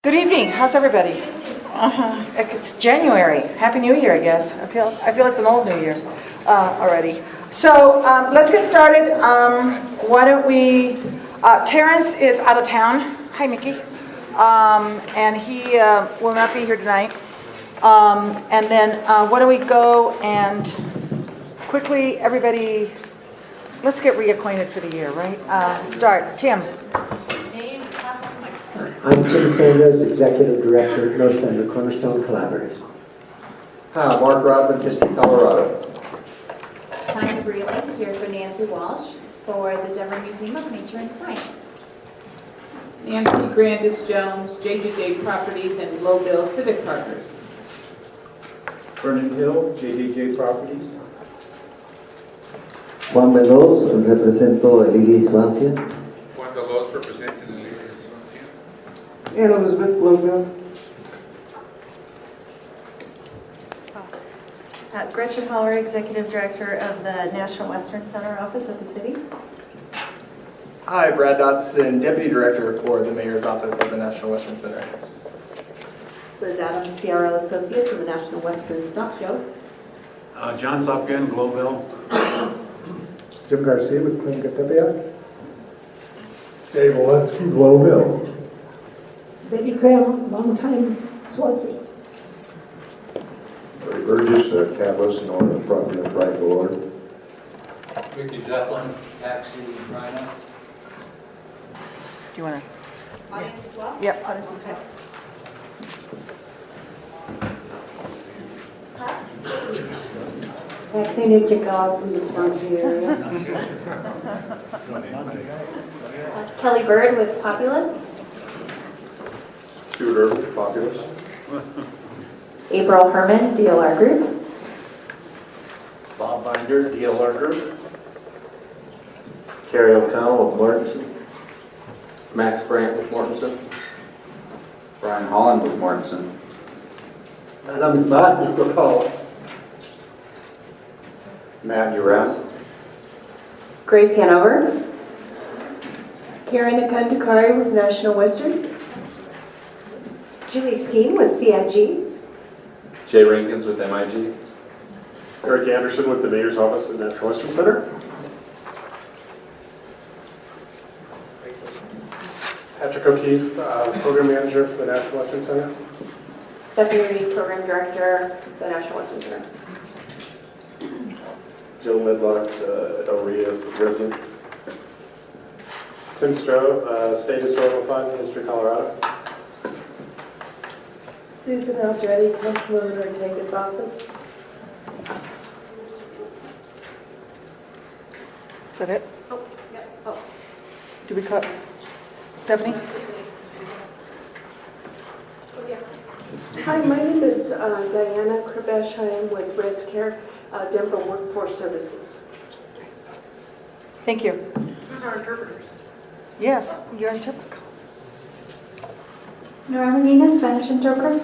Good evening. How's everybody? It's January. Happy New Year, I guess. I feel it's an old New Year already. So let's get started. Why don't we? Terrence is out of town. Hi, Mickey. And he will not be here tonight. And then why don't we go and quickly, everybody, let's get reacquainted for the year, right? Start. Tim. I'm Tim Sanders, Executive Director, North Thunder Cornerstone Collaborative. Hi, Mark Rodman, History, Colorado. Tanya Breland here for Nancy Walsh for the Denver Museum of Nature and Science. Nancy Grandis-Jones, JJJ Properties, and Globeville Civic Partners. Vernon Hill, JDJ Properties. Juan Veloz, represento el Iglesia Suancia. Juan Veloz, representing the League of And Elizabeth Blomfield. Gretchen Holler, Executive Director of the National Western Center Office of the City. Hi, Brad Dotson, Deputy Director for the Mayor's Office of the National Western Center. Liz Adams, CRL Associates of the National Western Stock Show. John Sopkin, Globeville. Jim Garcia with Clinic Tepeyac. Dave Oletsky, Globeville. Betty Cram, long-time Swansea. Ray Burgess, Catalyst, and Order of Property of Right Order. Ricky Zeppelin, Taxi, Rhino. Do you want to? Audience as well? Yep, audience as well. Maxine Chikov from the Swansea area. Kelly Bird with Populous. Stuart Irvin, Populous. April Herman, DLR Group. Bob Binder, DLR Group. Carrie O'Connell with Mortensen. Max Brandt with Mortensen. Brian Holland with Mortensen. And I'm Matt McCall. Matt Uran. Grace Hanover. Karen Akandakari with National Western. Julie Skeen with CIG. Jay Rankins with MIG. Eric Anderson with the Mayor's Office at the National Western Center. Patrick O'Keefe, Program Manager for the National Western Center. Stephanie Reed, Program Director of the National Western Center. Jill Midlock, OREA as the President. Tim Stroh, State Historical Fund, History, Colorado. Susan Aldretti, Councilwoman Ortega's office. Is that it? Oh, yep. Oh. Do we cut? Stephanie? Hi, my name is Diana Krabesh. I am with ResCare, Denver Workforce Services. Thank you. Who's our interpreters? Yes, you're interpreter. Nora Molina, Spanish interpreter.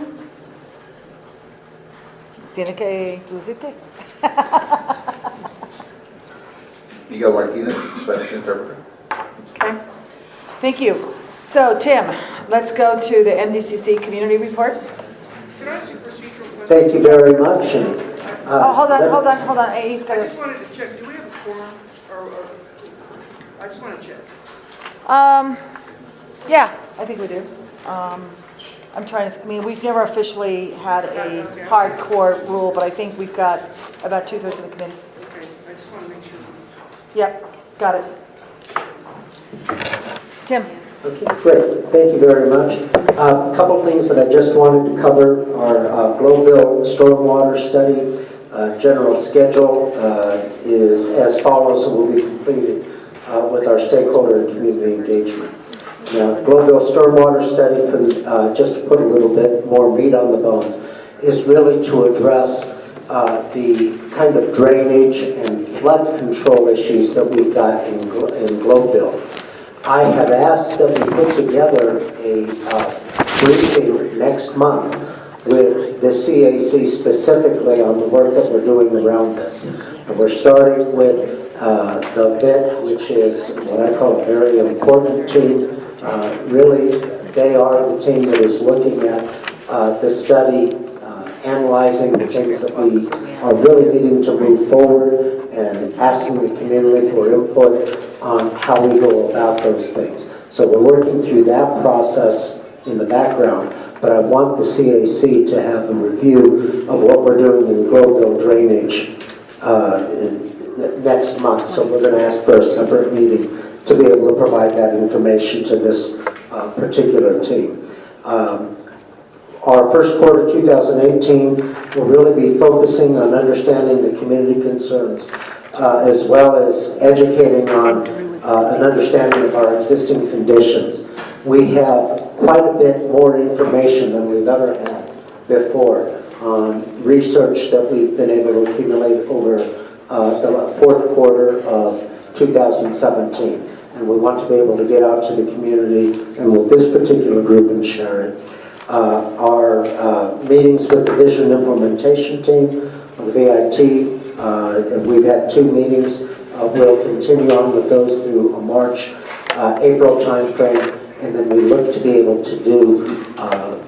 Tiene que lucirte. Miguel Martinez, Spanish interpreter. Okay. Thank you. So, Tim, let's go to the NWC-CAC Community Report. Can I ask you a procedural question? Thank you very much. And, Hold on. Hey, he's got I it. just wanted to check, do we have a quorum? Or I just want to check. Yeah, I think we do. I'm trying to, we've never officially had a hardcore rule, but I think we've got about 2/3 of the committee. Okay, I just want to make sure. Yep, got it. Tim. Okay, great. Thank you very much. A couple things that I just wanted to cover are Globeville Stormwater Study. General schedule is as follows and will be completed with our stakeholder and community engagement. Now, Globeville Stormwater Study, for just to put a little bit more meat on the bones, is really to address the kind of drainage and flood control issues that we've got in Globeville. I have asked that we put together a briefing next month with the CAC specifically on the work that we're doing around this. And we're starting with the bit, which is what I call a very important to really They are the team that is looking at the study, analyzing the things that we are really needing to move forward and asking the community for input on how we go about those things. So we're working through that process in the background, but I want the CAC to have a review of what we're doing in Globeville drainage next month. So we're going to ask for a separate meeting to be able to provide that information to this particular team. Our first quarter 2018 will really be focusing on understanding the community concerns as well as educating on an understanding of our existing conditions. We have quite a bit more information than we've ever had before on research that we've been able to accumulate over the fourth quarter of 2017. And we want to be able to get out to the community and with this particular group and share it. Our meetings with the Vision Implementation Team, the VIT, we've had 2 meetings. We'll continue on with those through a March, April timeframe, and then we look to be able to do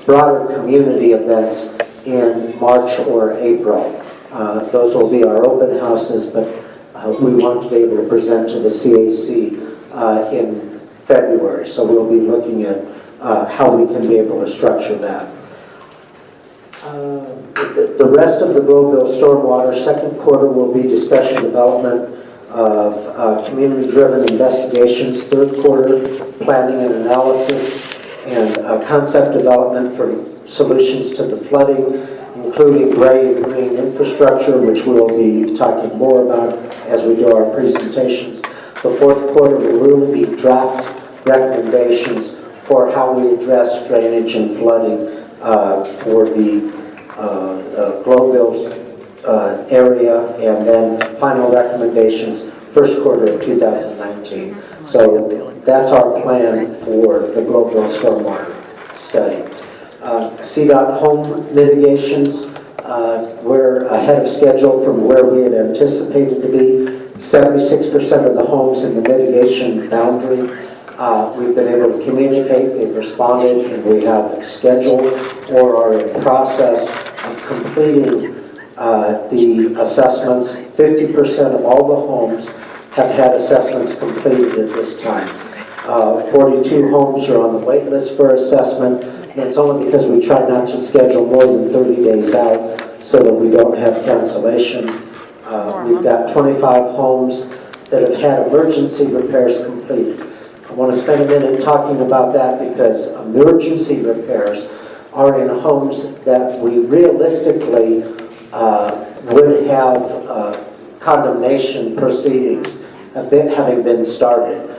broader community events in March or April. Those will be our open houses, but we want to be able to present to the CAC in February. So we'll be looking at how we can be able to structure that. The rest of the Globeville Stormwater second quarter will be discussion development of community-driven investigations, third quarter planning and analysis, and concept development for solutions to the flooding, including gray and green infrastructure, which we'll be talking more about as we do our presentations. The fourth quarter will really be draft recommendations for how we address drainage and flooding for the Globeville area, and then final recommendations first quarter of 2019. So that's our plan for the Globeville Stormwater Study. CDOT home mitigations, we're ahead of schedule from where we had anticipated to be. 76% of the homes in the mitigation boundary we've been able to communicate, they've responded, and we have scheduled or are in process of completing the assessments. 50% of all the homes have had assessments completed at this time. 42 homes are on the wait list for assessment, and it's only because we try not to schedule more than 30 days out so that we don't have cancellation. We've got 25 homes that have had emergency repairs completed. I want to spend a minute talking about that because emergency repairs are in homes that we realistically would have condemnation proceedings having been started.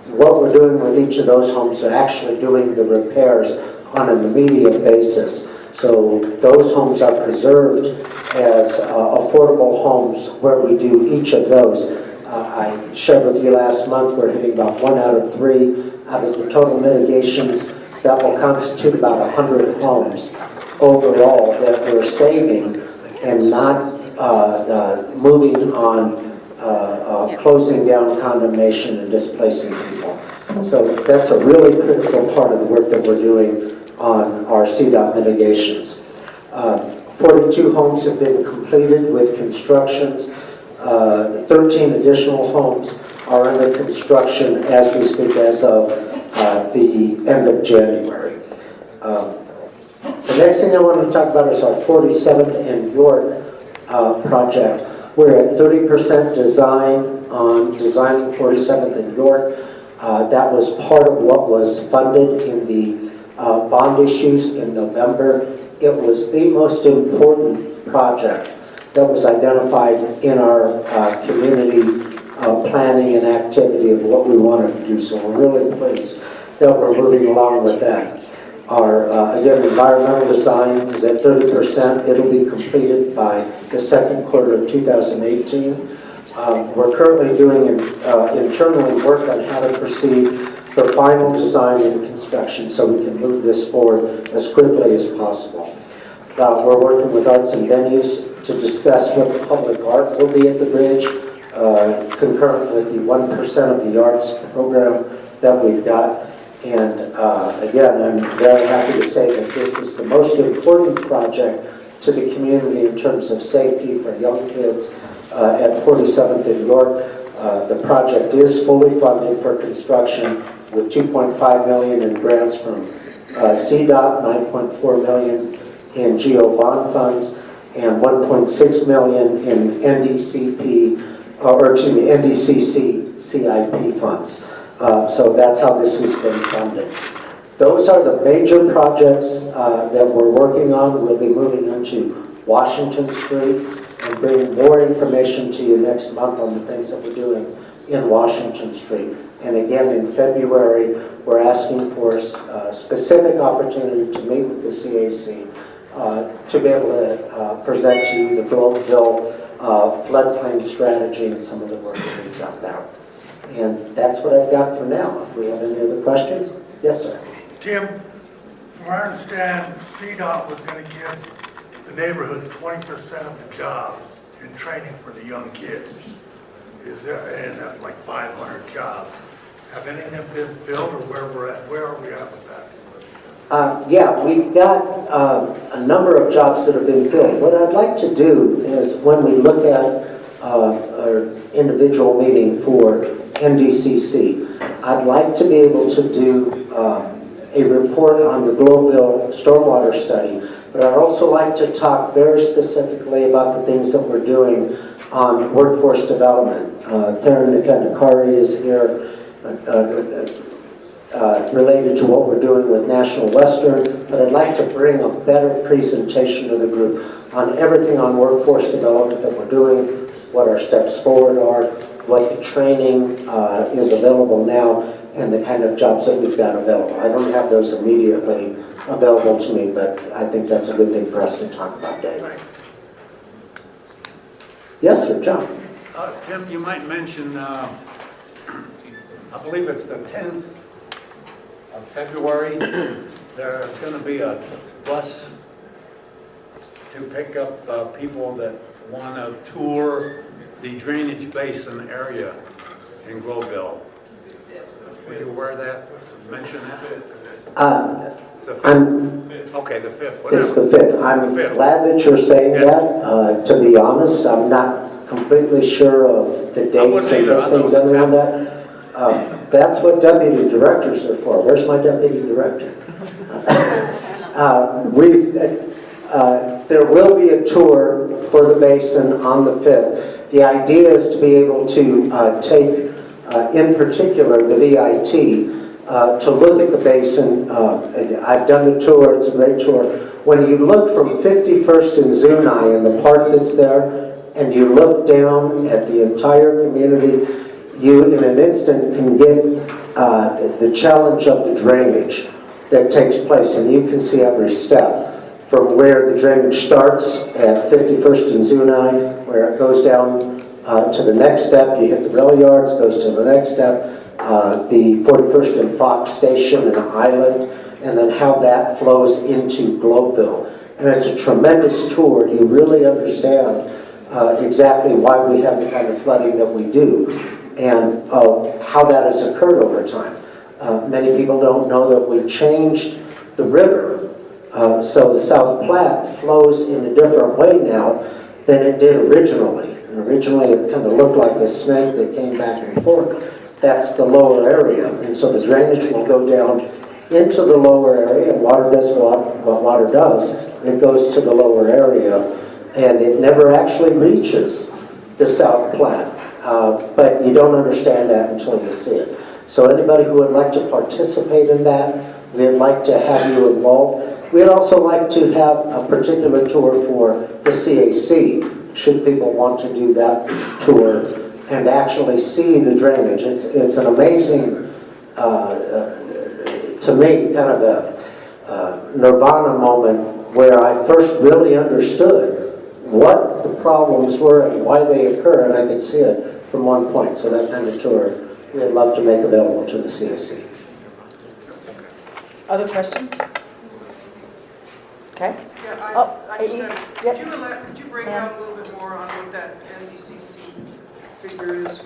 What we're doing with each of those homes are actually doing the repairs on an immediate basis. So those homes are preserved as affordable homes where we do each of those. I shared with you last month we're hitting about 1 out of 3 out of the total mitigations. That will constitute about 100 homes overall that we're saving and not moving on closing down condemnation and displacing people. So that's a really critical part of the work that we're doing on our CDOT mitigations. 42 homes have been completed with constructions. 13 additional homes are under construction as we speak as of the end of January. The next thing I want to talk about is our 47th and York project. We're at 30% design on designing 47th and York. That was part of what was funded in the bond issues in November. It was the most important project that was identified in our community planning and activity of what we wanted to do. So we're really pleased that we're moving along with that. Our, again, environmental design is at 30%. It'll be completed by the second quarter of 2018. We're currently doing internally work on how to proceed for final design and construction so we can move this forward as quickly as possible. We're working with Arts and Venues to discuss what the public art will be at the bridge, concurrent with the 1% of the arts program that we've got. And again, I'm very happy to say that this was the most important project to the community in terms of safety for young kids at 47th and York. The project is fully funded for construction with $2.5 million in grants from CDOT, $9.4 million in GO bond funds, and $1.6 million in NWC-CAC funds. So that's how this has been funded. Those are the major projects that we're working on. We'll be moving into Washington Street and bring more information to you next month on the things that we're doing in Washington Street. And again, in February, we're asking for a specific opportunity to meet with the CAC to be able to present to you the Globeville floodplain strategy and some of the work that we've done there. And that's what I've got for now. If we have any other questions? Yes, sir. Tim, from what I understand, CDOT was going to give the neighborhoods 20% of the jobs in training for the young kids. And that's like 500 jobs. Have any of them been filled, or where are we at with that? Yeah, we've got a number of jobs that have been filled. What I'd like to do is when we look at our individual meeting for NDCC, I'd like to be able to do a report on the Globeville stormwater study, but I'd also like to talk very specifically about the things that we're doing on workforce development. Karen Nakandakari is here related to what we're doing with National Western, but I'd like to bring a better presentation to the group on everything on workforce development that we're doing, what our steps forward are, what the training is available now, and the kind of jobs that we've got available. I don't have those immediately available to me, but I think that's a good thing for us to talk about, Dave. Yes, sir, John. Tim, you might mention, I believe it's the 10th of February, there's going to be a bus to pick up people that want to tour the drainage basin area in Globeville. Were you aware of that? Mention that? Okay, the 5th. Whatever. It's the 5th. I'm glad that you're saying that. To be honest, I'm not completely sure of the dates and what's being done around that. That's what deputy directors are for. Where's my deputy director? There will be a tour for the basin on the 5th. The idea is to be able to take, in particular, the VIT, to look at the basin. I've done the tour. It's a great tour. When you look from 51st and Zuni and the park that's there, and you look down at the entire community, you in an instant can get the challenge of the drainage that takes place, and you can see every step from where the drainage starts at 51st and Zuni, where it goes down to the next step. You hit the rail yards, goes to the next step, the 41st and Fox Station and Island, and then how that flows into Globeville. And it's a tremendous tour. You really understand exactly why we have the kind of flooding that we do and how that has occurred over time. Many people don't know that we changed the river, so the South Platte flows in a different way now than it did originally. And originally it kind of looked like a snake that came back and forth. That's the lower area, and so the drainage will go down into the lower area, and water does what water does. It goes to the lower area, and it never actually reaches the South Platte. But you don't understand that until you see it. So anybody who would like to participate in that, we'd like to have you involved. We'd also like to have a particular tour for the CAC, should people want to do that tour and actually see the drainage. It's an amazing, to me, kind of a nirvana moment where I first really understood what the problems were and why they occur, and I could see it from one point. So that kind of tour we'd love to make available to the CAC. Other questions? Okay. Yeah, could you break out a little bit more on what that NWC-CAC figure is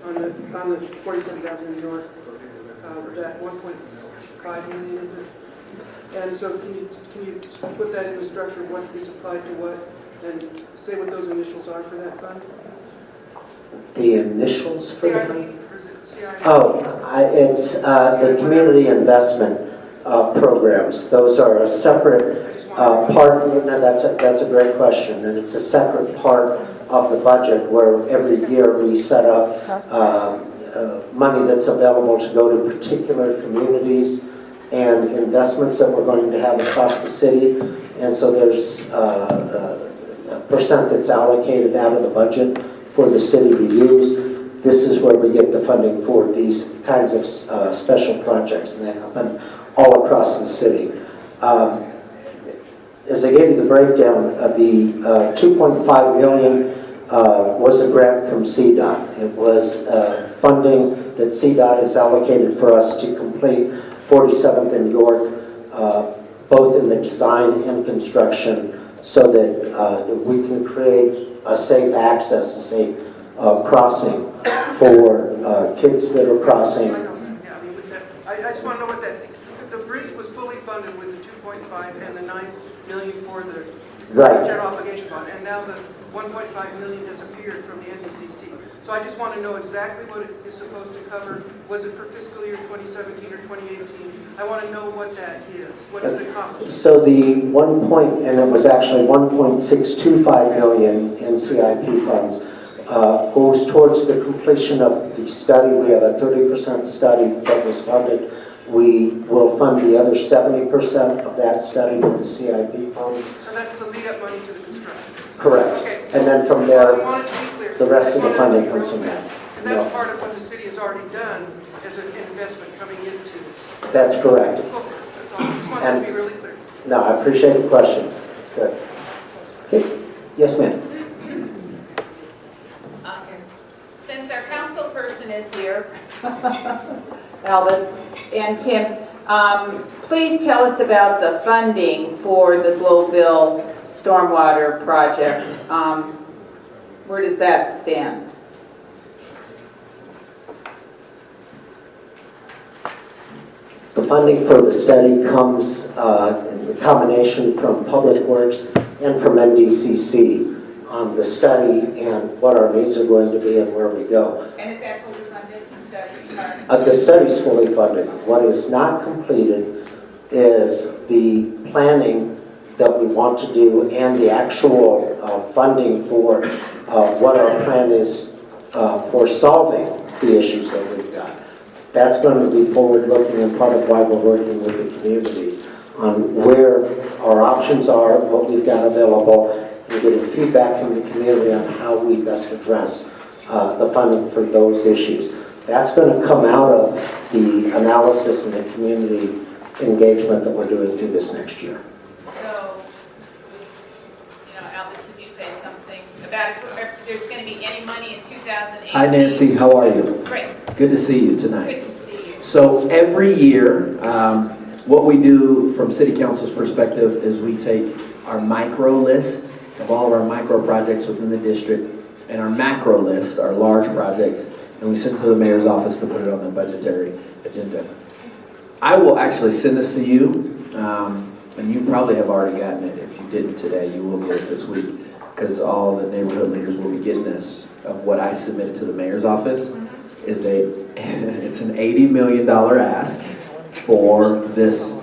on the 47th Avenue North, that 1.6 5 million, is it? And so can you put that in the structure of what is applied to what, and say what those initials are for that fund? The initials for the CIP, fund? or is it CIP? It's the community investment programs. Those are a separate part. No, that's a great question, and it's a separate part of the budget where every year we set up money that's available to go to particular communities and investments that we're going to have across the city. And so there's a percent that's allocated out of the budget for the city to use. This is where we get the funding for these kinds of special projects, and they happen all across the city. As I gave you the breakdown, the 2.5 million was a grant from CDOT. It was funding that CDOT has allocated for us to complete 47th and York, both in the design and construction, so that we can create a safe access, a safe crossing for kids that are crossing. I just want to know what that's. The bridge was fully funded with the 2.5 and the 9 million for the general obligation bond, and now the 1.5 million has appeared from the NWC-CAC. So I just want to know exactly what it is supposed to cover. Was it for fiscal year 2017 or 2018? I want to know what that is. What is it accomplished? So the and it was actually 1.625 million in CIP funds, goes towards the completion of the study. We have a 30% study that was funded. We will fund the other 70% of that study with the CIP funds. So that's the lead-up money to the construction? Correct. Okay. And then from there, I wanted to be clear. the rest of the funding comes from that. Because that's part of what the city has already done as an investment coming into. That's correct. That's all. I just wanted to be really clear. No, I appreciate the question. That's good. Okay. Yes, ma'am. Since our council person is here, Elvis and Tim, please tell us about the funding for the Globeville stormwater project. Where does that stand? The funding for the study comes in the combination from Public Works and from NWC-CAC on the study and what our needs are going to be and where we go. And is that fully funded, the study? The study's fully funded. What is not completed is the planning that we want to do and the actual funding for what our plan is for solving the issues that we've got. That's going to be forward-looking and part of why we're working with the community on where our options are, what we've got available, and getting feedback from the community on how we best address the funding for those issues. That's going to come out of the analysis and the community engagement that we're doing through this next year. So, Elvis, could you say something about if there's going to be any money in 2018? Hi, Nancy. How are you? Great. Good to see you tonight. Good to see you. So every year, what we do from City Council's perspective is we take our micro list of all of our micro projects within the district and our macro list, our large projects, and we send it to the mayor's office to put it on the budgetary agenda. I will actually send this to you, and you probably have already gotten it. If you didn't today, you will get it this week, because all the neighborhood leaders will be getting this. Of what I submitted to the mayor's office is it's an $80 million ask for this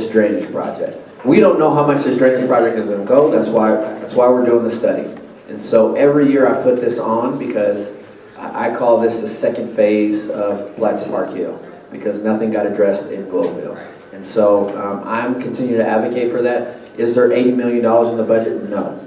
drainage project. We don't know how much this drainage project is going to go. That's why we're doing the study. And so every year I put this on because I call this the second phase of Black Park Hill, because nothing got addressed in Globeville. And so I'm continuing to advocate for that. Is there $80 million in the budget? No.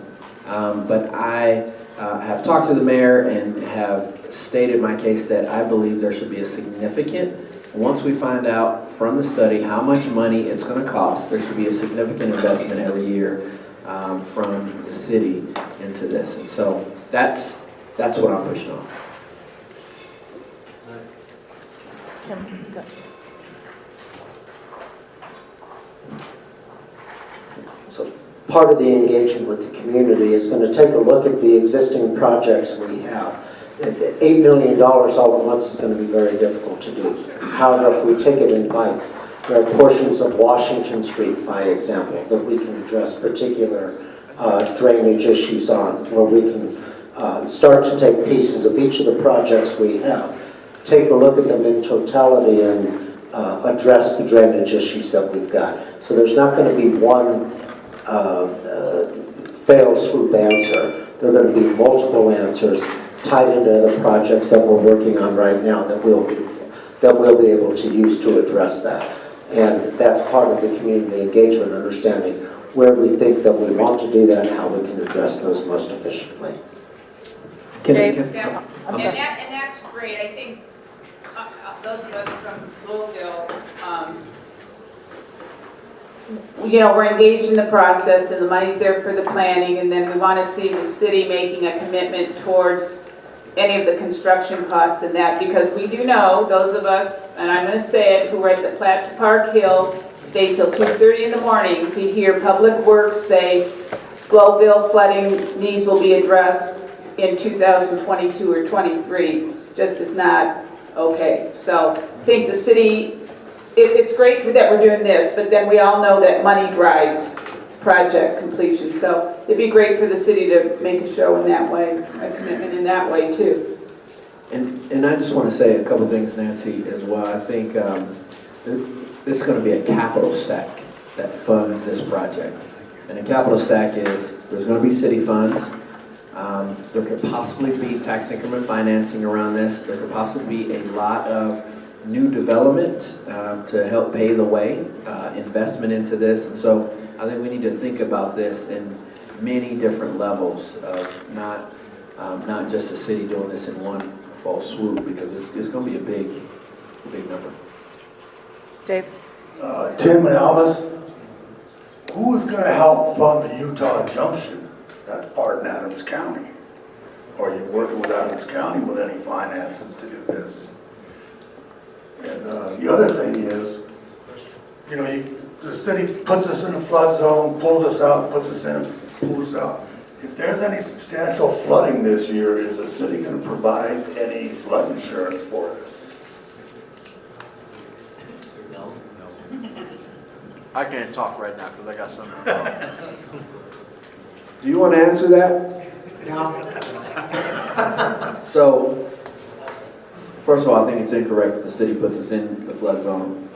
But I have talked to the mayor and have stated my case that I believe there should be a significant, once we find out from the study how much money it's going to cost, there should be a significant investment every year from the city into this. And so that's what I'm pushing on. Tim, let's go. So part of the engagement with the community is going to take a look at the existing projects we have. $8 million all at once is going to be very difficult to do. However, if we take it in bites, There are portions of Washington Street, by example, that we can address particular drainage issues on, where we can start to take pieces of each of the projects we have, take a look at them in totality and address the drainage issues that we've got. So there's not going to be one fail-swoop answer. There are going to be multiple answers tied into the projects that we're working on right now that we'll be able to use to address that. And that's part of the community engagement, understanding where we think that we want to do that and how we can address those most efficiently. Dave? And that's great. I think those of us from Louisville, we're engaged in the process and the money's there for the planning, and then we want to see the city making a commitment towards any of the construction costs and that, because we do know, those of us, and I'm going to say it, who are at the Platte to Park Hill, stay till 2:30 in the morning to hear Public Works say Globeville flooding needs will be addressed in 2022 or 23, just is not okay. So I think the city, it's great that we're doing this, but then we all know that money drives project completion. So it'd be great for the city to make a show in that way, a commitment in that way too. And I just want to say a couple things, Nancy, as well. I think this is going to be a capital stack that funds this project. And a capital stack is, there's going to be city funds. There could possibly be tax increment financing around this. There could possibly be a lot of new development to help pay the way, investment into this. And so I think we need to think about this in many different levels of not just the city doing this in one fall swoop, because it's going to be a big number. Dave? Tim and Albus, who is going to help fund the Utah Junction? That's part in Adams County. Or are you working with Adams County with any finances to do this? And the other thing is, the city puts us in a flood zone, pulls us out, puts us in, pulls us out. If there's any substantial flooding this year, is the city going to provide any flood insurance for us? I can't talk right now because I got something to talk. Do you want to answer that? So, first of all, I think it's incorrect that the city puts us in the flood zone,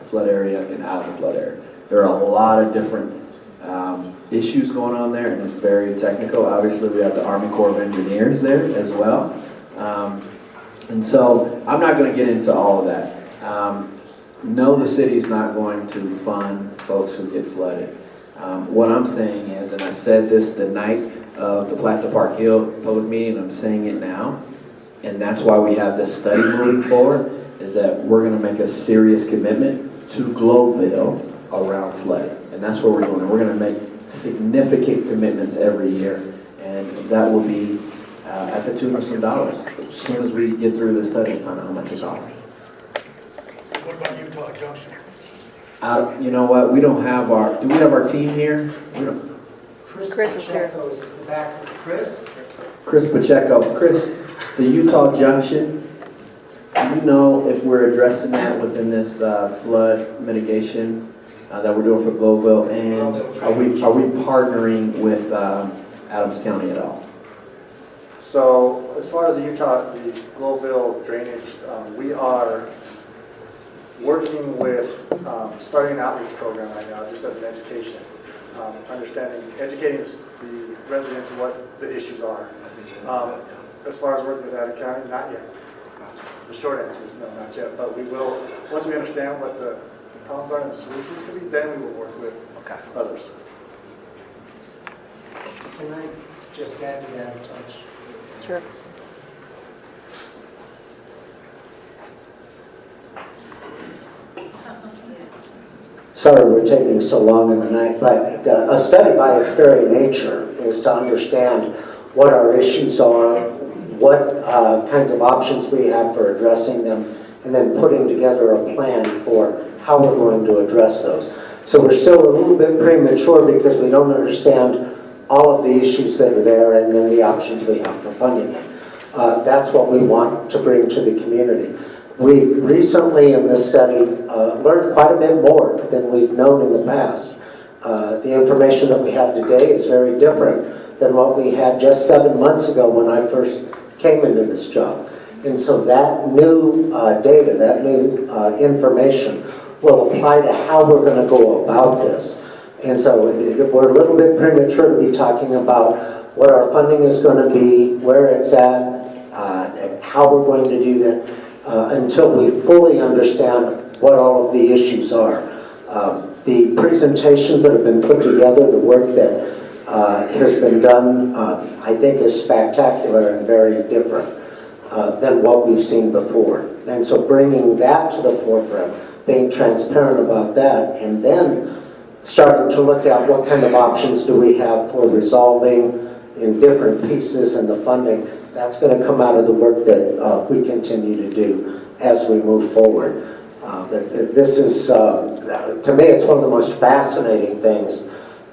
flood area, and out of the flood area. There are a lot of different issues going on there, and it's very technical. Obviously, we have the Army Corps of Engineers there as well. And so, I'm not going to get into all of that. No, the city's not going to fund folks who get flooded. What I'm saying is, and I said this the night of the Platte to Park Hill public meeting, I'm saying it now, and that's why we have this study moving forward, is that we're going to make a serious commitment to Globeville around flooding. And that's what we're doing. We're going to make significant commitments every year, and that will be at the tune of some dollars as soon as we get through the study and find out how much it costs. What about Utah Junction? You know what? We don't have our. Do we have our team here? Chris is here. Is in the back. Chris? Chris Pacheco. Chris, the Utah Junction. Do you know if we're addressing that within this flood mitigation that we're doing for Globeville, and are we partnering with Adams County at all? So as far as the Globeville drainage, we are working with starting an outreach program right now, just as an education, educating the residents what the issues are. As far as working with Adams County, not yet. The short answer is no, not yet. But we will, once we understand what the problems are and the solutions can be, then we will work with others. Can I just add to that a touch? Sure. Sorry we're taking so long in the night, but a study by its very nature is to understand what our issues are, what kinds of options we have for addressing them, and then putting together a plan for how we're going to address those. So we're still a little bit premature because we don't understand all of the issues that are there and then the options we have for funding it. That's what we want to bring to the community. We recently in this study learned quite a bit more than we've known in the past. The information that we have today is very different than what we had just 7 months ago when I first came into this job. And so that new data, that new information will apply to how we're going to go about this. And so we're a little bit premature to be talking about what our funding is going to be, where it's at, and how we're going to do that until we fully understand what all of the issues are. The presentations that have been put together, the work that has been done, I think is spectacular and very different than what we've seen before. And so bringing that to the forefront, being transparent about that, and then starting to look at what kind of options do we have for resolving in different pieces and the funding, that's going to come out of the work that we continue to do as we move forward. But this is, to me, it's one of the most fascinating things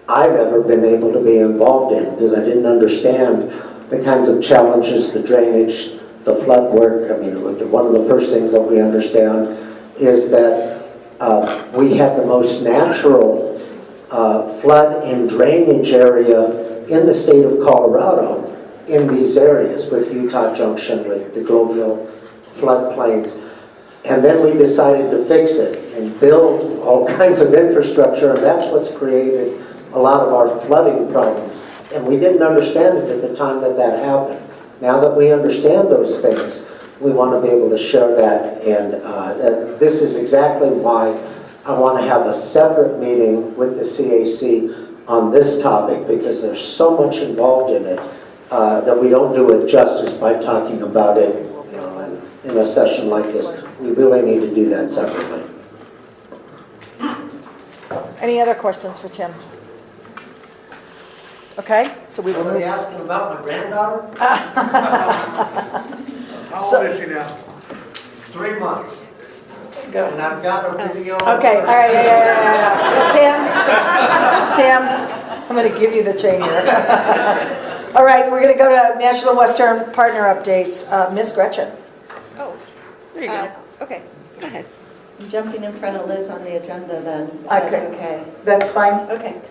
I've ever been able to be involved in, because I didn't understand the kinds of challenges, the drainage, the flood work. I mean, one of the first things that we understand is that we have the most natural flood and drainage area in the state of Colorado in these areas with Utah Junction, with the Globeville floodplains. And then we decided to fix it and build all kinds of infrastructure, and that's what's created a lot of our flooding problems. And we didn't understand it at the time that that happened. Now that we understand those things, we want to be able to share that, and this is exactly why I want to have a separate meeting with the CAC on this topic, because there's so much involved in it that we don't do it justice by talking about it, you know, in a session like this. We really need to do that separately. Any other questions for Tim? Okay, so we will move. Somebody asking about my granddaughter? How old is she now? 3 months. Go. And I've got a video. Okay, all right, yeah. Tim, I'm going to give you the chain here. All right, we're going to go to National Western Partner Updates. Miss Gretchen. Oh, there you go. Okay, go ahead. I'm jumping in front of Liz on the agenda then. If that's okay. That's fine. Okay.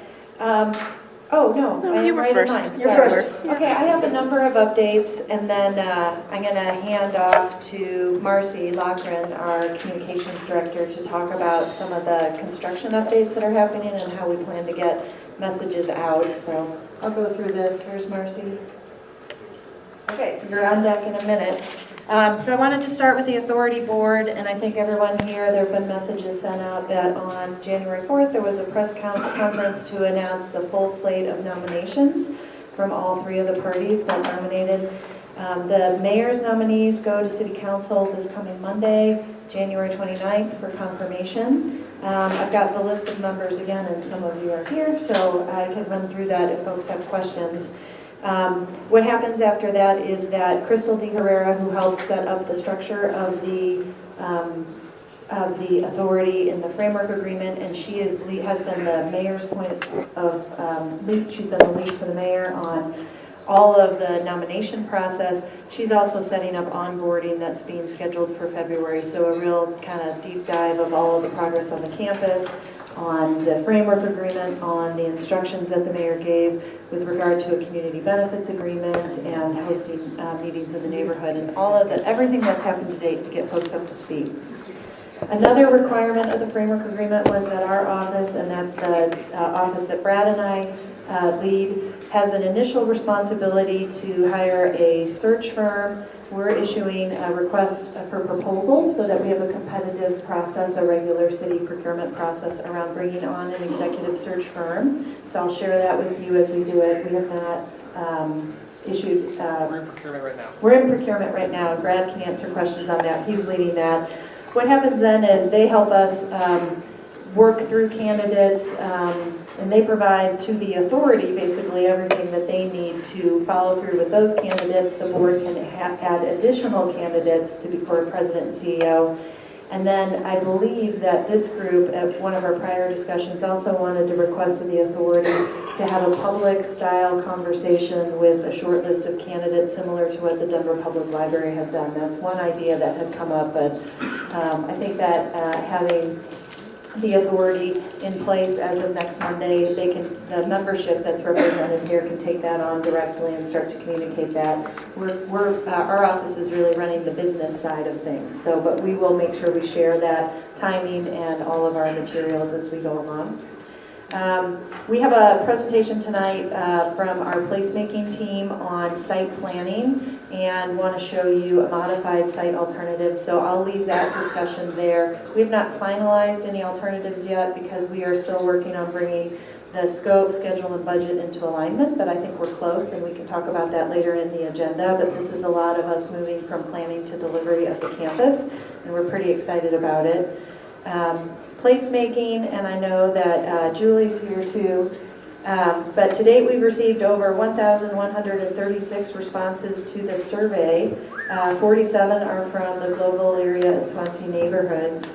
Oh, no, I am you were right in first. line. You're Sorry. first. Okay, I have a number of updates, and then I'm going to hand off to Marcy Loughran, our communications director, to talk about some of the construction updates that are happening and how we plan to get messages out. So I'll go through this. Here's Marcy. Okay, you're on deck in a minute. So I wanted to start with the authority board, and I think everyone here, there have been messages sent out that on January 4th there was a press conference to announce the full slate of nominations from all 3 of the parties that nominated. The mayor's nominees go to City Council this coming Monday, January 29th, for confirmation. I've got the list of members again, and some of you are here, so I can run through that if folks have questions. What happens after that is that Crystal D. Herrera, who helped set up the structure of the authority in the framework agreement, and she has been the mayor's point of lead. She's been the lead for the mayor on all of the nomination process. She's also setting up onboarding that's being scheduled for February, so a real kind of deep dive of all of the progress on the campus, on the framework agreement, on the instructions that the mayor gave with regard to a community benefits agreement and hosting meetings in the neighborhood, and all of everything that's happened to date to get folks up to speed. Another requirement of the framework agreement was that our office, and that's the office that Brad and I lead, has an initial responsibility to hire a search firm. We're issuing a request for proposals so that we have a competitive process, a regular city procurement process around bringing on an executive search firm. So I'll share that with you as we do it. We have not issued... We're in procurement right now. We're in procurement right now. Brad can answer questions on that. He's leading that. What happens then is they help us work through candidates, and they provide to the authority basically everything that they need to follow through with those candidates. The board can add additional candidates to be for president and CEO. And then I believe that this group, at one of our prior discussions, also wanted to request of the authority to have a public-style conversation with a short list of candidates similar to what the Denver Public Library had done. That's one idea that had come up, but I think that having the authority in place as of next Monday, the membership that's represented here can take that on directly and start to communicate that. Our office is really running the business side of things, but we will make sure we share that timing and all of our materials as we go along. We have a presentation tonight from our placemaking team on site planning and want to show you a modified site alternative. So I'll leave that discussion there. We have not finalized any alternatives yet because we are still working on bringing the scope, schedule, and budget into alignment, but I think we're close and we can talk about that later in the agenda. But this is a lot of us moving from planning to delivery of the campus, and we're pretty excited about it. Placemaking, and I know that Julie's here too, but to date we've received over 1,136 responses to the survey. 47 are from the Global area and Swansea neighborhoods.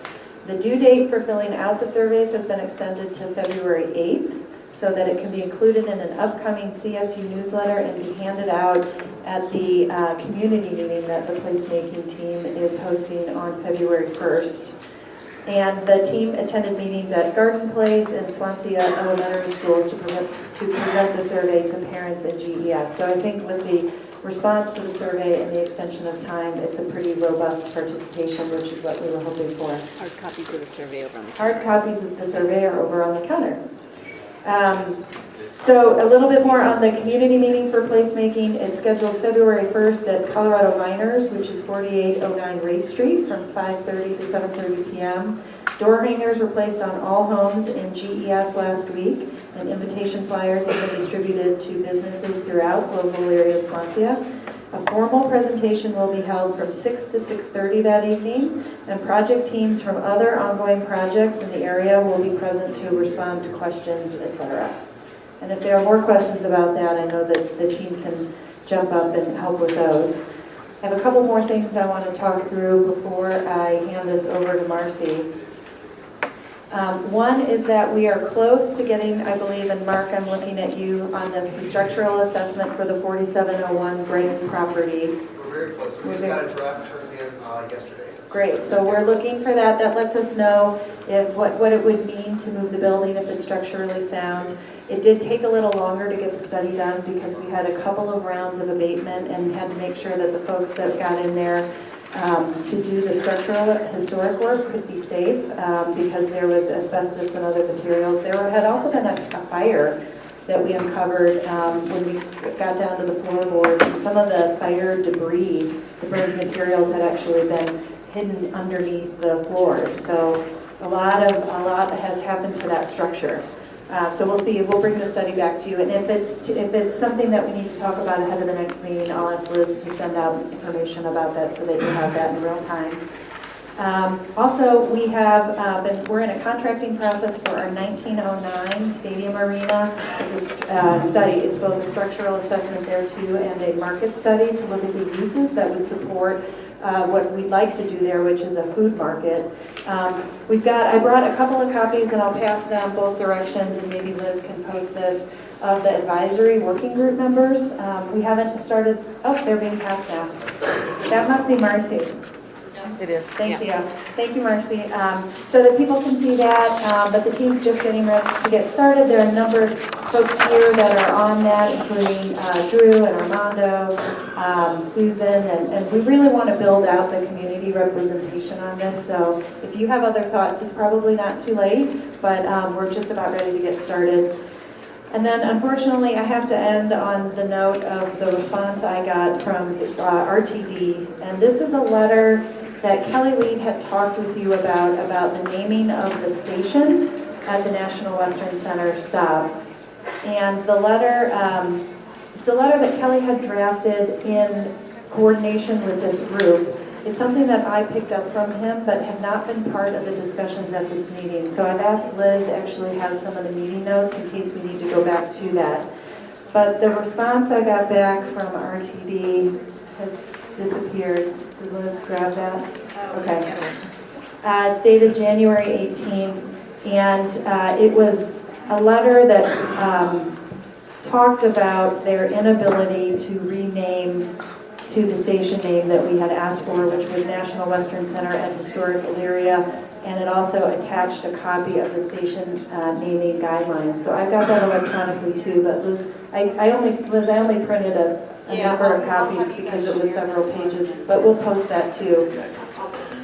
The due date for filling out the surveys has been extended to February 8th so that it can be included in an upcoming CSU newsletter and be handed out at the community meeting that the placemaking team is hosting on February 1st. And the team attended meetings at Garden Place and Swansea Elementary Schools to present the survey to parents and GES. So I think with the response to the survey and the extension of time, it's a pretty robust participation, which is what we were hoping for. Hard copies of the survey over on the Hard copies of the survey are over on the counter. So a little bit more on the community meeting for placemaking. It's scheduled February 1st at Colorado Miners, which is 4809 Race Street from 5:30 to 7:30 p.m. Door hangers were placed on all homes in GES last week, and invitation flyers have been distributed to businesses throughout local area of Swansea. A formal presentation will be held from 6 to 6:30 that evening, and project teams from other ongoing projects in the area will be present to respond to questions, etc. And if there are more questions about that, I know that the team can jump up and help with those. I have a couple more things I want to talk through before I hand this over to Marcy. One is that we are close to getting, I believe, and Mark, I'm looking at you on this, the structural assessment for the 4701 Brighton property. We're very close. We just got a draft turned in yesterday. Great, so we're looking for that. That lets us know if what it would mean to move the building if it's structurally sound. It did take a little longer to get the study done because we had a couple of rounds of abatement and had to make sure that the folks that got in there to do the structural historic work could be safe because there was asbestos and other materials. There had also been a fire that we uncovered when we got down to the floorboards, and some of the fire debris, the burned materials had actually been hidden underneath the floors. So a lot has happened to that structure. So we'll see. We'll bring the study back to you, and if it's something that we need to talk about ahead of the next meeting, I'll ask Liz to send out information about that so that you have that in real time. Also, we're in a contracting process for our 1909 Stadium Arena. It's a study. It's both a structural assessment there too and a market study to look at the uses that would support what we'd like to do there, which is a food market. I brought a couple of copies and I'll pass them both directions, and maybe Liz can post this, of the advisory working group members. We haven't started, they're being passed now. That must be Marcy. It is. Thank you. Thank you, Marcy. So that people can see that, but the team's just getting ready to get started. There are a number of folks here that are on that, including Drew and Armando, Susan, and we really want to build out the community representation on this. So if you have other thoughts, it's probably not too late, but we're just about ready to get started. And then, unfortunately, I have to end on the note of the response I got from RTD. And this is a letter that Kelly Lead had talked with you about the naming of the station at the National Western Center stop. And the letter, it's a letter that Kelly had drafted in coordination with this group. It's something that I picked up from him, but had not been part of the discussions at this meeting. So I've asked Liz actually has some of the meeting notes in case we need to go back to that. But the response I got back from RTD has disappeared. Did Liz grab that? Okay. It's dated January 18th, and it was a letter that talked about their inability to rename to the station name that we had asked for, which was National Western Center at Historic Elyria, and it also attached a copy of the station naming guidelines. So I got that electronically too, but Liz, I only printed a number of copies because it was several pages, but we'll post that too.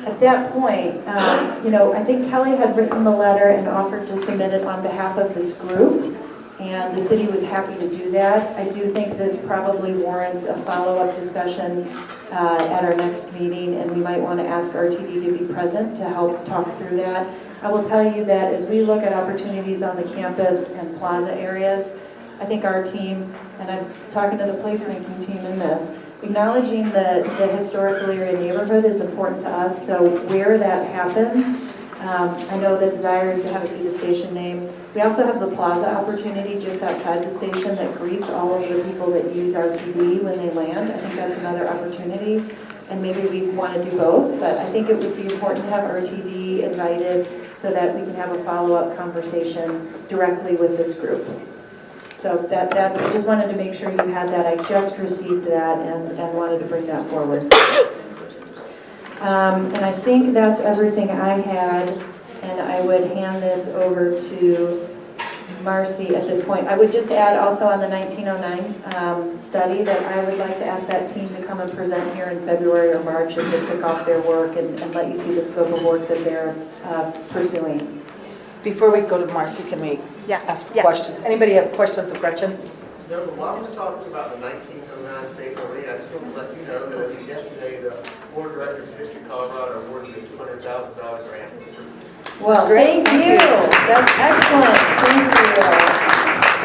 At that point, I think Kelly had written the letter and offered to submit it on behalf of this group, and the city was happy to do that. I do think this probably warrants a follow-up discussion at our next meeting, and we might want to ask RTD to be present to help talk through that. I will tell you that as we look at opportunities on the campus and plaza areas, I think our team, and I'm talking to the placemaking team in this, acknowledging the historical area neighborhood is important to us, so where that happens, I know the desire is to have it be the station name. We also have the plaza opportunity just outside the station that greets all of the people that use RTD when they land. I think that's another opportunity, and maybe we want to do both, but I think it would be important to have RTD invited so that we can have a follow-up conversation directly with this group. So that's, I just wanted to make sure you had that. I just received that and wanted to bring that forward. And I think that's everything I had, and I would hand this over to Marcy at this point. I would just add also on the 1909 study that I would like to ask that team to come and present here in February or March as they kick off their work and let you see the scope of work that they're pursuing. Before we go to Marcy, can we ask for questions? Anybody have questions of Gretchen? No, but while we're talking about the 1909 State Arena, I just want to let you know that as of yesterday, the Board of Directors of History Colorado awarded me a $200,000 grant. Well, thank you. That's excellent. Thank you.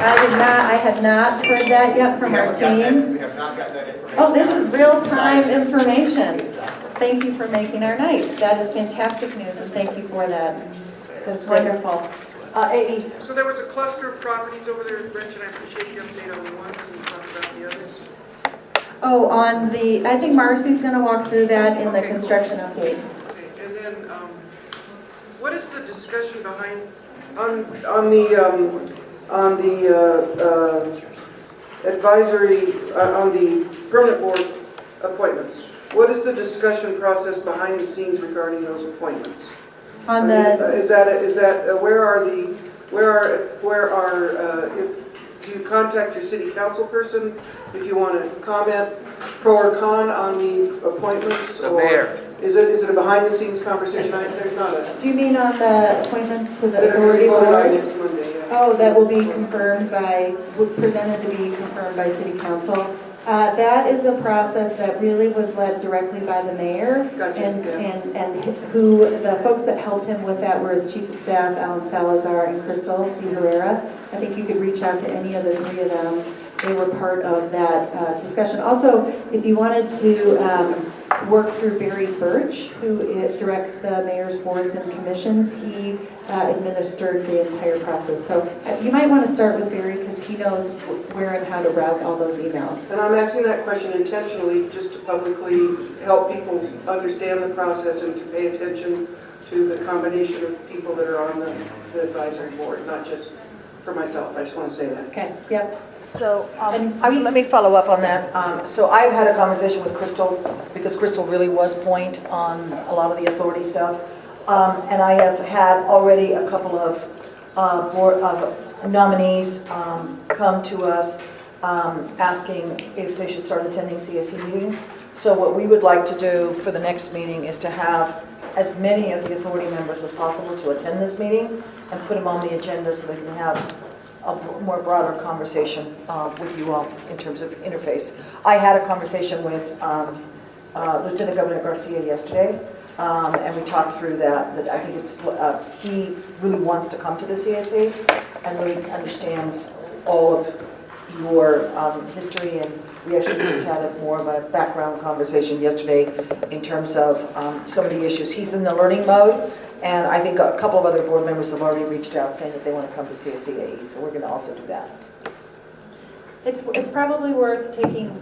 I had not heard that yet from our team. We have not got that information. Oh, this is real-time information. Thank you for making our night. That is fantastic news, and thank you for that. That's wonderful. AE. So there was a cluster of properties over there, Gretchen. I appreciate the update on the ones and talk about the others. Oh, I think Marcy's going to walk through that in the construction update. Okay, and then what is the discussion behind on the advisory on the permanent board appointments? What is the discussion process behind the scenes regarding those appointments? On the do you contact your city council person if you want to comment pro or con on the appointments? The mayor. Is it a behind the scenes conversation? There's not a. Do you mean on the appointments to the authority board? Next Monday, yeah. Oh, that will be presented to be confirmed by city council. That is a process that really was led directly by the mayor. Gotcha, and who the folks that helped him with that were his chief of staff, Alan Salazar, and Crystal De Herrera. I think you could reach out to any of the three of them. They were part of that discussion. Also, if you wanted to work through Barry Birch, who directs the mayor's boards and commissions, he administered the entire process. So you might want to start with Barry because he knows where and how to route all those emails. And I'm asking that question intentionally just to publicly help people understand the process and to pay attention to the combination of people that are on the advisory board, not just for myself. I just want to say that. Okay, yep. So let me follow up on that. So I've had a conversation with Crystal because Crystal really was point on a lot of the authority stuff. And I have had already a couple of nominees come to us asking if they should start attending CSE meetings. So what we would like to do for the next meeting is to have as many of the authority members as possible to attend this meeting and put them on the agenda so they can have a more broader conversation with you all in terms of interface. I had a conversation with Lieutenant Governor Garcia yesterday, and we talked through that I think it's he really wants to come to the CSE and really understands all of your history, and we actually just had more of a background conversation yesterday in terms of some of the issues. He's in the learning mode, and I think a couple of other board members have already reached out saying that they want to come to CSE AE, so we're going to also do that. It's probably worth taking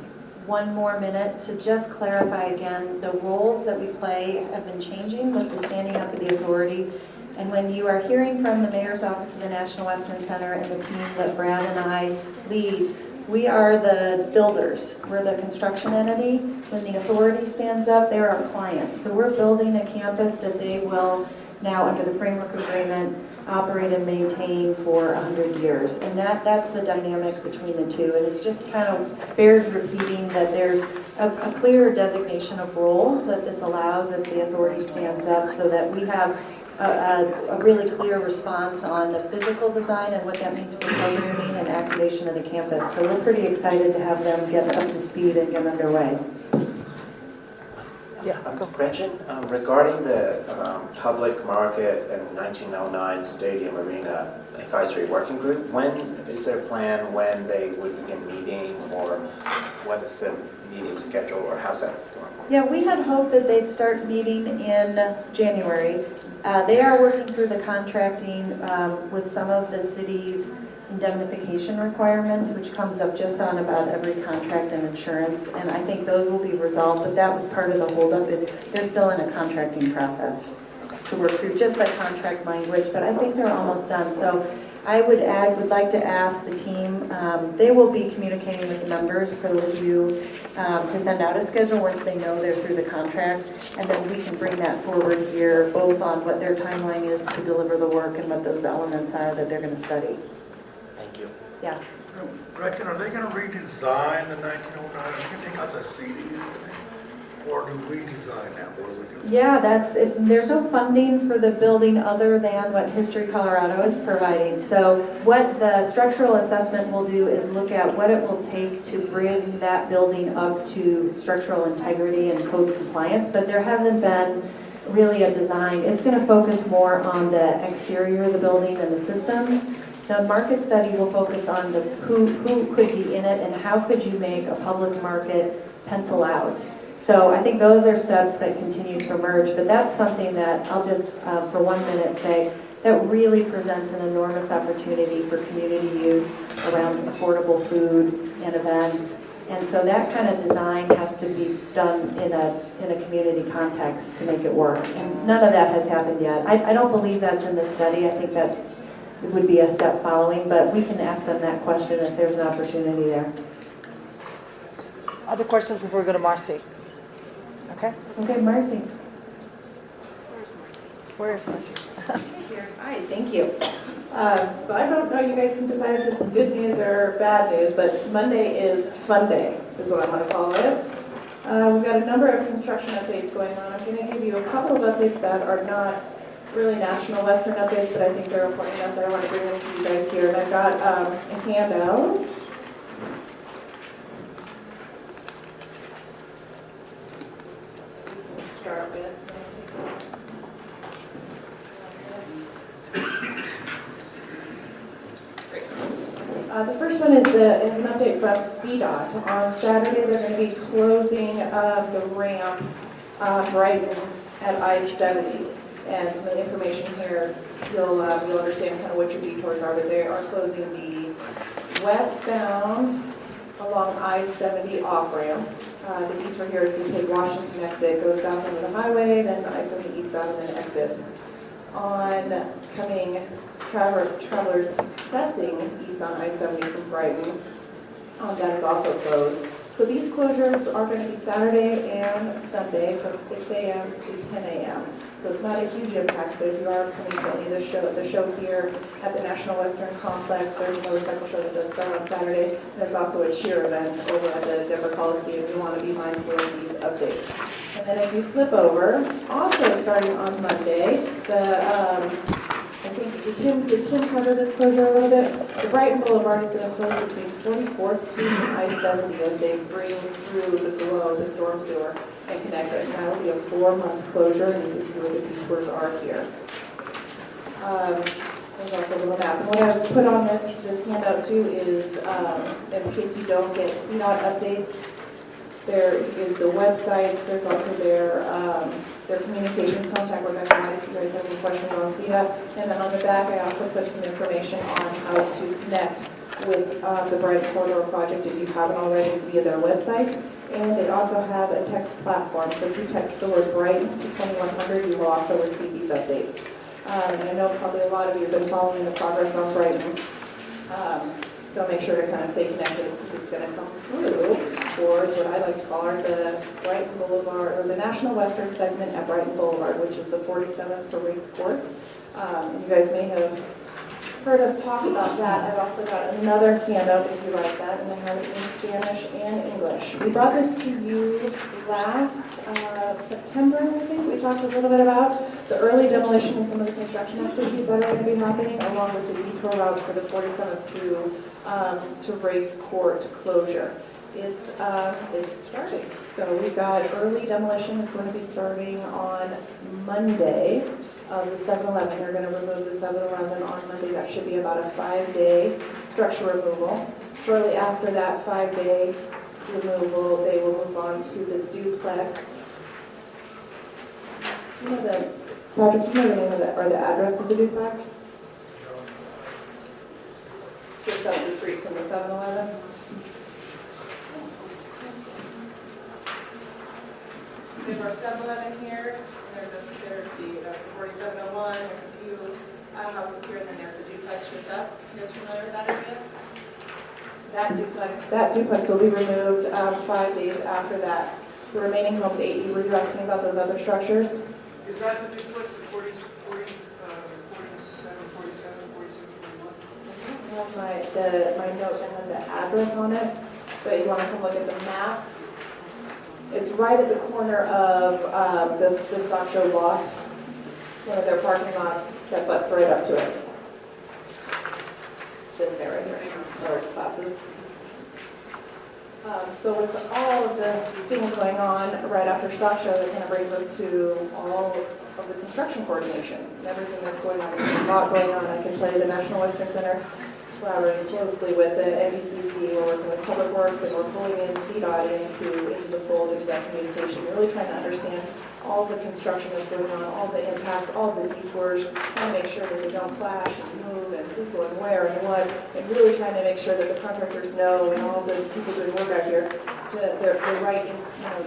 one more minute to just clarify again, the roles that we play have been changing with the standing up of the authority. And when you are hearing from the Mayor's Office of the National Western Center and the team that Brad and I lead, we are the builders. We're the construction entity. When the authority stands up, they're our client. So we're building a campus that they will now, under the framework agreement, operate and maintain for 100 years. And that's the dynamic between the two. And it's just kind of bears repeating that there's a clear designation of roles that this allows as the authority stands up, so that we have a really clear response on the physical design and what that means for programming and activation of the campus. So we're pretty excited to have them get up to speed and get underway. Yeah, go. Gretchen, regarding the public market and 1909 Stadium Arena Advisory Working Group, when is their plan when they would begin meeting, or what is the meeting schedule, or how's that going? Yeah, we had hoped that they'd start meeting in January. They are working through the contracting with some of the city's indemnification requirements, which comes up just on about every contract and insurance, and I think those will be resolved, but that was part of the holdup, is they're still in a contracting process to work through just the contract language, but I think they're almost done. So I would like to ask the team, they will be communicating with the members, so with you, to send out a schedule once they know they're through the contract, and then we can bring that forward here, both on what their timeline is to deliver the work and what those elements are that they're going to study. Thank you. Yeah. Gretchen, are they going to redesign the 1909? Are they going to take out the seating and everything? Or do we design that? What do we do? Yeah, there's no funding for the building other than what History Colorado is providing. So what the structural assessment will do is look at what it will take to bring that building up to structural integrity and code compliance, but there hasn't been really a design. It's going to focus more on the exterior of the building and the systems. The market study will focus on who could be in it and how could you make a public market pencil out. So I think those are steps that continue to emerge, but that's something that I'll just, for 1 minute, say that really presents an enormous opportunity for community use around affordable food and events. And so that kind of design has to be done in a community context to make it work. And none of that has happened yet. I don't believe that's in this study. I think it would be a step following, but we can ask them that question if there's an opportunity there. Other questions before we go to Marcy? Okay. Okay, Marcy. Where is Marcy? Here. Hi, thank you. So I don't know, you guys can decide if this is good news or bad news, but Monday is Fun Day, is what I want to call it. We've got a number of construction updates going on. I'm going to give you a couple of updates that are not really national Western updates, but I think they're important enough that I want to bring them to you guys here. And I've got a handout. Let's start with. The first one is an update from CDOT. On Saturday, they're going to be closing the ramp right at I-70. And some of the information here, you'll understand kind of what your detours are, but they are closing the westbound along I-70 off-ramp. The detour here is to take Washington exit, go south into the highway, then I-70 eastbound, and then exit. On coming travelers accessing eastbound I-70 from Brighton, that is also closed. So these closures are going to be Saturday and Sunday from 6 a.m. to 10 a.m. So it's not a huge impact, but if you are coming to any of the show here at the National Western Complex, there's a motorcycle show that does start on Saturday. There's also a cheer event over at the Denver Coliseum. You want to be mindful of these updates. And then if you flip over, also starting on Monday, I think, did Tim cover this closure a little bit? The Brighton Boulevard is going to close between 44th Street and I-70 as they bring through the storm sewer and connect it. And that will be a 4-month closure, and you can see where the detours are here. There's also a little map. And what I've put on this handout too is, in case you don't get CDOT updates, there is the website. There's also their communications contact line if you guys have any questions on CDOT. And then on the back, I also put some information on how to connect with the Brighton Corridor project if you haven't already via their website. And they also have a text platform, so if you text the word Brighton to 2100, you will also receive these updates. And I know probably a lot of you have been following the progress on Brighton. So make sure to kind of stay connected because it's going to come through towards what I like to call the Brighton Boulevard, or the National Western segment at Brighton Boulevard, which is the 47th to Race Court. And you guys may have heard us talk about that. I've also got another handout if you like that, and I have it in Spanish and English. We brought this to you last September, I think. We talked a little bit about the early demolition and some of the construction activities that are going to be happening, along with the detour route for the 47th to Race Court closure. It's starting. So we've got early demolition is going to be starting on Monday of the 7-Eleven. They're going to remove the 7-Eleven on Monday. That should be about a 5-day structure removal. Shortly after that 5-day removal, they will move on to the duplex. You know the project, you know the name of the, or the address of the duplex? Just up the street from the 7-Eleven. We have our 7-Eleven here, and there's the 4701, there's a few houses here, and then there's the duplex just up. You guys familiar with that area? So that duplex will be removed 5 days after that. The remaining homes, 8, were you asking about those other structures? Is that the duplex of 47, 46, 41? I have my note and then the address on it, but you want to come look at the map. It's right at the corner of the stock show lot, one of their parking lots that butts right up to it. This guy right here, or classes. So with all of the things going on right after stock show, that kind of brings us to all of the construction coordination and everything that's going on. There's a lot going on. I can tell you the National Western Center collaborating closely with the NWC-CAC. We're working with Public Works, and we're pulling in CDOT into the fold, into that communication. We're really trying to understand all the construction that's going on, all the impacts, all the detours, trying to make sure that they don't clash and move and who's going where and what, and really trying to make sure that the contractors know and all the people doing work out here to their right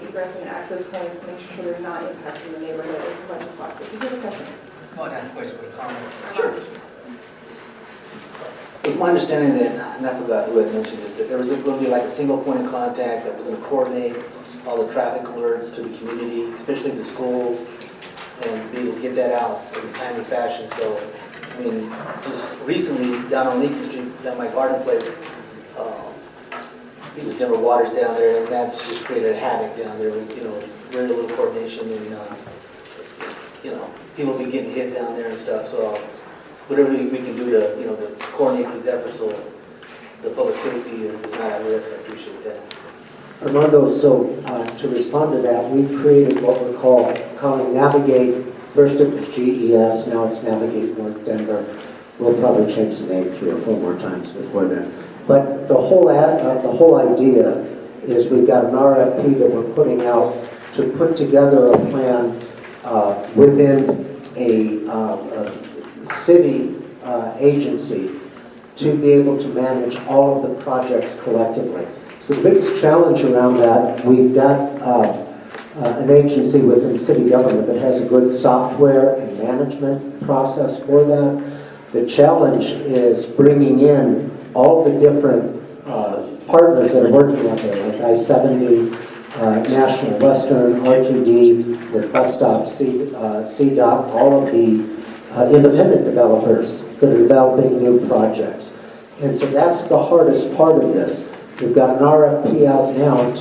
egress and access points to make sure they're not impacting the neighborhood as much as possible. So you have a question? No, I have a question for the comment. Sure. It's my understanding that, and I forgot who had mentioned this, that there was going to be like a single point of contact that was going to coordinate all the traffic alerts to the community, especially the schools, and be able to get that out in a timely fashion. So, I mean, just recently down on Lincoln Street, down my garden place, I think it was Denver Waters down there, and that's just created havoc down there with, very little coordination, and, people be getting hit down there and stuff. So, whatever we can do to, to coordinate these efforts so the public safety is not at risk, I appreciate that. Armando, so to respond to that, we've created what we're calling Navigate. First it was GES, now it's Navigate North Denver. We'll probably change the name 3 or 4 more times before then. But the whole idea is we've got an RFP that we're putting out to put together a plan within a city agency to be able to manage all of the projects collectively. So the biggest challenge around that, we've got an agency within city government that has a good software and management process for that. The challenge is bringing in all the different partners that are working out there, like I-70, National Western, R2D, the bus stop, CDOT, all of the independent developers that are developing new projects. And so that's the hardest part of this. We've got an RFP out now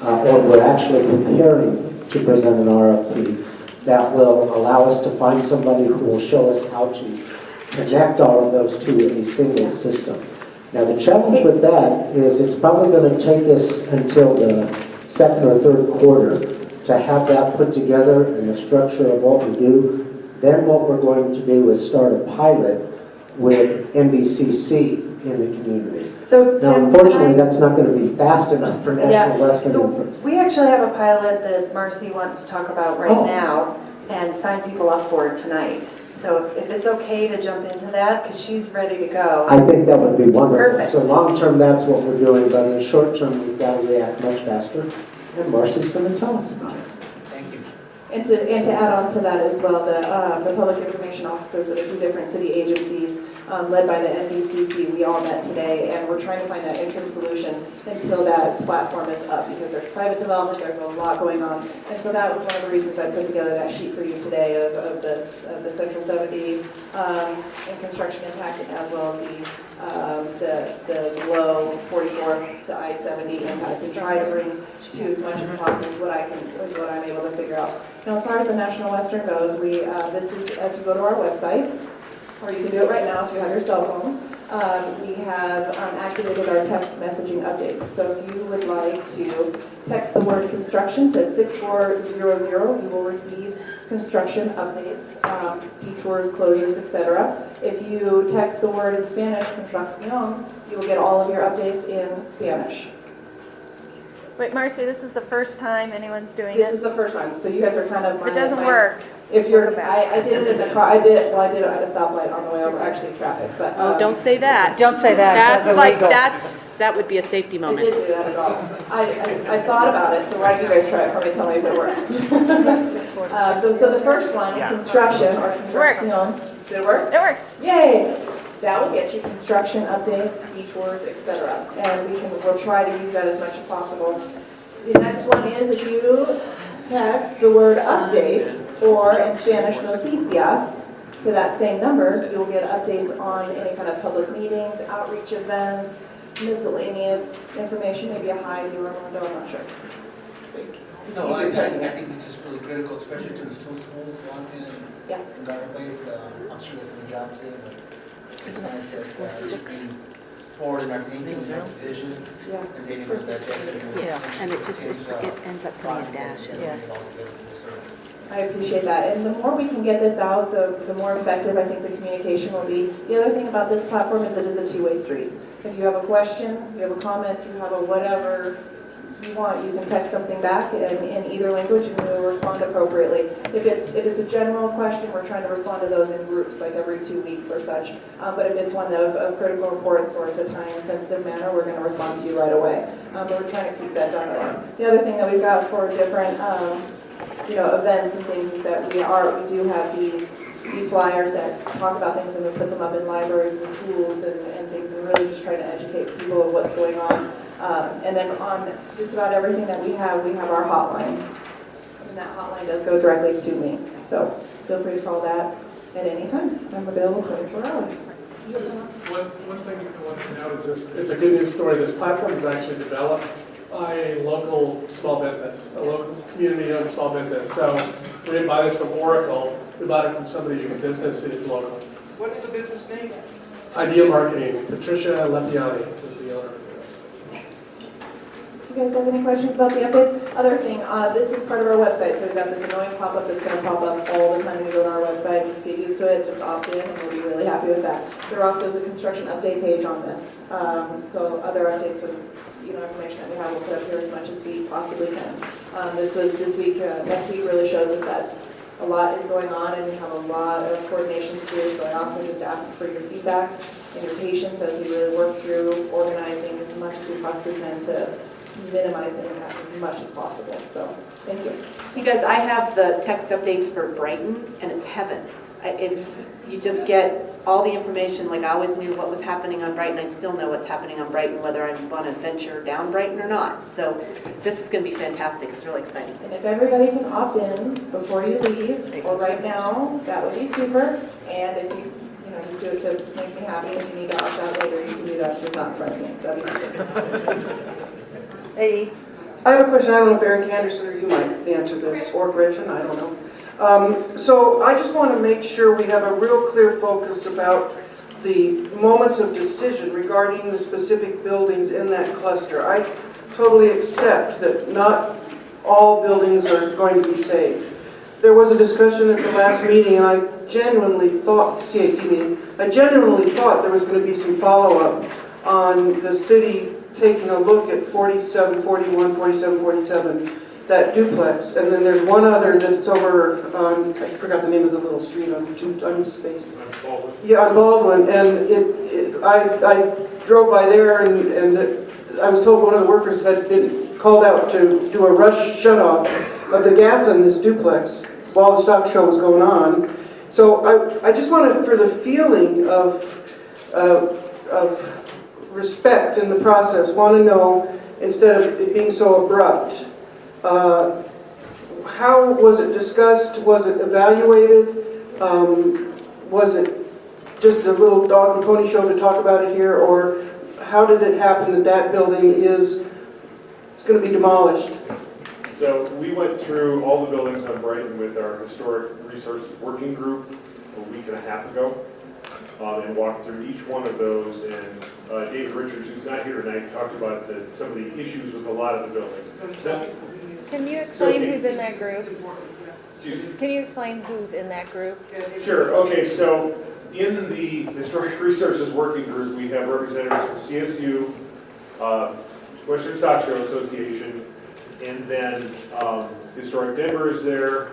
or we're actually preparing to present an RFP that will allow us to find somebody who will show us how to connect all of those to a single system. Now the challenge with that is it's probably going to take us until the 2nd or 3rd quarter to have that put together and the structure of what we do. Then what we're going to do is start a pilot with NWC-CAC in the community. So, now, Tim, unfortunately, that's not going to be fast enough for National Western. So we actually have a pilot that Marcy wants to talk about right now and sign people up for tonight. So if it's okay to jump into that, because she's ready to go. I think that would be wonderful. Perfect. So long-term, that's what we're doing, but in the short term, we've got to react much faster. And Marcy's going to tell us about it. Thank you. And to add on to that as well, the public information officers at a few different city agencies, led by the NWC-CAC, we all met today, and we're trying to find that interim solution until that platform is up, because there's private development, there's a lot going on. And so that was one of the reasons I put together that sheet for you today of the Central 70 and construction impact, as well as the low 44 to I-70 impact, and try to bring to as much as possible is what I'm able to figure out. Now, as far as the National Western goes, this is, if you go to our website, or you can do it right now if you have your cell phone, we have activated our text messaging updates. So if you would like to text the word construction to 6400, you will receive construction updates, detours, closures, etc. If you text the word in Spanish, construcción, you will get all of your updates in Spanish. Wait, Marcy, this is the first time anyone's doing This is the first one, so you guys are kind of. It doesn't work. If you're, I did it in the car. I did it at a stoplight on the way over, actually traffic. But Oh, don't say that. Don't say that. That's like that would be a safety I moment. didn't do that at all. I thought about it, so why don't you guys try it for me? Tell me if it works. So the first one, construction or construction. Did it work? It worked. Yay! That will get you construction updates, detours, etc. And we'll try to use that as much as possible. The next one is if you text the word update or in Spanish noticias to that same number, you will get updates on any kind of public meetings, outreach events, miscellaneous information, maybe a hi to you, Armando, I'm not sure. No, I think it's just really critical, especially to the two schools, Watson Yeah. and Garden Place. I'm sure there's been jobs here, but it's Isn't it nice that 646? forward in our thinking and 00? our vision. Yes. And getting us that Yeah, and it ends up putting a dash in. Yeah. I appreciate that. And the more we can get this out, the more effective I think the communication will be. The other thing about this platform is it is a two-way street. If you have a question, you have a comment, you have a whatever you want, you can text something back in either language and we'll respond appropriately. If it's a general question, we're trying to respond to those in groups, like every 2 weeks or such. But if it's one of critical importance or it's a time-sensitive manner, we're going to respond to you right away. But we're trying to keep that dialogue. The other thing that we've got for different events and things is that we do have these flyers that talk about things, and we put them up in libraries and schools and things, and really just try to educate people of what's going on. And then on just about everything that we have our hotline. And that hotline does go directly to me. So feel free to call that at any time. I'm available 24 hours. One thing I want to note is this, it's a good news story. This platform is actually developed by a local small business, a local community-owned small business. So we didn't buy this from Oracle. We bought it from somebody whose business is local. What's the business name? Idea Marketing. Patricia Lepiani is the owner. Do you guys have any questions about the updates? Other thing, this is part of our website, so we've got this annoying pop-up that's going to pop up all the time when you go to our website. Just get used to it, just opt in, and we'll be really happy with that. There also is a construction update page on this. So other updates with information that we have, we'll put up here as much as we possibly can. This week, next week really shows us that a lot is going on and we have a lot of coordination to do. So I also just ask for your feedback and your patience as we really work through organizing as much as we possibly can to minimize the impact as much as possible. So thank you. You guys, I have the text updates for Brighton, and it's heaven. You just get all the information. Like I always knew what was happening on Brighton. I still know what's happening on Brighton, whether I'm on a venture down Brighton or not. So this is going to be fantastic. It's really exciting. And if everybody can opt in before you leave, or right now, that would be super. And if you just do it to make me happy. If you need to opt out later, you can do that. Just not in front of me. That'd be super. Hey. I have a question. I don't know if Eric Anderson or you might answer this, or Gretchen, I don't know. So I just want to make sure we have a real clear focus about the moments of decision regarding the specific buildings in that cluster. I totally accept that not all buildings are going to be saved. There was a discussion at the last meeting, and I genuinely thought, CAC meeting, I genuinely thought there was going to be some follow-up on the city taking a look at 4741, 4747, that duplex, and then there's one other that's over on, I forgot the name of the little street on Space. Yeah, on Baldwin, and I drove by there and I was told one of the workers had been called out to do a rush shut-off of the gas in this duplex while the stock show was going on. So I just wanted, for the feeling of respect in the process, want to know, instead of it being so abrupt, how was it discussed? Was it evaluated? Was it just a little dog and pony show to talk about it here? Or how did it happen that building it's going to be demolished? So we went through all the buildings on Brighton with our Historic Resources Working Group a week and a half ago, and walked through each one of those. And David Richards, who's not here tonight, talked about some of the issues with a lot of the buildings. Can you explain who's in that group? Excuse me? Can you explain who's in that group? Sure. Okay, so in the Historic Resources Working Group, we have representatives from CSU, Western Stock Show Association, and then Historic Denver is there.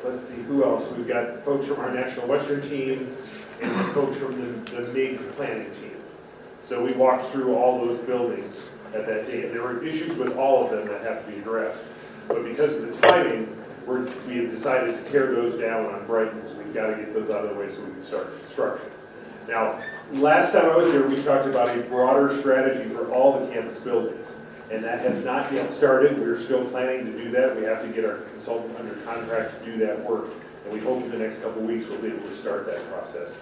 Let's see, who else? We've got folks from our National Western team and folks from the MIG planning team. So we walked through all those buildings at that day, and there were issues with all of them that have to be addressed. But because of the timing, we have decided to tear those down on Brighton, so we've got to get those out of the way so we can start construction. Now, last time I was here, we talked about a broader strategy for all the campus buildings, and that has not yet started. We're still planning to do that. We have to get our consultant under contract to do that work, and we hope in the next couple of weeks we'll be able to start that process.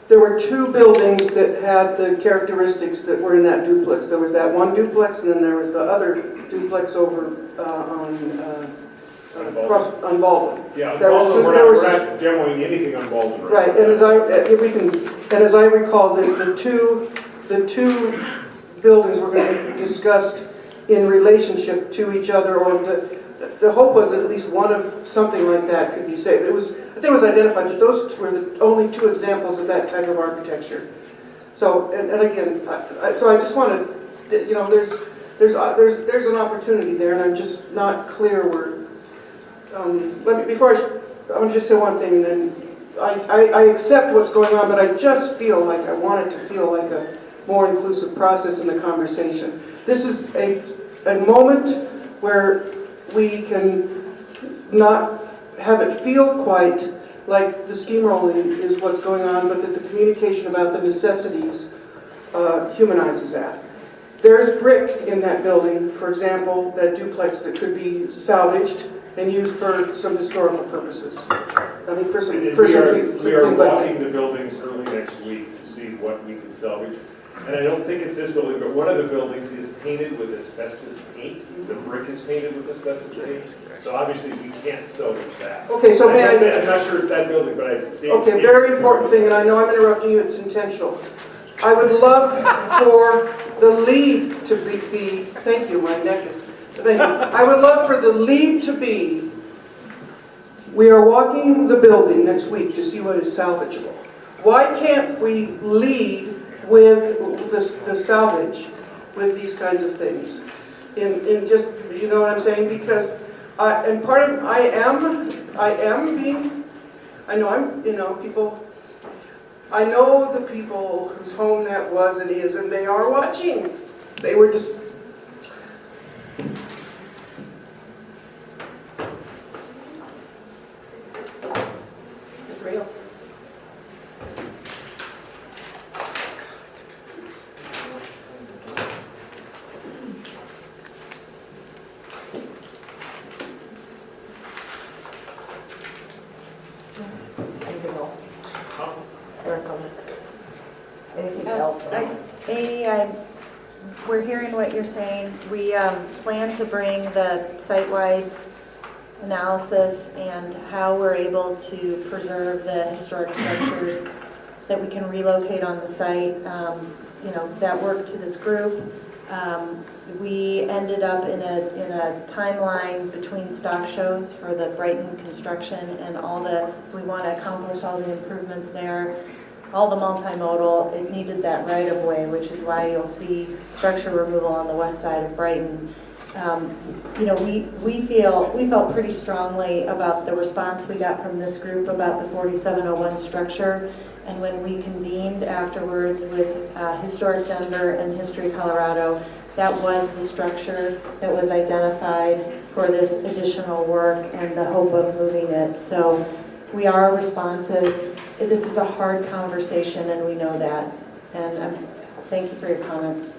There were two buildings that had the characteristics that were in that duplex. There was that one duplex, and then there was the other duplex over on Baldwin. Yeah, There was- Baldwin, there we're was- not demoing anything on Baldwin. Right, and as I recall, the two buildings were going to be discussed in relationship to each other, or the hope was that at least one of something like that could be saved. I think it was identified that those were the only two examples of that type of architecture. So, and again, so I just wanted, you know, there's an opportunity there, and I'm just not clear where. I'm going to just say one thing, and then I accept what's going on, but I just feel like I want it to feel like a more inclusive process in the conversation. This is a moment where we can not have it feel quite like the steamrolling is what's going on, but that the communication about the necessities humanizes that. There's brick in that building, for example, that duplex that could be salvaged and used for some historical purposes. I mean, for some We are things like walking the buildings early next week to see what we can salvage. And I don't think it's this building, but one of the buildings is painted with asbestos paint. The brick is painted with asbestos paint. So obviously we can't salvage that. Okay, so may I? I'm not sure it's that building, but Okay, very important thing, and I know I'm interrupting you, it's intentional. I would love for the lead to be thank you, my neck is, thank you. I would love for the lead to be, we are walking the building next week to see what is salvageable. Why can't we lead with the salvage with these kinds of things? In just, you know what I'm saying? Because, and part of, I am being, I know I'm, you know, people, I know the people whose home that was and is, and they are watching. They were just, it's real. Anything else? Eric, comments? Anything Oh, else? We're hearing what you're saying. We plan to bring the site-wide analysis and how we're able to preserve the historic structures that we can relocate on the site. You know, that work to this group. We ended up in a timeline between stock shows for the Brighton construction and we want to accomplish all the improvements there. All the multimodal, it needed that right of way, which is why you'll see structure removal on the west side of Brighton. You know, we felt pretty strongly about the response we got from this group about the 4701 structure. And when we convened afterwards with Historic Denver and History Colorado, that was the structure that was identified for this additional work and the hope of moving it. So we are responsive. This is a hard conversation, and we know that. And thank you for your comments.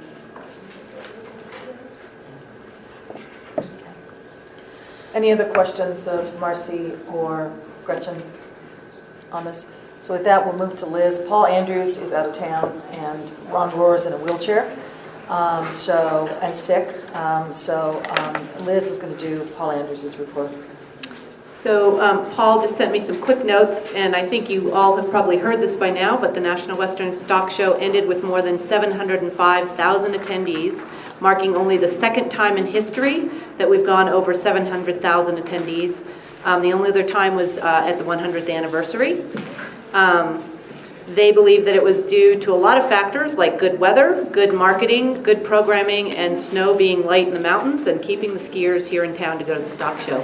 Any other questions of Marcy or Gretchen on this? So with that, we'll move to Liz. Paul Andrews is out of town, and Ron Rohr is in a wheelchair, and sick. Liz is going to do Paul Andrews' report. So Paul just sent me some quick notes, and I think you all have probably heard this by now, but the National Western Stock Show ended with more than 705,000 attendees, marking only the second time in history that we've gone over 700,000 attendees. The only other time was at the 100th anniversary. They believe that it was due to a lot of factors like good weather, good marketing, good programming, and snow being light in the mountains and keeping the skiers here in town to go to the stock show.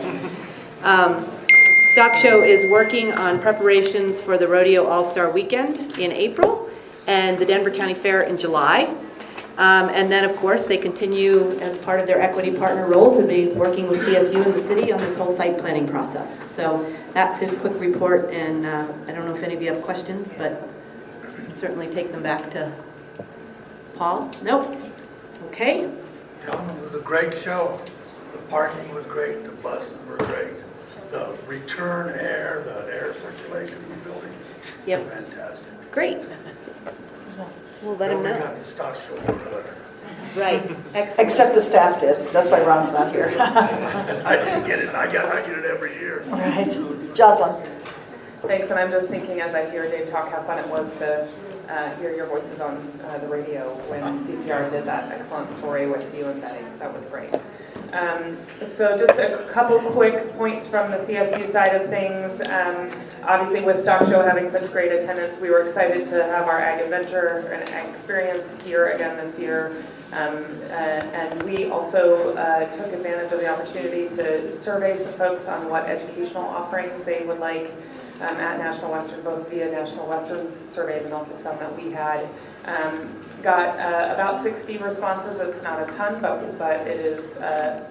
Stock Show is working on preparations for the Rodeo All-Star Weekend in April and the Denver County Fair in July. And then, of course, they continue as part of their equity partner role to be working with CSU and the city on this whole site planning process. So that's his quick report, and I don't know if any of you have questions, but I can certainly take them back to Paul. Nope. Okay. Tell them it was a great show. The parking was great, the buses were great. The return air, the air circulation in the buildings, Yep. fantastic. Great. We'll let him Nobody know. got the stock show good. Right. Excellent. Except the staff did. That's why Ron's not here. I didn't get it, I get it every year. All right. Jocelyn. Thanks, and I'm just thinking as I hear Dave talk how fun it was to hear your voices on the radio when CPR did that excellent story with you and Betty. That was great. So just a couple quick points from the CSU side of things. Obviously with Stock Show having such great attendance, we were excited to have our Ag Adventure and Ag Experience here again this year. And we also took advantage of the opportunity to survey some folks on what educational offerings they would like at National Western, both via National Western's surveys and also some that we had. Got about 60 responses. It's not a ton, but it is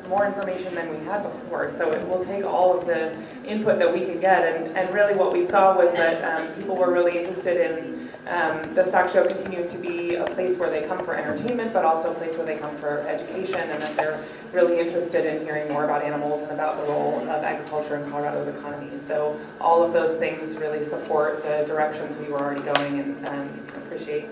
more information than we had before. So it will take all of the input that we can get. And really what we saw was that people were really interested in the Stock Show continuing to be a place where they come for entertainment, but also a place where they come for education, and that they're really interested in hearing more about animals and about the role of agriculture in Colorado's economy. So all of those things really support the directions we were already going, and appreciate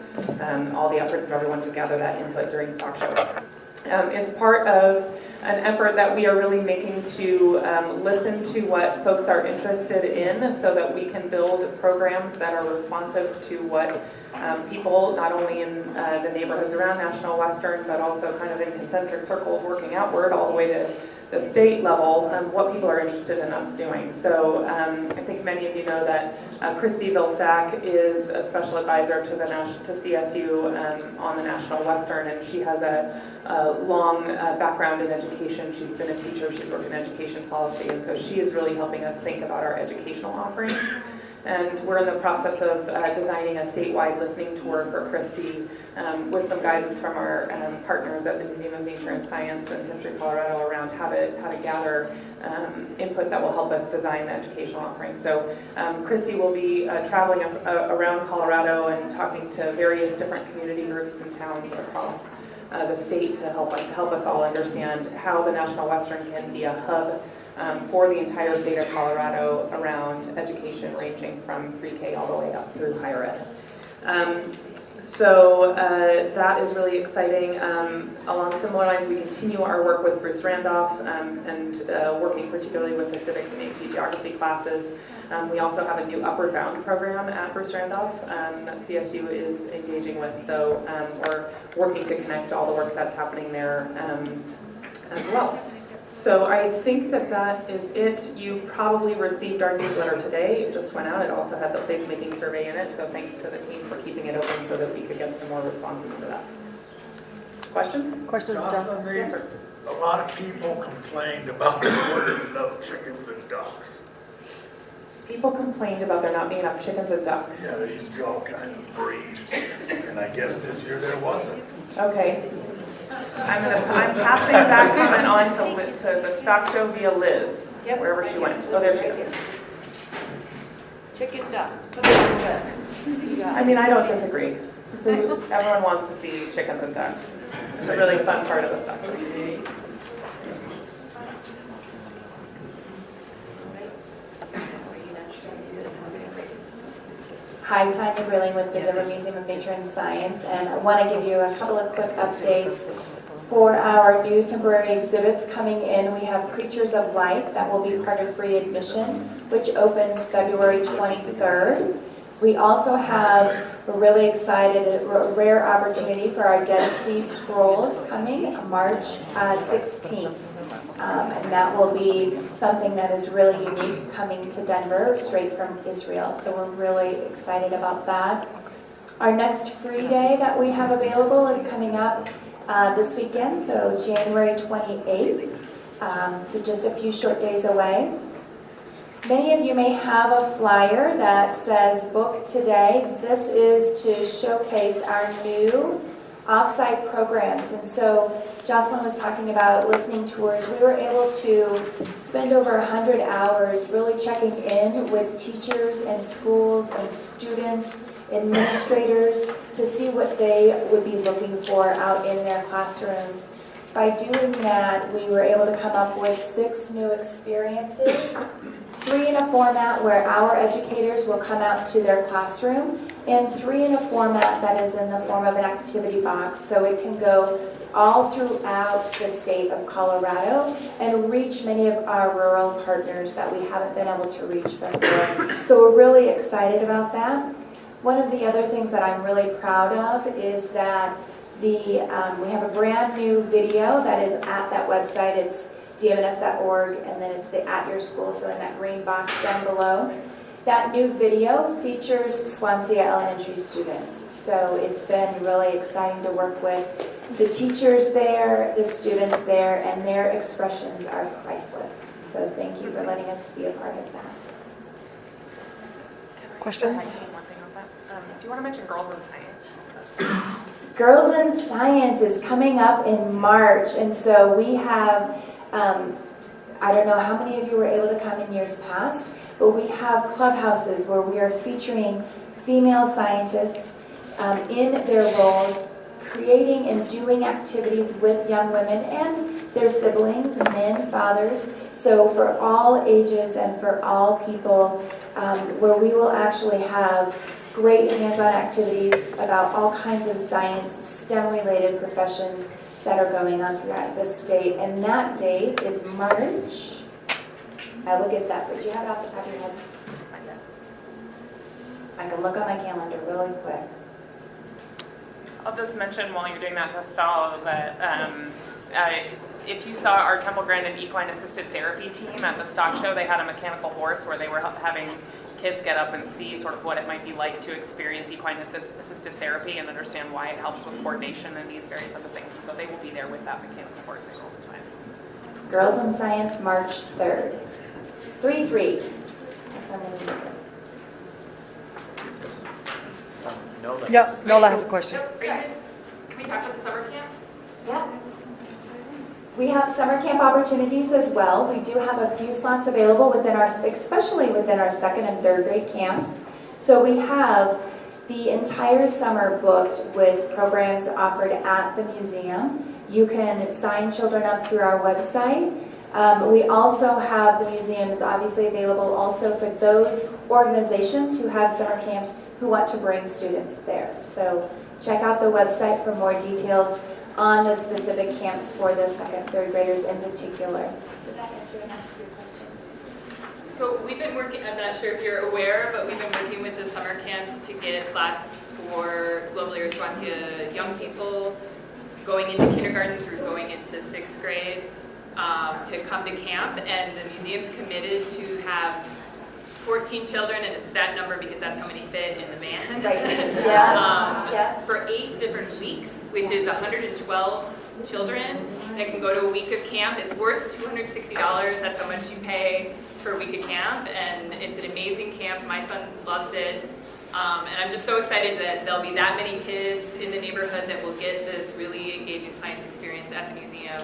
all the efforts of everyone to gather that input during Stock Show. It's part of an effort that we are really making to listen to what folks are interested in so that we can build programs that are responsive to what people, not only in the neighborhoods around National Western, but also kind of in concentric circles working outward all the way to the state level, what people are interested in us doing. So I think many of you know that Christy Vilsack is a special advisor to CSU on the National Western, and she has a long background in education. She's been a teacher, she's worked in education policy, and so she is really helping us think about our educational offerings. And we're in the process of designing a statewide listening tour for Christy with some guidance from our partners at the Museum of Nature and Science and History Colorado around how to gather input that will help us design the educational offering. So Christy will be traveling around Colorado and talking to various different community groups and towns across the state to help us all understand how the National Western can be a hub for the entire state of Colorado around education ranging from pre-K all the way up through higher ed. So that is really exciting. Along similar lines, we continue our work with Bruce Randolph and working particularly with the civics and AP geography classes. We also have a new Upward Bound program at Bruce Randolph that CSU is engaging with. So we're working to connect all the work that's happening there as well. So I think that is it. You probably received our newsletter today. It just went out. It also had the placemaking survey in it. So thanks to the team for keeping it open so that we could get some more responses to that. Questions? Questions, Jocelyn? Yes, sir. a lot of people complained about there wasn't enough chickens and ducks. People complained about there not being enough chickens and ducks. Yeah, there used to be all kinds of breeds, and I guess this year there wasn't. Okay. I'm passing that comment on to the stock show via Liz, wherever she went. Oh, there she is. Chicken ducks, put it on the list. You got it. I mean, I don't disagree. Everyone wants to see chickens and ducks. It's a really fun part of the stock show. Hi, Tanya Grilling with the Denver Museum of Nature and Science, and I want to give you a couple of quick updates for our new temporary exhibits coming in. We have Creatures of Light that will be part of free admission, which opens February 23rd. We also have, we're really excited, a rare opportunity for our Dead Sea Scrolls coming March 16th. And that will be something that is really unique coming to Denver straight from Israel. So we're really excited about that. Our next free day that we have available is coming up this weekend, so January 28th. So just a few short days away. Many of you may have a flyer that says book today. This is to showcase our new off-site programs. And so Jocelyn was talking about listening tours. We were able to spend over 100 hours really checking in with teachers and schools and students, administrators, to see what they would be looking for out in their classrooms. By doing that, we were able to come up with 6 new experiences, 3 in a format where our educators will come out to their classroom, and 3 in a format that is in the form of an activity box, so it can go all throughout the state of Colorado and reach many of our rural partners that we haven't been able to reach before. So we're really excited about that. One of the other things that I'm really proud of is that we have a brand new video that is at that website. It's dmns.org, and then it's the At Your School, so in that green box down below. That new video features Swansea Elementary students, so it's been really exciting to work with the teachers there, the students there, and their expressions are priceless. So thank you for letting us be a part of that. Questions? Do you want to mention Girls in Science? Girls in Science is coming up in March, and so we have I don't know how many of you were able to come in years past, but we have clubhouses where we are featuring female scientists in their roles, creating and doing activities with young women and their siblings, men, fathers. So for all ages and for all people, where we will actually have great hands-on activities about all kinds of science, STEM-related professions that are going on throughout the state. And that date is March. I will get that. Would you have it off the top of your head? I can look on my calendar really quick. I'll just mention while you're doing that to Stall that if you saw our Temple Grandin Equine Assisted Therapy team at the stock show, they had a mechanical horse where they were having kids get up and see sort of what it might be like to experience equine assisted therapy and understand why it helps with coordination and these various other things. And so they will be there with that mechanical horse all the time. Girls in Science, March 3rd. 3-3. That's how many people. Yeah, Nola has a question. Can we talk about the summer camp? Yeah. We have summer camp opportunities as well. We do have a few slots available within our, especially within our 2nd and 3rd grade camps. So we have the entire summer booked with programs offered at the museum. You can sign children up through our website. We also have, the museum is obviously available also for those organizations who have summer camps who want to bring students there. So check out the website for more details on the specific camps for the 2nd and 3rd graders in particular. Did that answer enough of your question? So we've been working, I'm not sure if you're aware, but we've been working with the summer camps to get slots for globally responsive young people going into kindergarten through going into 6th grade to come to camp, and the museum's committed to have 14 children, and it's that number because that's how many fit in the van. Right. Yeah. For 8 different weeks, which is 112 children that can go to a week of camp. It's worth $260. That's how much you pay for a week of camp, and it's an amazing camp. My son loves it. And I'm just so excited that there'll be that many kids in the neighborhood that will get this really engaging science experience at the museum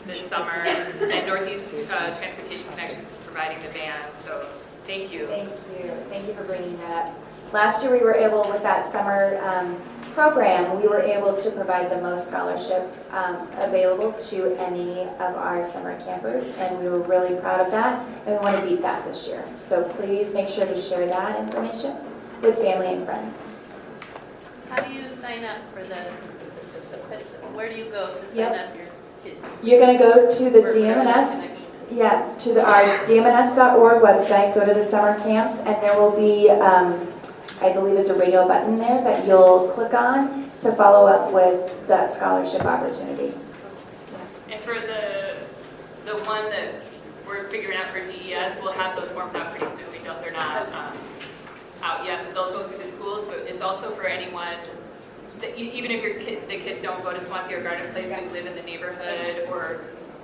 this summer. And Northeast Transportation Connections is providing the van, so thank you. Thank you. Thank you for bringing that up. Last year we were able, with that summer program, we were able to provide the most scholarship available to any of our summer campers, and we were really proud of that, and we want to beat that this year. So please make sure to share that information with family and friends. How do you sign up for where do you go to sign up your kids? You're going to go to the DMNS, our dmns.org website, go to the summer camps, and there will be, I believe it's a radio button there that you'll click on to follow up with that scholarship opportunity. And for the one that we're figuring out for GES, we'll have those forms out pretty soon. We know they're not out yet, but they'll go through the schools, but it's also for anyone, that even if the kids don't go to Swansea or Garden Place, you live in the neighborhood, or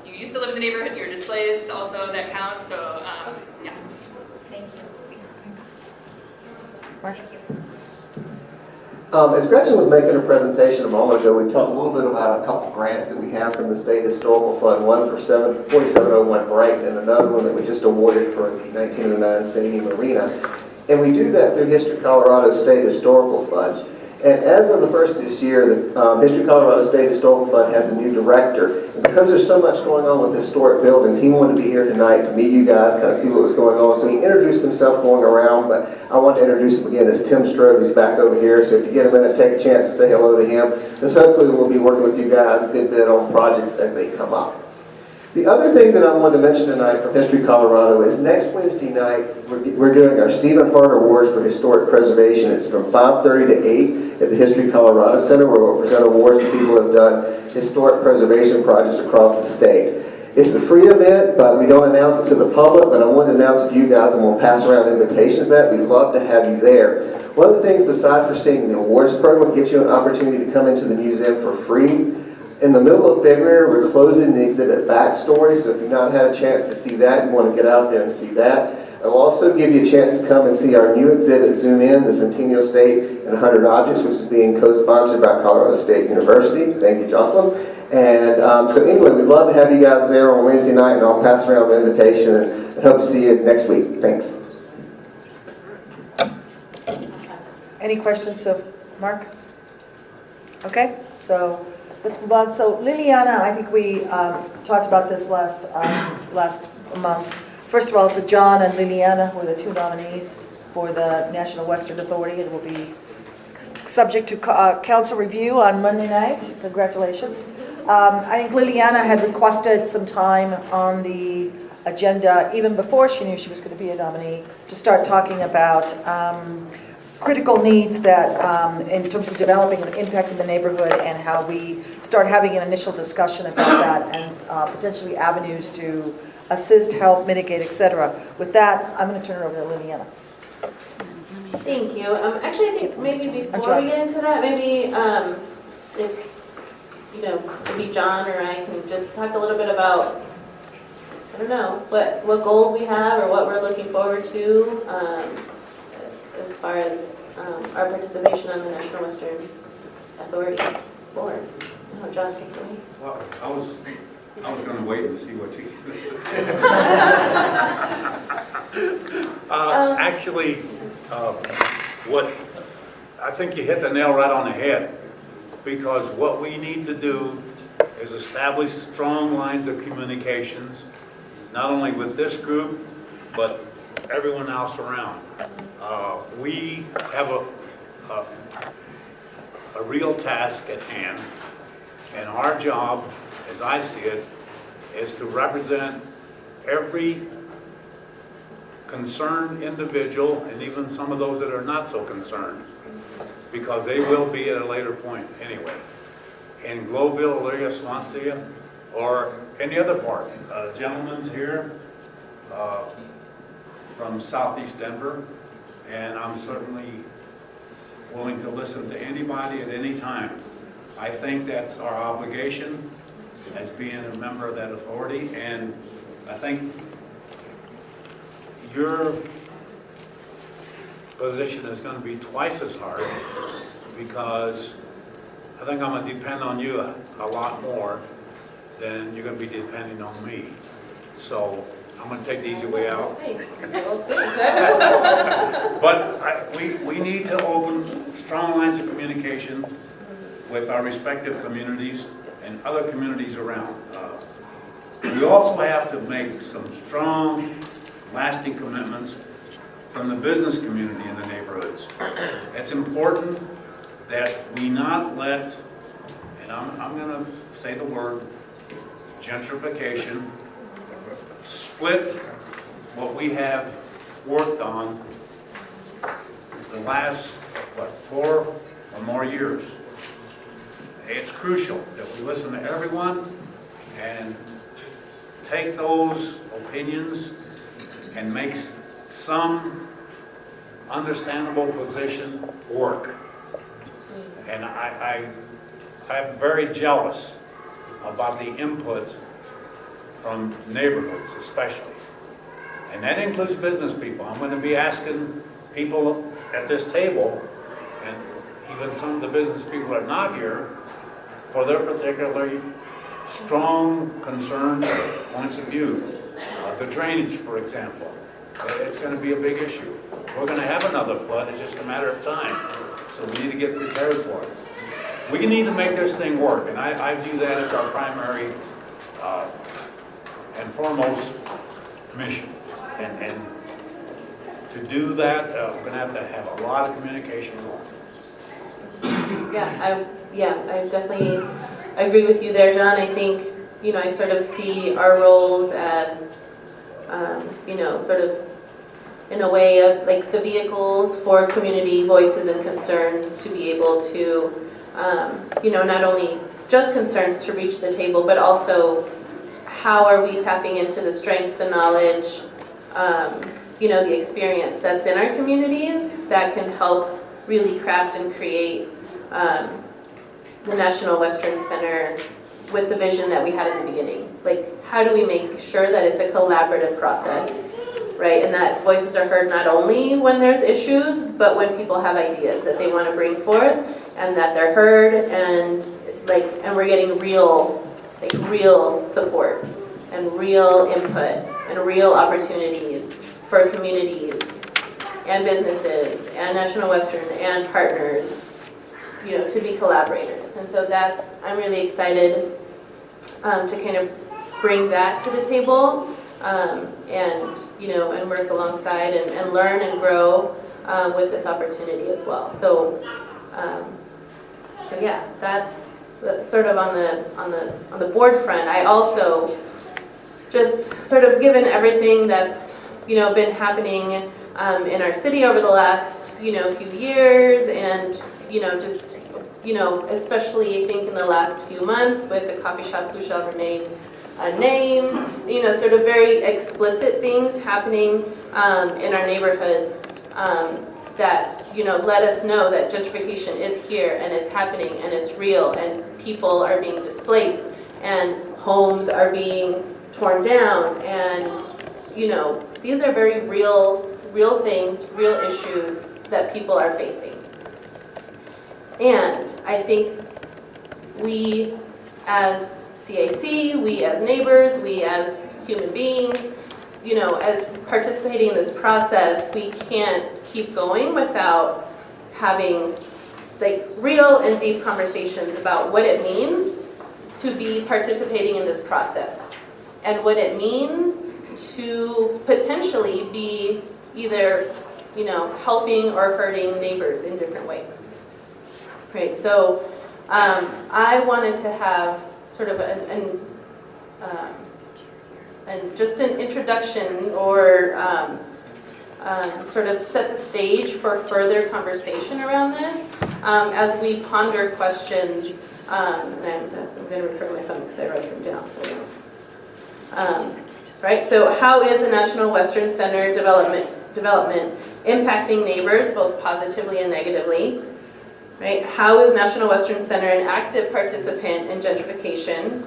you used to live in the neighborhood, you're displaced, also that counts, so yeah. Thank you. Mark? As Gretchen was making her presentation a moment ago, we talked a little bit about a couple grants that we have from the State Historical Fund, one for 4701 Brighton and another one that we just awarded for the 1909 Stadium Arena. And we do that through History Colorado State Historical Fund. And as of the first of this year, the History Colorado State Historical Fund has a new director. And because there's so much going on with historic buildings, he wanted to be here tonight to meet you guys, kind of see what was going on. So he introduced himself going around, but I want to introduce him again as Tim Stroh, who's back over here. So if you get a minute, take a chance to say hello to him, because hopefully we'll be working with you guys a good bit on projects as they come up. The other thing that I wanted to mention tonight from History Colorado is next Wednesday night, we're doing our Stephen Hart Awards for Historic Preservation. It's from 5:30 to 8 at the History Colorado Center, where we'll present awards to people who have done historic preservation projects across the state. It's a free event, but we don't announce it to the public, but I want to announce it to you guys. I'm going to pass around invitations to that. We'd love to have you there. One of the things, besides for seeing the awards program, it gives you an opportunity to come into the museum for free. In the middle of February, we're closing the exhibit Backstory, so if you've not had a chance to see that, you want to get out there and see that. It'll also give you a chance to come and see our new exhibit, Zoom In, the Centennial State and 100 Objects, which is being co-sponsored by Colorado State University. Thank you, Jocelyn. And so anyway, we'd love to have you guys there on Wednesday night, and I'll pass around the invitation and hope to see you next week. Thanks. Any questions of Mark? Okay, so let's move on. So Liliana, I think we talked about this last month. First of all, to John and Liliana, who are the two nominees for the National Western Authority. It will be subject to council review on Monday night. Congratulations. I think Liliana had requested some time on the agenda, even before she knew she was going to be a nominee, to start talking about critical needs that, in terms of developing an impact in the neighborhood, and how we start having an initial discussion about that, and potentially avenues to assist, help, mitigate, etc. With that, I'm going to turn it over to Liliana. Thank you. Actually, I think maybe before we get into that, maybe if maybe John or I can just talk a little bit about, I don't know, what goals we have or what we're looking forward to as far as our participation on the National Western Authority Board. Oh, John, take it away. Well, I was going to wait and see what you actually, what I think you hit the nail right on the head, because what we need to do is establish strong lines of communications, not only with this group, but everyone else around. We have a real task at hand, and our job, as I see it, is to represent every concerned individual, and even some of those that are not so concerned, because they will be at a later point anyway. In Globeville, Elyria, Swansea, or any other part. Gentleman's here from Southeast Denver, and I'm certainly willing to listen to anybody at any time I think that's our obligation as being a member of that authority, and I think your position is going to be twice as hard because I think I'm going to depend on you a lot more than you're going to be depending on me. So I'm going to take the easy way out. But we need to open strong lines of communication with our respective communities and other communities around. We also have to make some strong, lasting commitments from the business community in the neighborhoods. It's important that we not let, and I'm going to say the word, gentrification, split what we have worked on the last, 4 or more years. It's crucial that we listen to everyone and take those opinions and make some understandable position work. And I'm very jealous about the input from neighborhoods especially. And that includes business people. I'm going to be asking people at this table, and even some of the business people that are not here, for their particularly strong concerns or points of view. The drainage, for example, it's going to be a big issue. We're going to have another flood, it's just a matter of time. So we need to get prepared for it. We need to make this thing work, and I view that as our primary and foremost mission. And to do that, we're going to have a lot of communication going. I definitely agree with you there, John. I think, I sort of see our roles as, sort of in a way of like the vehicles for community voices and concerns to be able to, not only just concerns to reach the table, but also how are we tapping into the strengths, the knowledge, the experience that's in our communities that can help really craft and create the National Western Center with the vision that we had in the beginning. Like, how do we make sure that it's a collaborative process, right? And that voices are heard not only when there's issues, but when people have ideas that they want to bring forth, and that they're heard, and we're getting real support and real input and real opportunities for communities and businesses and National Western and partners, to be collaborators. And so I'm really excited to kind of bring that to the table and work alongside and learn and grow with this opportunity as well. So yeah, that's sort of on the board front. I also just sort of given everything that's been happening in our city over the last few years, and especially I think in the last few months with the coffee shop who shall remain named, sort of very explicit things happening in our neighborhoods that let us know that gentrification is here and it's happening and it's real, and people are being displaced and homes are being torn down, and these are very real things, real issues that people are facing. And I think we as CAC, we as neighbors, we as human beings, as participating in this process, we can't keep going without having real and deep conversations about what it means to be participating in this process and what it means to potentially be either helping or hurting neighbors in different ways. Right, so I wanted to have sort of just an introduction or sort of set the stage for further conversation around this as we ponder questions. And I'm going to refer to my phone because I wrote them down. Right, so how is the National Western Center development impacting neighbors both positively and negatively? right? How is National Western Center an active participant in gentrification?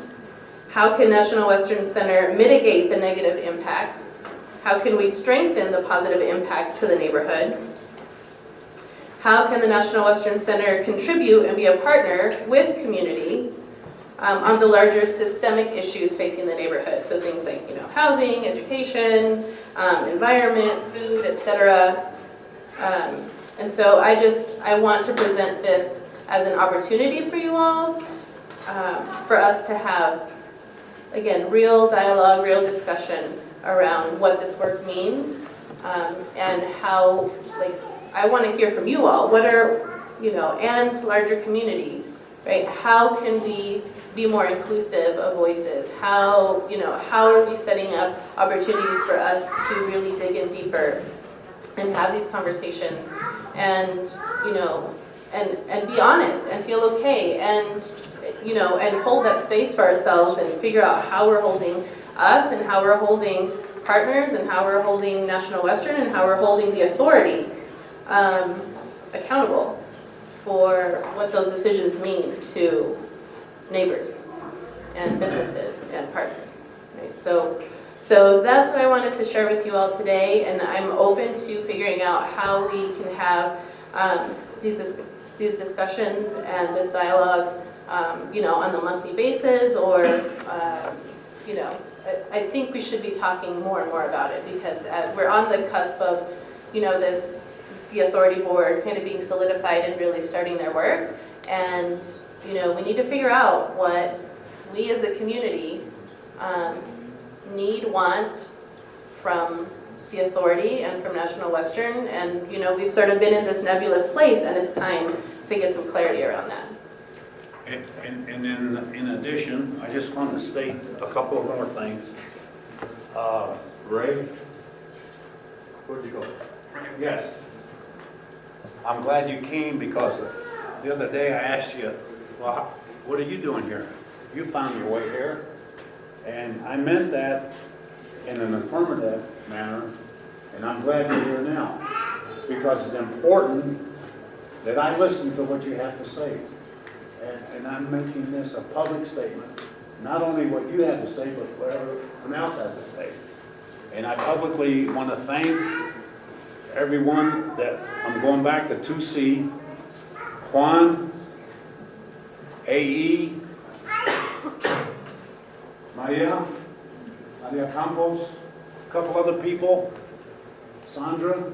How can National Western Center mitigate the negative impacts? How can we strengthen the positive impacts to the neighborhood? How can the National Western Center contribute and be a partner with community on the larger systemic issues facing the neighborhood? So things like, housing, education, environment, food, etc. And so I want to present this as an opportunity for you all, for us to have, again, real dialogue, real discussion around what this work means, and how, I want to hear from you all. What are, and larger community, right? How can we be more inclusive of voices? How are we setting up opportunities for us to really dig in deeper and have these conversations and, and be honest and feel okay and, and hold that space for ourselves and figure out how we're holding us and how we're holding partners and how we're holding National Western and how we're holding the authority accountable for what those decisions mean to neighbors and businesses and partners, right? So that's what I wanted to share with you all today, and I'm open to figuring out how we can have these discussions and this dialogue, on the monthly basis, or I think we should be talking more and more about it, because we're on the cusp of, the authority board kind of being solidified and really starting their work. And, we need to figure out what we as a community want from the authority and from National Western. And, we've sort of been in this nebulous place, and it's time to get some clarity around that. And in addition, I just want to state a couple of more things. Ray, where'd you go? Yes. I'm glad you came, because the other day I asked you, well, what are you doing here? You found your way here. And I meant that in an affirmative manner, and I'm glad you're here now, because it's important that I listen to what you have to say. And I'm making this a public statement, not only what you have to say, but what everyone else has to say. And I publicly want to thank everyone that, I'm going back to 2C, Juan, AE, Maria Campos, a couple other people, Sandra,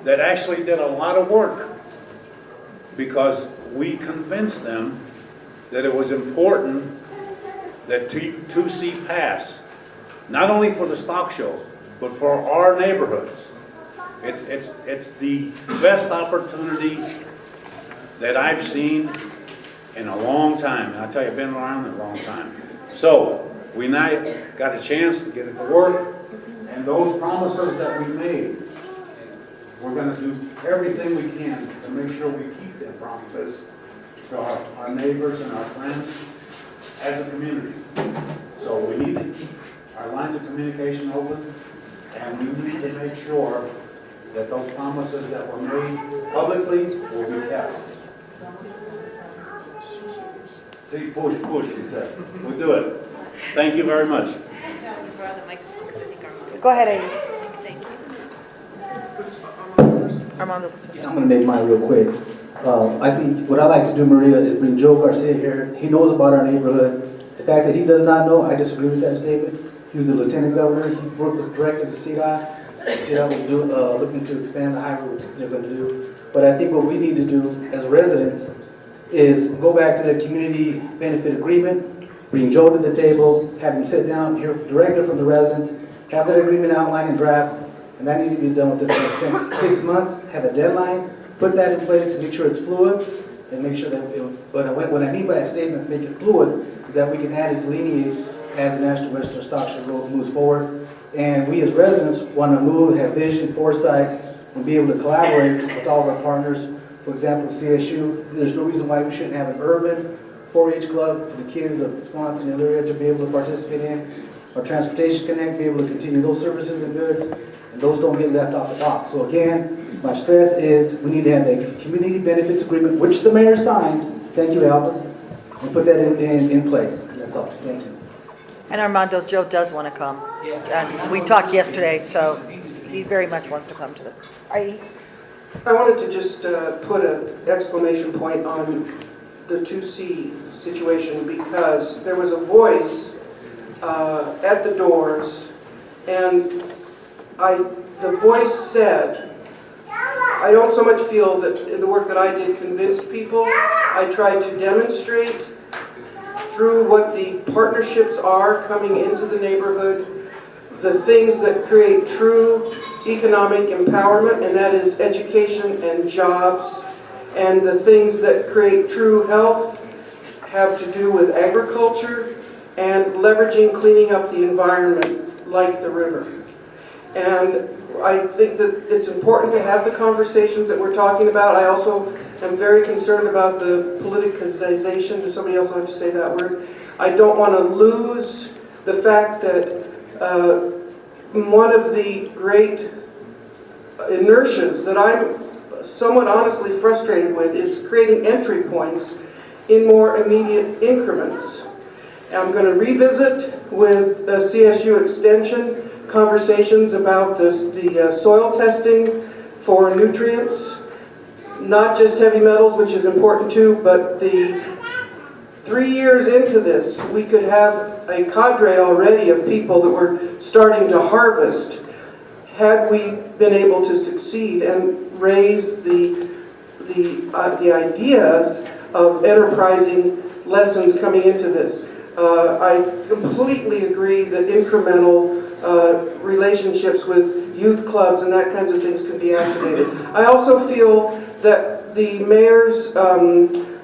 that actually did a lot of work, because we convinced them that it was important that 2C pass, not only for the stock show, but for our neighborhoods. It's the best opportunity that I've seen in a long time. And I tell you, I've been around a long time. So we now got a chance to get it to work, and those promises that we made, we're going to do everything we can to make sure we keep them promises to our neighbors and our friends as a community. So we need to keep our lines of communication open, and we need to make sure that those promises that were made publicly will be kept. See, push, he said. We'll do it. Thank you very much. Go ahead, Amy. Thank you. Armando. I'm going to make mine real quick. I think what I like to do, Maria, is bring Joe Garcia here. He knows about our neighborhood. The fact that he does not know, I disagree with that statement. He was the lieutenant governor. He worked with director of CDOT. CDOT was looking to expand the highway, which they're going to do. But I think what we need to do as residents is go back to the community benefit agreement, bring Joe to the table, have him sit down, hear directly from the residents, have that agreement outlined and draft, and that needs to be done within the next 6 months, have a deadline, put that in place and make sure it's fluid, and make sure that, what I mean by that statement, make it fluid, is that we can add and delineate as the National Western Stock Show Road moves forward. And we as residents want to move, have vision, foresight, and be able to collaborate with all of our partners. For example, CSU, there's no reason why we shouldn't have an urban 4-H club for the kids of Swanson and area to be able to participate in. Our Transportation Connect, be able to continue those services and goods. and those don't get left off the box. So again, my stress is we need to have the community benefits agreement, which the mayor signed, thank you, Albus, and put that in place. That's all, thank you. And Armando, Joe does want to come. And we talked yesterday, so he very much wants to come to the, I wanted to just put an exclamation point on the 2C situation, because there was a voice at the doors, and the voice said, I don't so much feel that in the work that I did convinced people. I tried to demonstrate through what the partnerships are coming into the neighborhood, the things that create true economic empowerment, and that is education and jobs, and the things that create true health have to do with agriculture and leveraging, cleaning up the environment like the river. And I think that it's important to have the conversations that we're talking about. I also am very concerned about the politicization. Does somebody else have to say that word? I don't want to lose the fact that one of the great inertias that I'm somewhat honestly frustrated with is creating entry points in more immediate increments. I'm going to revisit with CSU Extension conversations about the soil testing for nutrients, not just heavy metals, which is important too, but 3 years into this, we could have a cadre already of people that were starting to harvest had we been able to succeed and raise the ideas of enterprising lessons coming into this. I completely agree that incremental relationships with youth clubs and that kinds of things can be activated. I also feel that the mayor's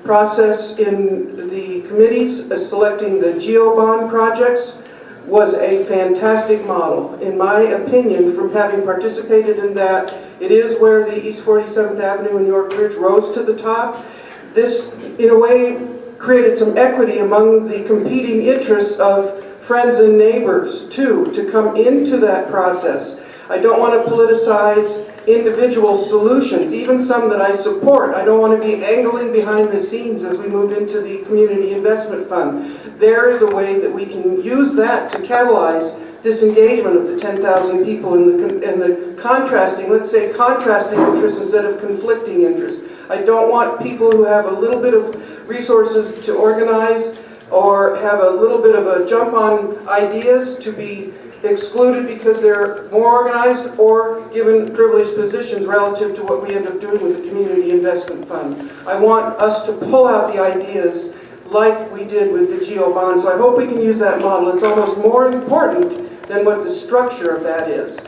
process in the committees selecting the GeoBond projects was a fantastic model. In my opinion, from having participated in that, it is where the East 47th Avenue and York Bridge rose to the top. This, in a way, created some equity among the competing interests of friends and neighbors, too, to come into that process. I don't want to politicize individual solutions, even some that I support. I don't want to be angling behind the scenes as we move into the Community Investment Fund. There is a way that we can use that to catalyze this engagement of the 10,000 people and the contrasting, let's say contrasting interests instead of conflicting interests. I don't want people who have a little bit of resources to organize or have a little bit of a jump on ideas to be excluded because they're more organized or given privileged positions relative to what we end up doing with the Community Investment Fund. I want us to pull out the ideas like we did with the GeoBond. So I hope we can use that model. It's almost more important than what the structure of that is.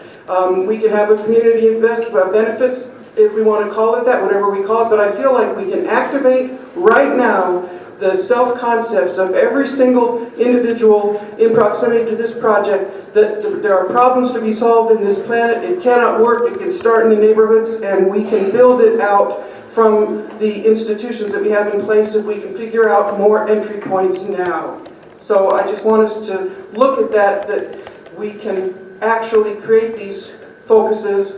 We can have a community investment benefits, if we want to call it that, whatever we call it, but I feel like we can activate right now the self-concepts of every single individual in proximity to this project, that there are problems to be solved in this planet. It cannot work. It can start in the neighborhoods, and we can build it out from the institutions that we have in place if we can figure out more entry points now. So I just want us to look at that we can actually create these focuses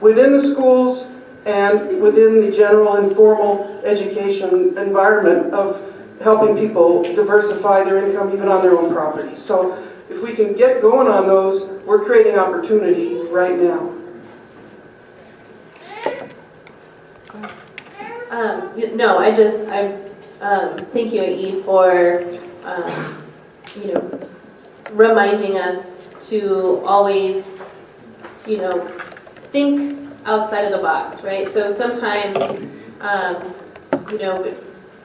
within the schools and within the general informal education environment of helping people diversify their income even on their own property. So if we can get going on those, we're creating opportunity right now. No, thank you, Aid, for reminding us to always, think outside of the box, right? So sometimes,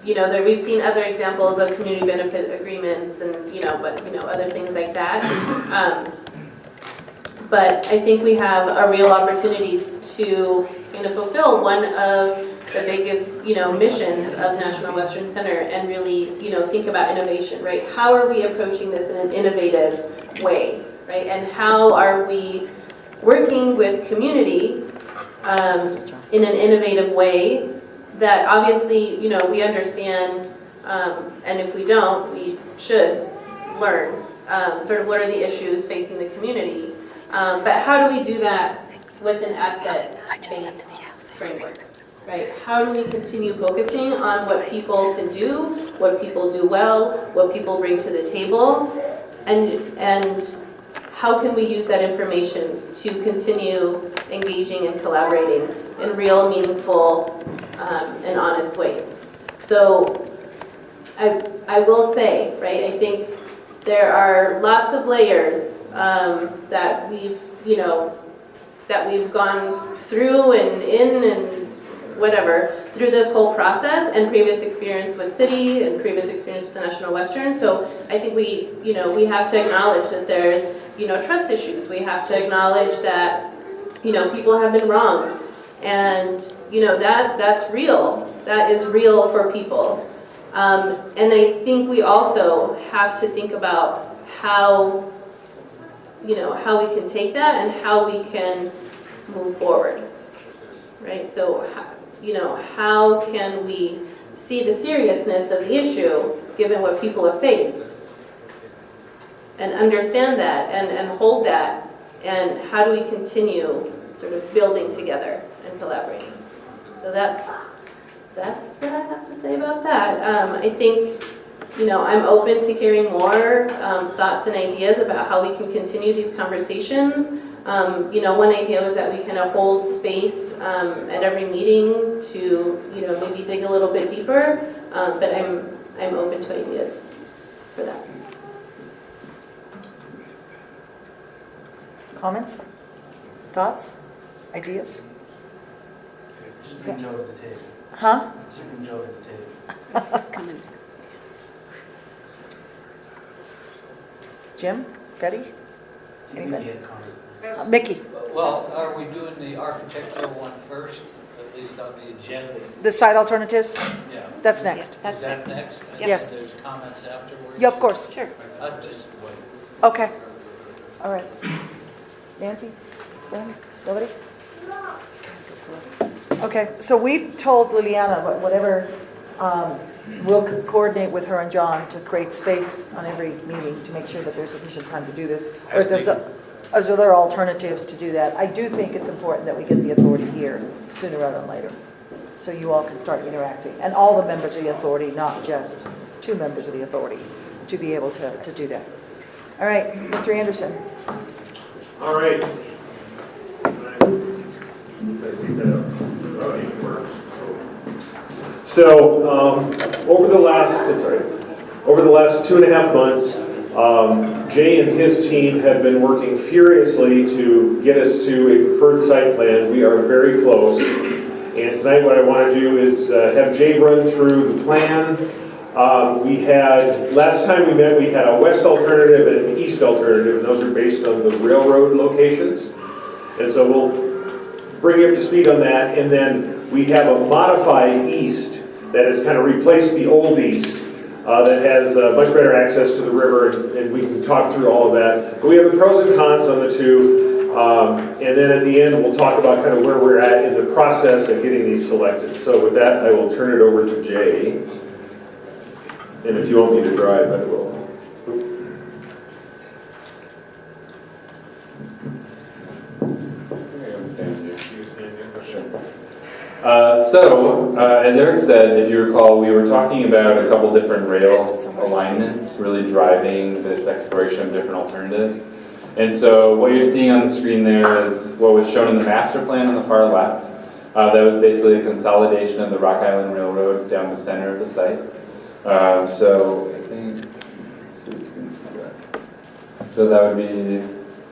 we've seen other examples of community benefit agreements and, other things like that. But I think we have a real opportunity to fulfill one of the biggest, missions of National Western Center and really, think about innovation, right? How are we approaching this in an innovative way, right? And how are we working with community in an innovative way that obviously, we understand, and if we don't, we should learn sort of what are the issues facing the community. But how do we do that with an asset-based framework, right? How do we continue focusing on what people can do, what people do well, what people bring to the table, and how can we use that information to continue engaging and collaborating in real, meaningful, and honest ways? So I will say, right, I think there are lots of layers that we've, that we've gone through and whatever, through this whole process, and previous experience with city and previous experience with the National Western. So I think we have to acknowledge that there's, trust issues. We have to acknowledge that, people have been wronged. And, that's real. That is real for people. And I think we also have to think about how we can take that and how we can move forward, right? So, how can we see the seriousness of the issue given what people have faced and understand that and hold that, and how do we continue sort of building together and collaborating? So that's what I have to say about that. I think, I'm open to hearing more thoughts and ideas about how we can continue these conversations. One idea was that we kind of hold space at every meeting to, maybe dig a little bit deeper, but I'm open to ideas for that. Comments? Thoughts? Ideas? Just bring Joe to the table. Huh? Just bring Joe to the table. He's coming. Jim? Betty? Anybody? Mickey had a comment. Mickey? Well, are we doing the architectural one first, at least on the agenda? The site alternatives? Yeah. That's next. Is that next? And Yes. there's comments afterwards? Yeah, of course. Sure. I'll just wait. Okay. All right. Nancy? Ben? Nobody? Okay, so we've told Liliana, whatever, we'll coordinate with her and John to create space on every meeting to make sure that there's sufficient time to do this. Or if there's other alternatives to do that. I do think it's important that we get the authority here sooner rather than later, so you all can start interacting. And all the members of the authority, not just 2 members of the authority, to be able to do that. All right, Mr. Anderson. All right. So over the last 2.5 months, Jay and his team have been working furiously to get us to a preferred site plan. We are very close. And tonight what I want to do is have Jay run through the plan. Last time we met, we had a west alternative and an east alternative, and those are based on the railroad locations. And so we'll bring you up to speed on that, and then we have a modified east that has kind of replaced the old east that has much better access to the river, and we can talk through all of that. But we have the pros and cons on the two, and then at the end we'll talk about kind of where we're at in the process of getting these selected. So with that, I will turn it over to Jay, and if you want me to drive, I will. As Eric said, if you recall, we were talking about a couple different rail alignments really driving this exploration of different alternatives. And so what you're seeing on the screen there is what was shown in the master plan on the far left. That was basically a consolidation of the Rock Island Railroad down the center of the site. So I think, let's see if you can see that. So that would be,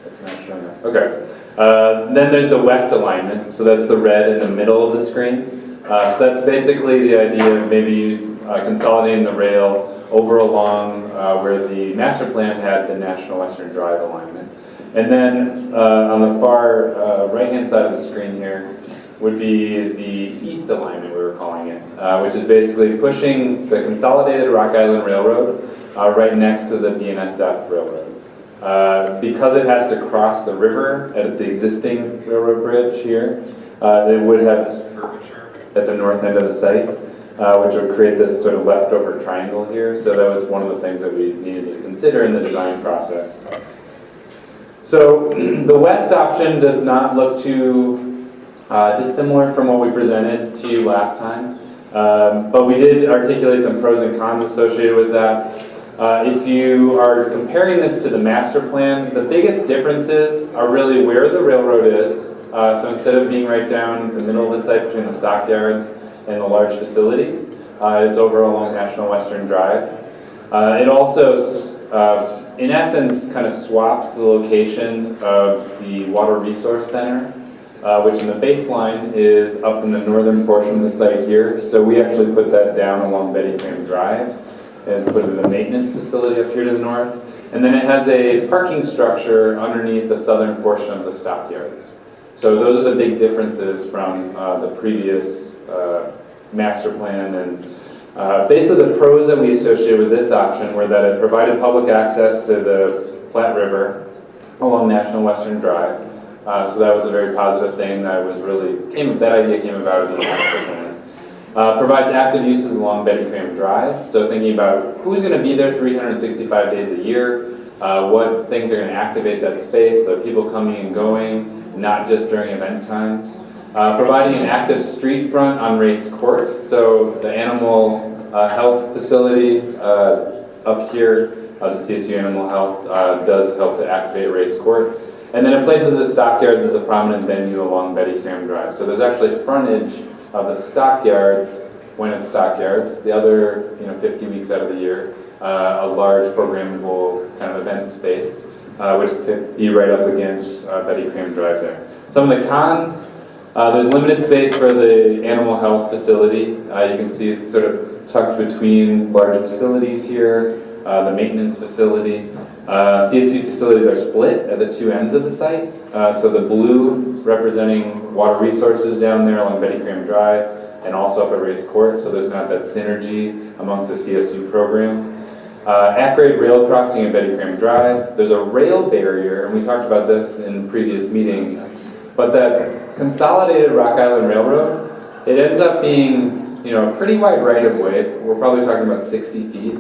that's not showing up. Okay. Then there's the west alignment, so that's the red in the middle of the screen. So that's basically the idea of maybe consolidating the rail over along where the master plan had the National Western Drive alignment. And then on the far right-hand side of the screen here would be the east alignment, we were calling it, which is basically pushing the consolidated Rock Island Railroad right next to the BNSF Railroad. Because it has to cross the river at the existing railroad bridge here, they would have this curvature at the north end of the site, which would create this sort of leftover triangle here. So that was one of the things that we needed to consider in the design process. So the west option does not look too dissimilar from what we presented to you last time, but we did articulate some pros and cons associated with that. If you are comparing this to the master plan, the biggest differences are really where the railroad is. So instead of being right down the middle of the site between the stockyards and the large facilities, it's over along National Western Drive. It also, in essence, kind of swaps the location of the Water Resource Center, which in the baseline is up in the northern portion of the site here. So we actually put that down along Betty Cram Drive and put it in the maintenance facility up here to the north. And then it has a parking structure underneath the southern portion of the stockyards. So those are the big differences from the previous master plan. And basically the pros that we associated with this option were that it provided public access to the Platte River along National Western Drive. So that was a very positive thing that that idea came about of the master plan. Provides active uses along Betty Cram Drive. So thinking about who's going to be there 365 days a year, what things are going to activate that space, the people coming and going, not just during event times. Providing an active street front on Race Court. So the animal health facility up here, the CSU Animal Health, does help to activate Race Court. And then it places the stockyards as a prominent venue along Betty Cram Drive. So there's actually frontage of the stockyards when it's stockyards. The other 50 weeks out of the year, a large programmable kind of event space would be right up against Betty Cram Drive there. Some of the cons, there's limited space for the animal health facility. You can see it's sort of tucked between large facilities here, the maintenance facility. CSU facilities are split at the two ends of the site. So the blue representing water resources down there along Betty Cram Drive and also up at Race Court. So there's not that synergy amongst the CSU program. At-grade rail crossing at Betty Cram Drive. There's a rail barrier, and we talked about this in previous meetings, but that consolidated Rock Island Railroad, it ends up being a pretty wide right-of-way. We're probably talking about 60 feet.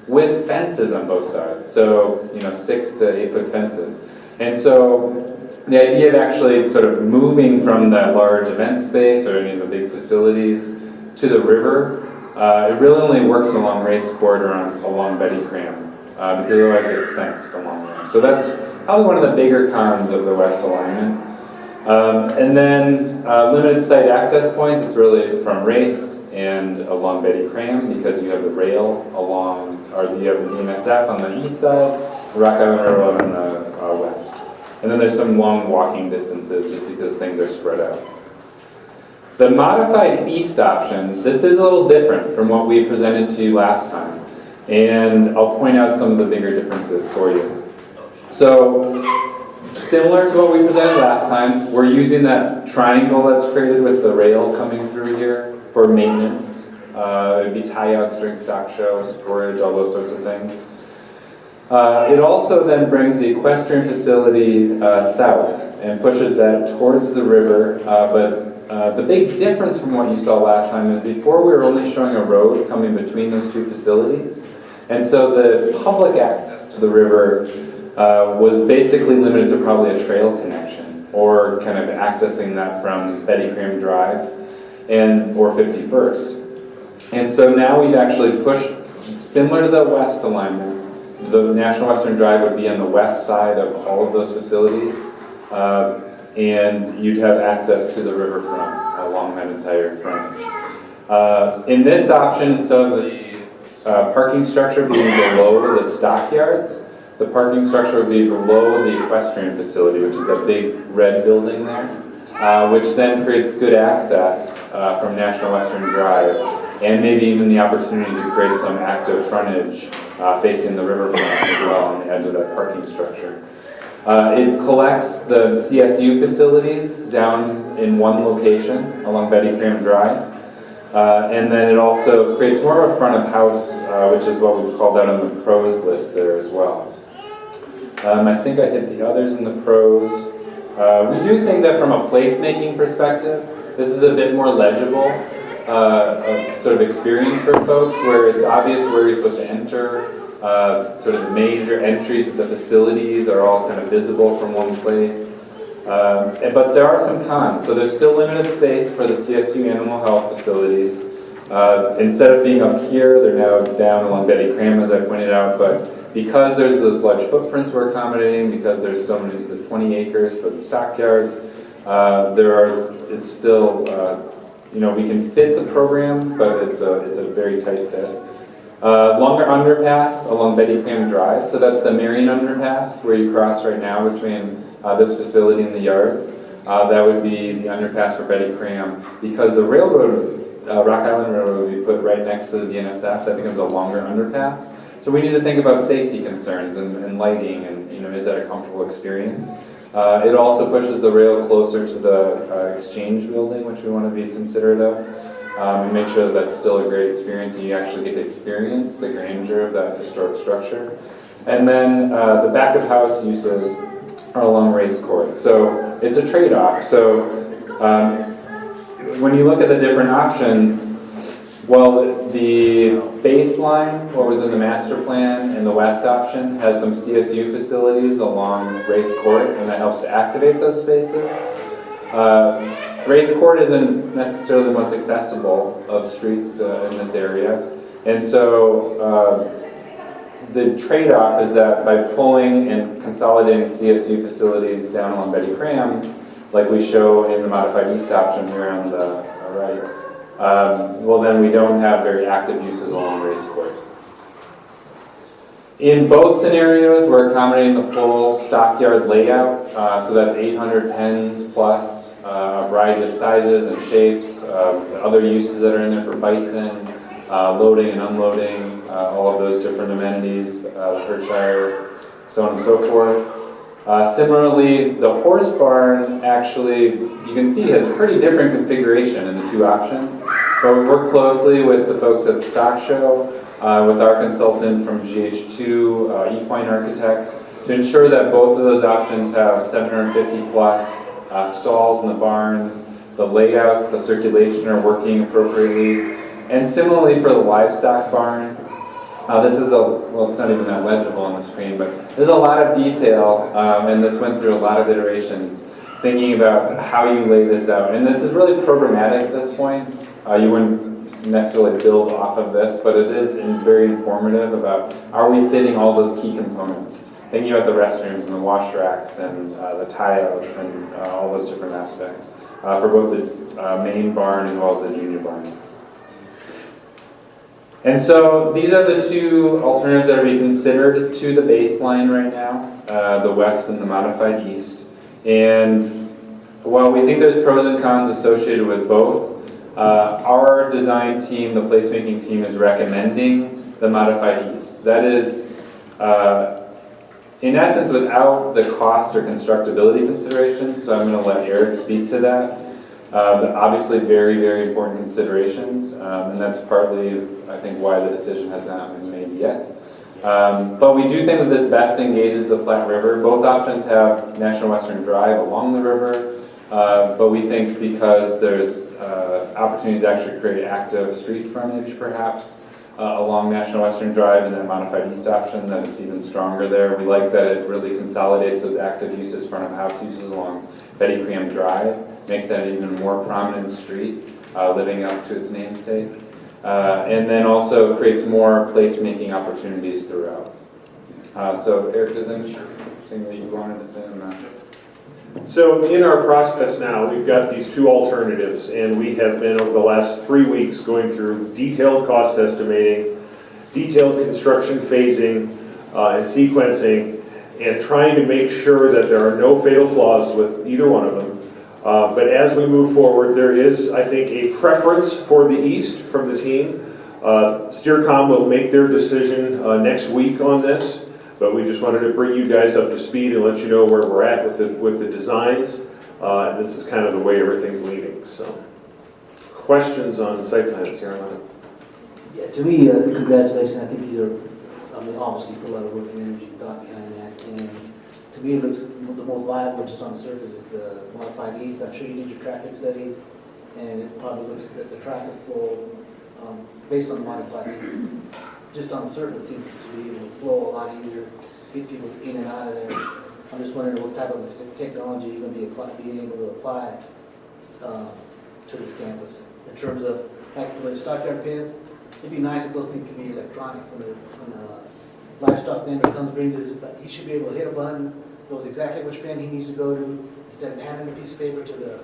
With fences on both sides, so 6 to 8 foot fences. And so the idea of actually sort of moving from that large event space or any of the big facilities to the river, it really only works along Race Court or along Betty Cram, because otherwise it's fenced along there. So that's probably one of the bigger cons of the west alignment. And then limited site access points, it's really from Race and along Betty Cram, because you have the rail along, or you have the DMSF on the east side, Rock Island Railroad on the west. And then there's some long walking distances just because things are spread out. The modified east option, this is a little different from what we presented to you last time. And I'll point out some of the bigger differences for you. So, similar to what we presented last time, we're using that triangle that's created with the rail coming through here for maintenance. It'd be tie-outs during stock show, storage, all those sorts of things. It also then brings the equestrian facility south and pushes that towards the river. But the big difference from what you saw last time is before we were only showing a road coming between those two facilities. And so the public access to the river was basically limited to probably a trail connection or kind of accessing that from Betty Cram Drive or 51st. And so now we've actually pushed, similar to the west alignment, the National Western Drive would be on the west side of all of those facilities, and you'd have access to the riverfront along that entire frontage. In this option, instead of the parking structure being below the stockyards, the parking structure would be below the equestrian facility, which is that big red building there, which then creates good access from National Western Drive, and maybe even the opportunity to create some active frontage facing the riverfront as well on the edge of that parking structure. It collects the CSU facilities down in one location along Betty Cram Drive, and then it also creates more of a front of house, which is what we've called out on the pros list there as well. I think I hit the others in the pros. We do think that from a placemaking perspective, this is a bit more legible. of sort of experience for folks, where it's obvious where you're supposed to enter. Sort of the major entries of the facilities are all kind of visible from one place. But there are some cons. So there's still limited space for the CSU animal health facilities. Instead of being up here, they're now down along Betty Cram, as I pointed out. But because there's those large footprints we're accommodating, because there's so many, the 20 acres for the stockyards, it's still, we can fit the program, but it's a very tight fit. Longer underpass along Betty Cram Drive. So that's the Marion underpass where you cross right now between this facility and the yards. That would be the underpass for Betty Cram. Because the railroad, Rock Island Railroad, we put right next to the DNSF, that becomes a longer underpass. So we need to think about safety concerns and lighting and, is that a comfortable experience? It also pushes the rail closer to the exchange building, which we want to be considerate of. And make sure that that's still a great experience and you actually get to experience the grandeur of that historic structure. And then the back of house uses are along race court. So it's a trade-off. So when you look at the different options, well, the baseline, what was in the master plan, and the west option has some CSU facilities along race court, and that helps to activate those spaces. Race court isn't necessarily the most accessible of streets in this area. And so the trade-off is that by pulling and consolidating CSU facilities down along Betty Cram, like we show in the modified east option here on the right, well then we don't have very active uses along race court. In both scenarios, we're accommodating the full stockyard layout, so that's 800 pens plus a variety of sizes and shapes, other uses that are in there for bison, loading and unloading, all of those different amenities, the Hershire, so on and so forth. Similarly, the horse barn actually, you can see, has pretty different configuration in the two options. But we work closely with the folks at the stock show, with our consultant from GH2, Equine Architects, to ensure that both of those options have 750 plus stalls in the barns, the layouts, the circulation are working appropriately. And similarly for the livestock barn, this is it's not even that legible on the screen, but there's a lot of detail, and this went through a lot of iterations, thinking about how you lay this out. And this is really programmatic at this point. You wouldn't necessarily build off of this, but it is very informative about, are we fitting all those key components? Thinking about the restrooms and the wash racks and the tie-outs and all those different aspects for both the main barn as well as the junior barn. And so these are the two alternatives that are being considered to the baseline right now, the west and the modified east. And while we think there's pros and cons associated with both, our design team, the placemaking team, is recommending the modified east. That is, in essence, without the cost or constructability considerations, so I'm going to let Eric speak to that. Obviously very, very important considerations, and that's partly, I think, why the decision has not been made yet. But we do think that this best engages the Platte River. Both options have National Western Drive along the river, but we think because there's opportunities to actually create active street frontage, perhaps, along National Western Drive and then modified east option, that it's even stronger there. We like that it really consolidates those active uses, front of house uses along Betty Cram Drive. Makes that an even more prominent street, living up to its namesake. And then also creates more placemaking opportunities throughout. So Eric, is there anything that you wanted to say on that? So in our process now, we've got these two alternatives, and we have been over the last 3 weeks going through detailed cost estimating, detailed construction phasing, and sequencing, and trying to make sure that there are no fatal flaws with either one of them. But as we move forward, there is, I think, a preference for the east from the team. SteerCom will make their decision next week on this, but we just wanted to bring you guys up to speed and let you know where we're at with the designs. And this is kind of the way everything's leaning. So, questions on site plans, Caroline? Yeah, to me, congratulations. I think these are, obviously put a lot of work and energy and thought behind that. And to me, it looks the most viable just on the surface is the modified east. I'm sure you did your traffic studies and it probably looks at the traffic flow, based on the modified lease, just on the surface seems to be able to flow a lot easier, get people in and out of there. I'm just wondering what type of technology you're going to be being able to apply to this campus. In terms of, like for the stockyard pins, it'd be nice if those things could be electronic. When a livestock vendor comes, brings his, he should be able to hit a button, knows exactly which pen he needs to go to, instead of handing a piece of paper to the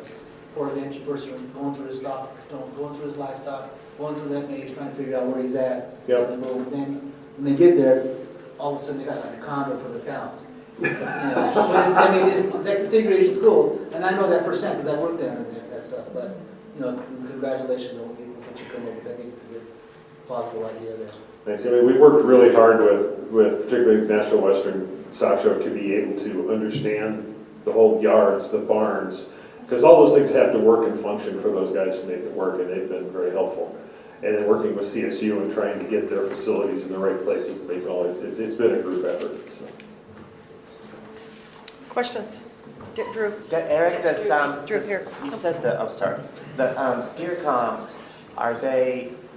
port of entry person going through his stock, going through his livestock, going through that maze, trying to figure out where he's at. Yep. And then when they get there, all of a sudden they got like a condo for their cows. I mean, that configuration is cool, and I know that percent because I worked down in there, that stuff. But congratulations on what you come up with. I think it's a good, plausible idea there. Thanks. I mean, we worked really hard with particularly National Western Stock Show to be able to understand the whole yards, the barns, because all those things have to work and function for those guys to make it work, and they've been very helpful. And then working with CSU and trying to get their facilities in the right places to make all this, it's been a group effort. So. Questions? Drew? Eric, does, Drew here. you said the, oh, sorry, the SteerCom,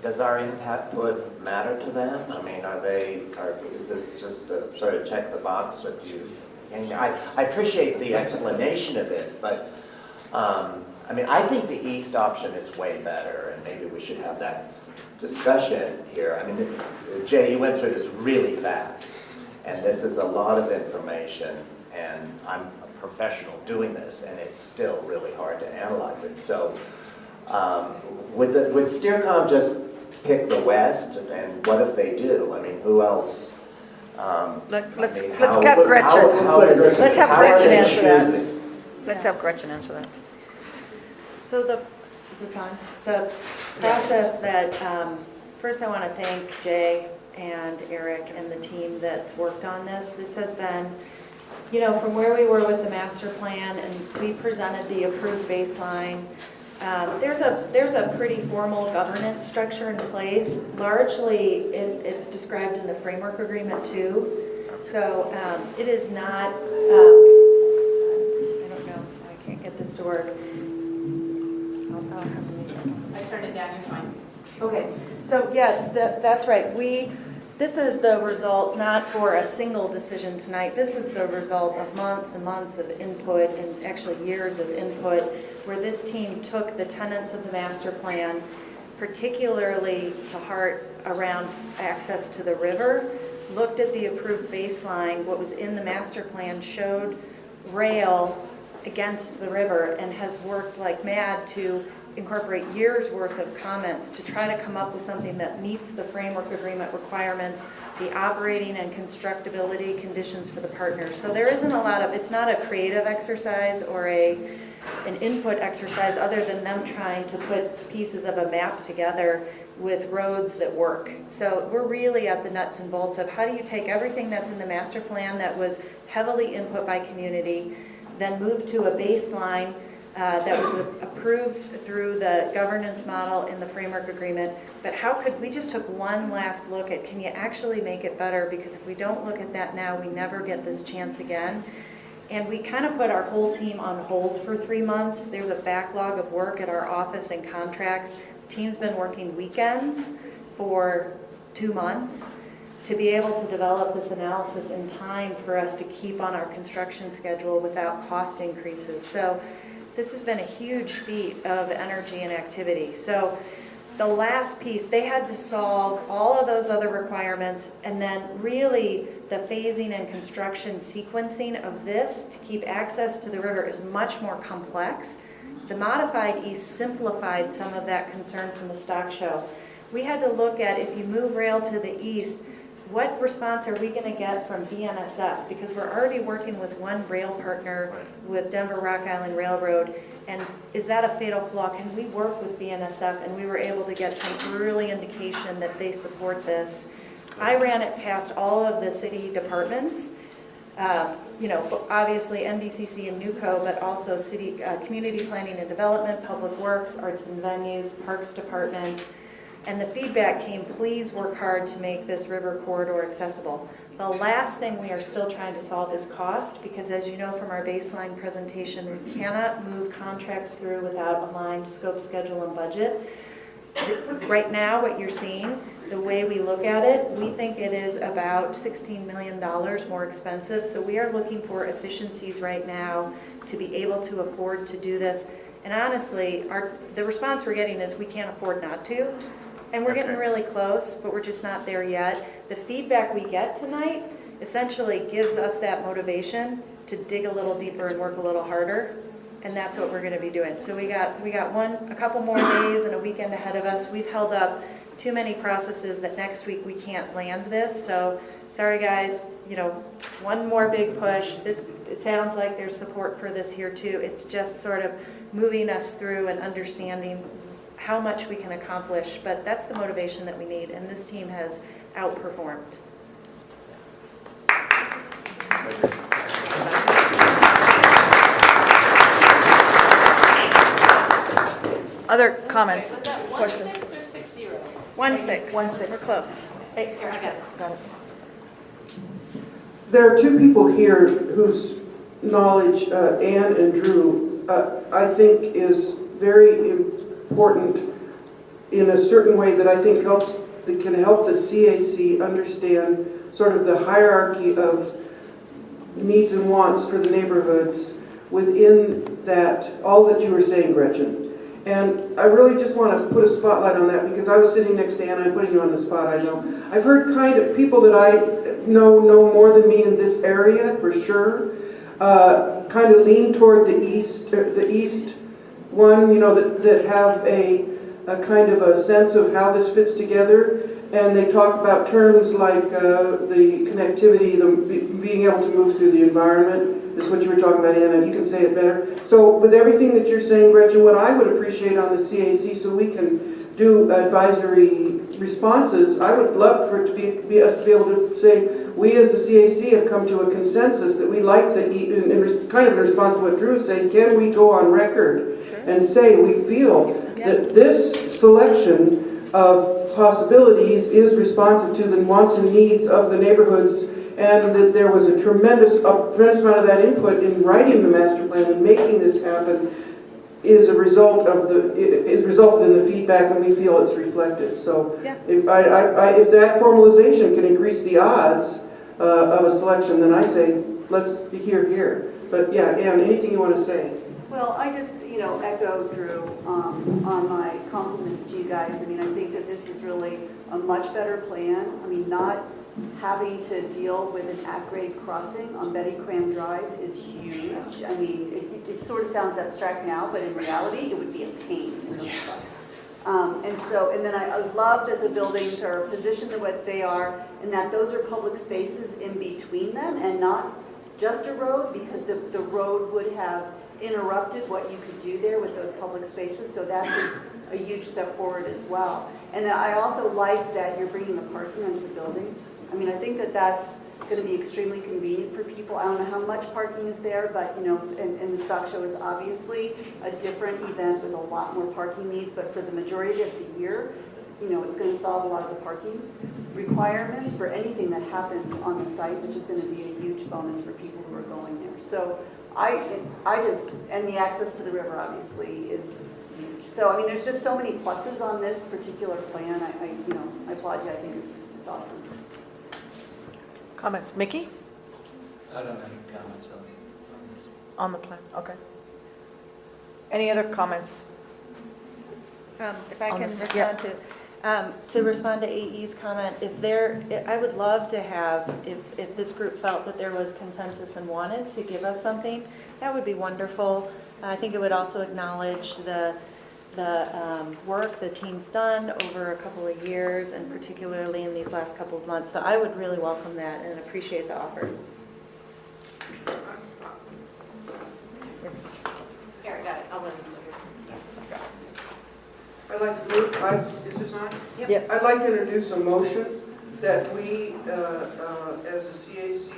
does our input matter to them? I mean, is this just a sort of check the box that you, and I appreciate the explanation of this, but I mean, I think the East option is way better, and maybe we should have that discussion here. I mean, Jay, you went through this really fast, and this is a lot of information, and I'm a professional doing this, and it's still really hard to analyze it. So would SteerCom just pick the West, and what if they do? I mean, who else? Let's have Gretchen. Let's have Gretchen answer that. Let's have Gretchen answer that. So is this on? The process that, first I want to thank Jay and Eric and the team that's worked on this. This has been, from where we were with the master plan, and we presented the approved baseline. There's a pretty formal governance structure in place. Largely, it's described in the framework agreement too. So it is not, I don't know, I can't get this to work. I turned it down, you're fine. Okay, so yeah, that's right. This is the result, not for a single decision tonight. This is the result of months and months of input, and actually years of input, where this team took the tenets of the master plan, particularly to heart around access to the river, looked at the approved baseline, what was in the master plan, showed rail against the river, and has worked like mad to incorporate years' worth of comments to try to come up with something that meets the framework agreement requirements, the operating and constructability conditions for the partners. So there isn't a lot of, it's not a creative exercise or an input exercise other than them trying to put pieces of a map together with roads that work. So we're really at the nuts and bolts of how do you take everything that's in the master plan that was heavily input by community, then move to a baseline that was approved through the governance model in the framework agreement. But how could, we just took one last look at, can you actually make it better? Because if we don't look at that now, we never get this chance again. And we kind of put our whole team on hold for 3 months. There's a backlog of work at our office and contracts. The team's been working weekends for 2 months to be able to develop this analysis in time for us to keep on our construction schedule without cost increases. So this has been a huge feat of energy and activity. So the last piece, they had to solve all of those other requirements, and then really the phasing and construction sequencing of this to keep access to the river is much more complex. The modified East simplified some of that concern from the stock show. We had to look at, if you move rail to the east, what response are we going to get from BNSF? Because we're already working with one rail partner with Denver Rock Island Railroad, and is that a fatal flaw? Can we work with BNSF? And we were able to get some early indication that they support this. I ran it past all of the city departments, obviously NDCC and NUCO, but also city community planning and development, public works, arts and venues, parks department, And the feedback came, please work hard to make this river corridor accessible. The last thing we are still trying to solve is cost, because as you know from our baseline presentation, we cannot move contracts through without aligned scope, schedule, and budget. Right now, what you're seeing, the way we look at it, we think it is about $16 million more expensive. So we are looking for efficiencies right now to be able to afford to do this. And honestly, the response we're getting is we can't afford not to. And we're getting really close, but we're just not there yet. The feedback we get tonight essentially gives us that motivation to dig a little deeper and work a little harder. And that's what we're going to be doing. So we got a couple more days and a weekend ahead of us. We've held up too many processes that next week we can't land this. So sorry guys, one more big push. It sounds like there's support for this here too. It's just sort of moving us through and understanding how much we can accomplish, but that's the motivation that we need, and this team has outperformed. Other comments, questions? 1-6 or 6-0? 1-6. 1-6. We're close. Hey, Here, I got it. got it. There are two people here whose knowledge, Ann and Drew, I think is very important in a certain way that I think that can help the CAC understand sort of the hierarchy of needs and wants for the neighborhoods within that, all that you were saying, Gretchen. And I really just want to put a spotlight on that because I was sitting next to Ann. I'm putting you on the spot, I know. I've heard kind of people that I know more than me in this area, for sure, kind of lean toward the east one, that have a kind of a sense of how this fits together. And they talk about terms like the connectivity, being able to move through the environment. This is what you were talking about, Anna. You can say it better. So with everything that you're saying, Gretchen, what I would appreciate on the CAC so we can do advisory responses, I would love for it to be us to be able to say, we as the CAC have come to a consensus that we like in kind of in response to what Drew is saying, can we go on record and say we feel that this selection of possibilities is responsive to the wants and needs of the neighborhoods, and that there was a tremendous amount of that input in writing the master plan and making this happen is resulted in the feedback, and we feel it's reflected. So if that formalization can increase the odds of a selection, then I say let's hear here. But yeah, Ann, anything you want to say? Well, I just, echo Drew on my compliments to you guys. I mean, I think that this is really a much better plan. I mean, not having to deal with an at-grade crossing on Betty Cram Drive is huge. I mean, it sort of sounds abstract now, but in reality, it would be a pain in the butt. And then I love that the buildings are positioned the way they are, and that those are public spaces in between them and not just a road, because the road would have interrupted what you could do there with those public spaces. So that's a huge step forward as well. And I also like that you're bringing the parking onto the building. I mean, I think that that's going to be extremely convenient for people. I don't know how much parking is there, but, and the stock show is obviously a different event with a lot more parking needs, but for the majority of the year, it's going to solve a lot of the parking requirements for anything that happens on the site, which is going to be a huge bonus for people who are going there. So and the access to the river obviously is huge. So, I mean, there's just so many pluses on this particular plan. I applaud you. I think it's awesome. Comments? Mickey? I don't have any comments on this. On the plan, okay. Any other comments? If I On can this, respond to respond to AE's comment, I would love to have, if this group felt that there was consensus and wanted to give us something, that would be wonderful. I think it would also acknowledge the work the team's done over a couple of years, and particularly in these last couple of months. So I would really welcome that and appreciate the offer. Here, I got it. I'll run this over. I'd like to move, is this on? Yep. I'd like to introduce a motion that we, as a CAC,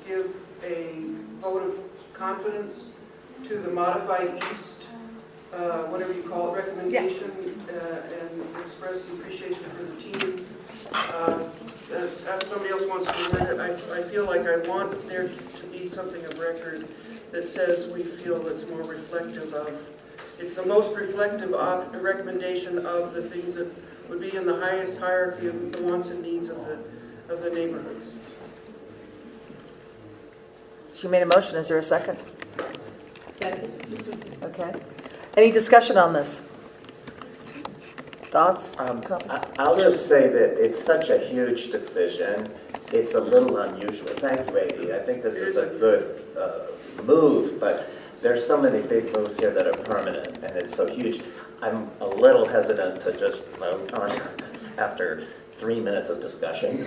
give a vote of confidence to the Modify East whatever you call it, recommendation, and express the appreciation for the team. As somebody else wants to word it, I feel like I want there to be something of record that says we feel it's more reflective of, it's the most reflective recommendation of the things that would be in the highest hierarchy of the wants and needs of the neighborhoods. She made a motion, is there a second? Second. Okay. Any discussion on this? Thoughts? Comments? I'll just say that it's such a huge decision. It's a little unusual. Thank you, Amy. I think this is a good move, but there's so many big moves here that are permanent, and it's so huge. I'm a little hesitant to just vote on, after 3 minutes of discussion,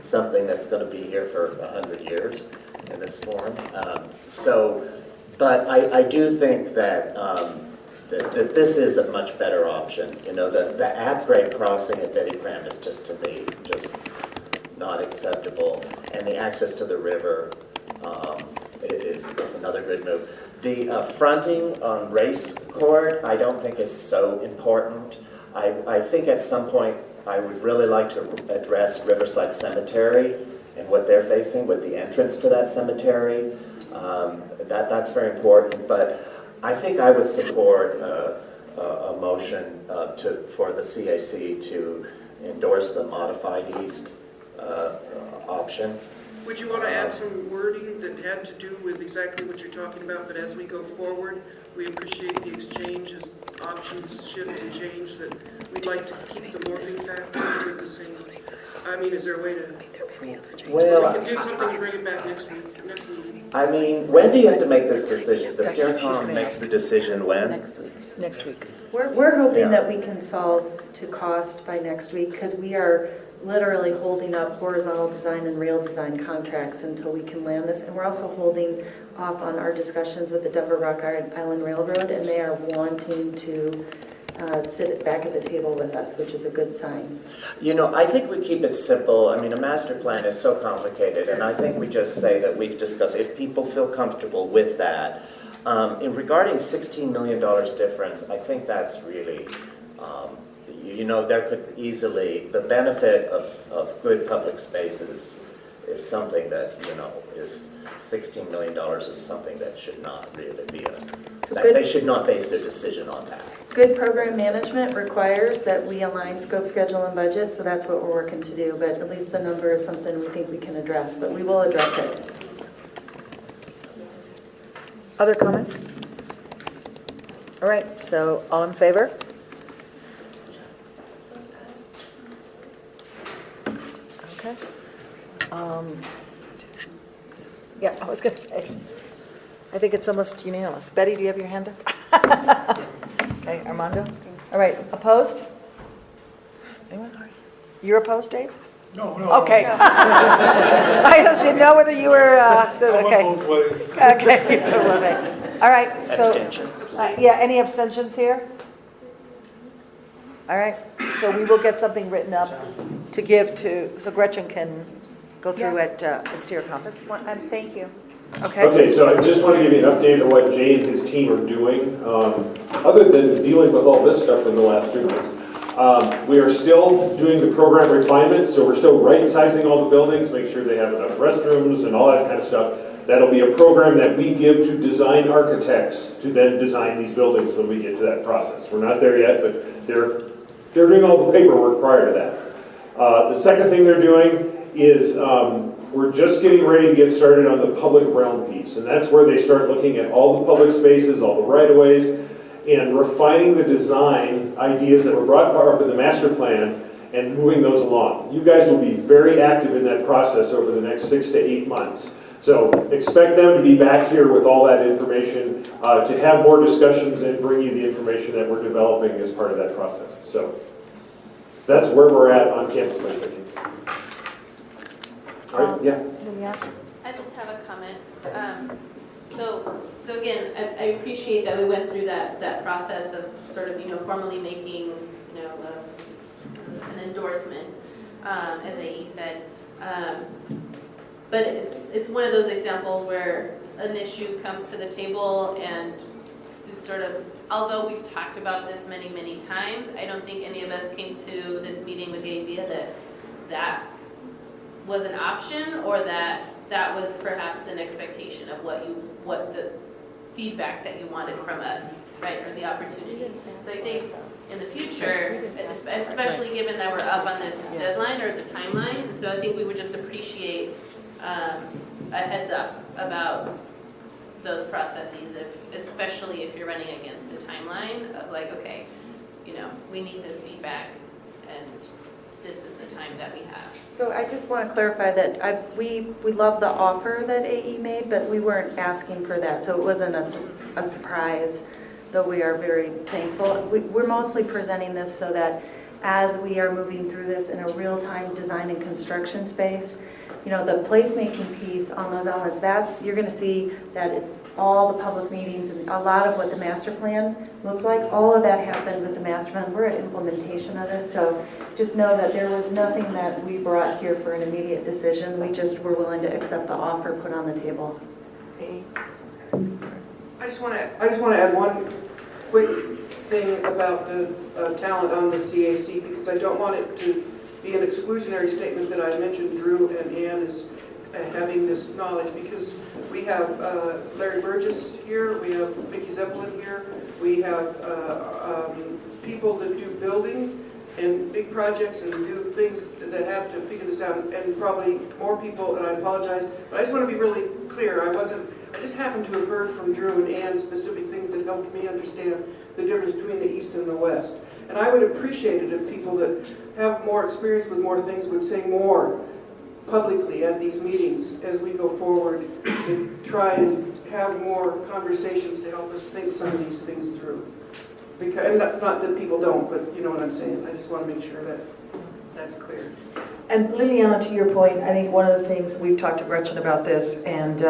something that's going to be here for 100 years in this form. But I do think that that this is a much better option. You know, the at-grade crossing at Betty Graham is just, to me, just not acceptable. And the access to the river is another good move. The fronting on Race Court, I don't think is so important. I think at some point I would really like to address Riverside Cemetery and what they're facing with the entrance to that cemetery. That's very important, but I think I would support a motion for the CAC to endorse the modified east option. Would you want to add some wording that had to do with exactly what you're talking about, but as we go forward, we appreciate the exchange as options shift and change, that we'd like to keep the morphing factors with the same? I mean, is there a way to... Well, we can do something and bring it back next week. I mean, when do you have to make this decision? The SCARECOM makes the decision when? Next week. We're hoping Yeah. that we can solve to cost by next week, because we are literally holding up horizontal design and rail design contracts until we can land this. And we're also holding off on our discussions with the Denver Rock Island Railroad, and they are wanting to sit back at the table with us, which is a good sign. You know, I think we keep it simple. I mean, a master plan is so complicated, and I think we just say that we've discussed, if people feel comfortable with that. In regarding $16 million difference, I think that's really, you know, there could easily, the benefit of good public spaces is something that, you know, is $16 million is something that should not really be they should not base their decision on that. Good program management requires that we align scope, schedule, and budget, so that's what we're working to do, but at least the number is something we think we can address, but we will address it. Other comments? All right, so all in favor? Okay. Yeah, I was going to say, I think it's almost unanimous. Betty, do you have your hand up? Okay, Armando? All right, opposed? Anyone? You're opposed, Dave? No, no. Okay. I just didn't know whether you were, okay. both ways. Okay. All right, so. Abstentions. Yeah, any abstentions here? All right, so we will get something written up to give to, so Gretchen can go through at SteerCom. Thank you. Okay. Okay, so I just want to give you an update on what Jay and his team are doing. Other than dealing with all this stuff in the last 3 months, we are still doing the program refinement, so we're still right-sizing all the buildings, make sure they have enough restrooms and all that kind of stuff. That'll be a program that we give to design architects to then design these buildings when we get to that process. We're not there yet, but they're doing all the paperwork prior to that. The second thing they're doing is we're just getting ready to get started on the public realm piece, and that's where they start looking at all the public spaces, all the right-of-ways, and refining the design ideas that were brought up in the master plan and moving those along. You guys will be very active in that process over the next 6 to 8 months. So expect them to be back here with all that information, to have more discussions and bring you the information that we're developing as part of that process. So that's where we're at on campus placemaking. All right, yeah. I just have a comment. So again, I appreciate that we went through that process of sort of, formally making, an endorsement, as AE said. But it's one of those examples where an issue comes to the table and is sort of although we've talked about this many, many times, I don't think any of us came to this meeting with the idea that that was an option, or that that was perhaps an expectation of what the feedback that you wanted from us, right, or the opportunity. So I think in the future, especially given that we're up on this deadline or the timeline, so I think we would just appreciate a heads up about those processes, especially if you're running against a timeline of like, okay, you know, we need this feedback and this is the time that we have. So I just want to clarify that we love the offer that AE made, but we weren't asking for that, so it wasn't a surprise, though we are very thankful. We're mostly presenting this so that as we are moving through this in a real-time design and construction space, you know, the placemaking piece on those elements, you're going to see that all the public meetings and a lot of what the master plan looked like, all of that happened with the master plan. We're at implementation of this, so just know that there was nothing that we brought here for an immediate decision. We just were willing to accept the offer put on the table. I just want to add one quick thing about the talent on the CAC, because I don't want it to be an exclusionary statement that I mentioned Drew and Ann as having this knowledge, because we have Larry Burgess here, we have Mickey Zeppelin here, we have people that do building and big projects and do things that have to figure this out, and probably more people, and I apologize, but I just want to be really clear. I just happened to have heard from Drew and Ann specific things that helped me understand the difference between the East and the West. And I would appreciate it if people that have more experience with more things would say more publicly at these meetings as we go forward to try and have more conversations to help us think some of these things through. Because, and that's not that people don't, but you know what I'm saying. I just want to make sure that that's clear. And Liliana, to your point, I think one of the things, we've talked to Gretchen about this, and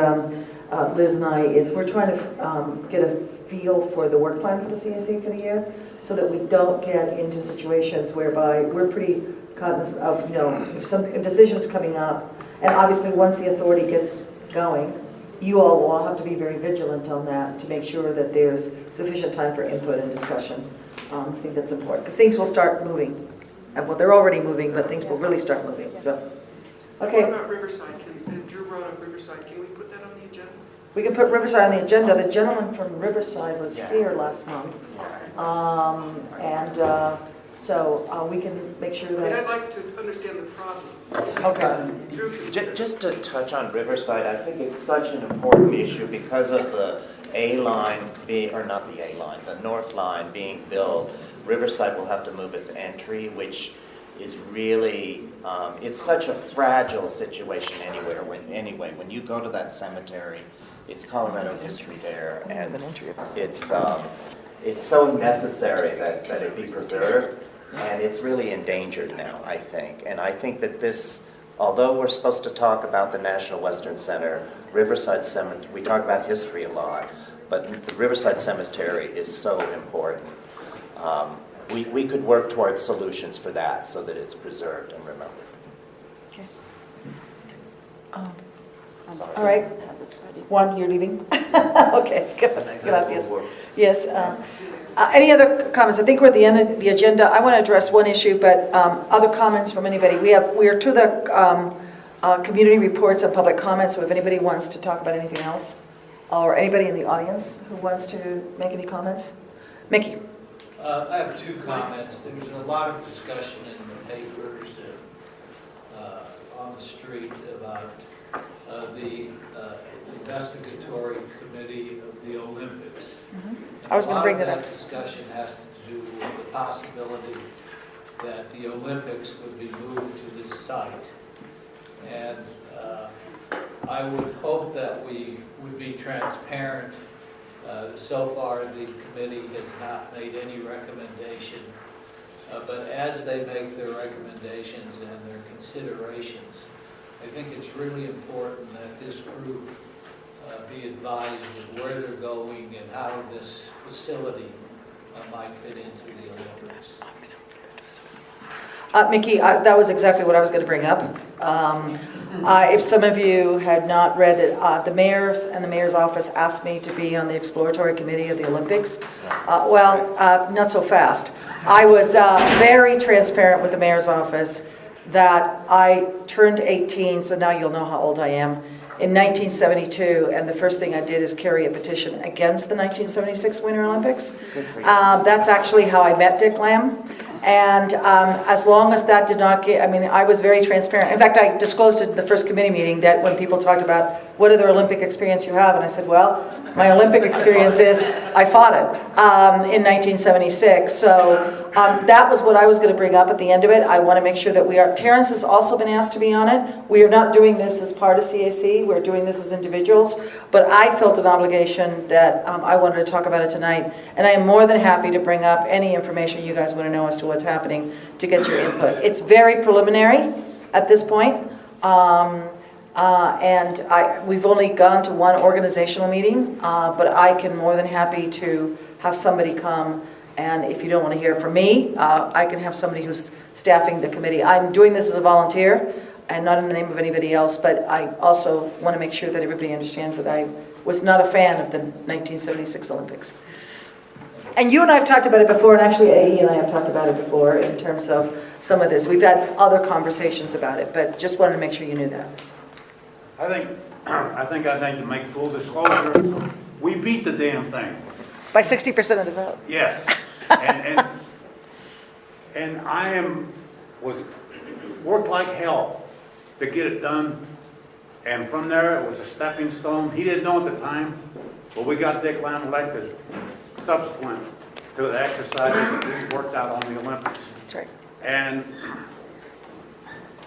Liz and I, is we're trying to get a feel for the work plan for the CAC for the year, so that we don't get into situations whereby we're pretty cognizant of, you know, if some decisions coming up, and obviously once the authority gets going, you all will have to be very vigilant on that to make sure that there's sufficient time for input and discussion. I think that's important, because things will start moving. And well, they're already moving, but things will really start moving, so. Okay. What about Riverside? Drew brought up Riverside. Can we put that on the agenda? We can put Riverside on the agenda. The gentleman from Riverside was here last month. So we can make sure that... I'd like to understand the problem. Okay. Just to touch on Riverside, I think it's such an important issue because of the A-line being, or not the A-line, the North Line being built. Riverside will have to move its entry, which is really, it's such a fragile situation anyway. When you go to that cemetery, it's Colorado history there, and it's so necessary that it be preserved, and it's really endangered now, I think. And I think that this, although we're supposed to talk about the National Western Center, Riverside Cemetery, we talk about history a lot, but the Riverside Cemetery is so important. We could work towards solutions for that so that it's preserved and remembered. Okay. All right. Juan, you're leaving? Okay, gracias. Yes. Any other comments? I think we're at the end of the agenda. I want to address one issue, but other comments from anybody? We are to the community reports and public comments, so if anybody wants to talk about anything else, or anybody in the audience who wants to make any comments? Mickey. I have two comments. There was a lot of discussion in the papers on the street about the investigatory committee of the Olympics. I was going to bring that up. A lot of that discussion has to do with the possibility that the Olympics would be moved to this site. And I would hope that we would be transparent. So far, the committee has not made any recommendation, but as they make their recommendations and their considerations, I think it's really important that this group be advised of where they're going and how this facility might fit into the Olympics. Mickey, that was exactly what I was going to bring up. If some of you had not read it, the mayor's and the mayor's office asked me to be on the exploratory committee of the Olympics. Not so fast. I was very transparent with the mayor's office that I turned 18, so now you'll know how old I am, in 1972, and the first thing I did is carry a petition against the 1976 Winter Olympics. That's actually how I met Dick Lamb. And as long as that did not get, I was very transparent. In fact, I disclosed at the first committee meeting that when people talked about what other Olympic experience you have, and I said, well, my Olympic experience is I fought it in 1976. So that was what I was going to bring up at the end of it. I want to make sure that we are, Terrence has also been asked to be on it. We are not doing this as part of CAC. We're doing this as individuals. But I felt an obligation that I wanted to talk about it tonight. And I am more than happy to bring up any information you guys want to know as to what's happening to get your input. It's very preliminary at this point. We've only gone to one organizational meeting, but I can more than happy to have somebody come, and if you don't want to hear from me, I can have somebody who's staffing the committee. I'm doing this as a volunteer and not in the name of anybody else, but I also want to make sure that everybody understands that I was not a fan of the 1976 Olympics. And you and I have talked about it before, and actually AE and I have talked about it before in terms of some of this. We've had other conversations about it, but just wanted to make sure you knew that. I think I'd like to make full disclosure. We beat the damn thing. By 60% of the vote. Yes. And was worked like hell to get it done. And from there, it was a stepping stone. He didn't know at the time, but we got Dick Lamb elected subsequent to the exercise that we worked out on the Olympics. That's right. And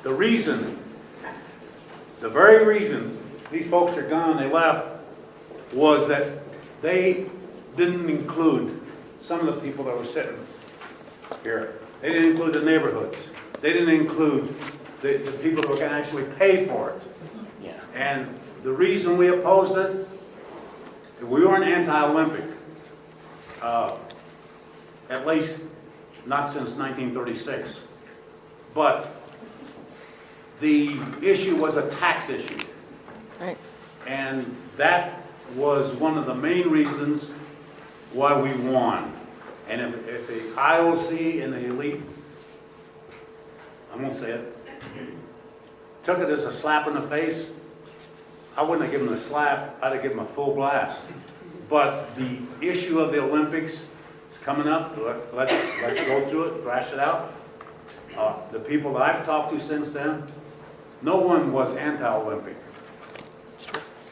the very reason these folks are gone, they left, was that they didn't include some of the people that were sitting here. They didn't include the neighborhoods. They didn't include the people who can actually pay for it. Yeah. And the reason we opposed it, we weren't anti-Olympic, at least not since 1936. But the issue was a tax issue. Right. And that was one of the main reasons why we won. And if the IOC and the elite, I won't say it, took it as a slap in the face, I wouldn't have given them a slap, I'd have given them a full blast. But the issue of the Olympics is coming up. Let's go through it, thrash it out. The people that I've talked to since then, no one was anti-Olympic.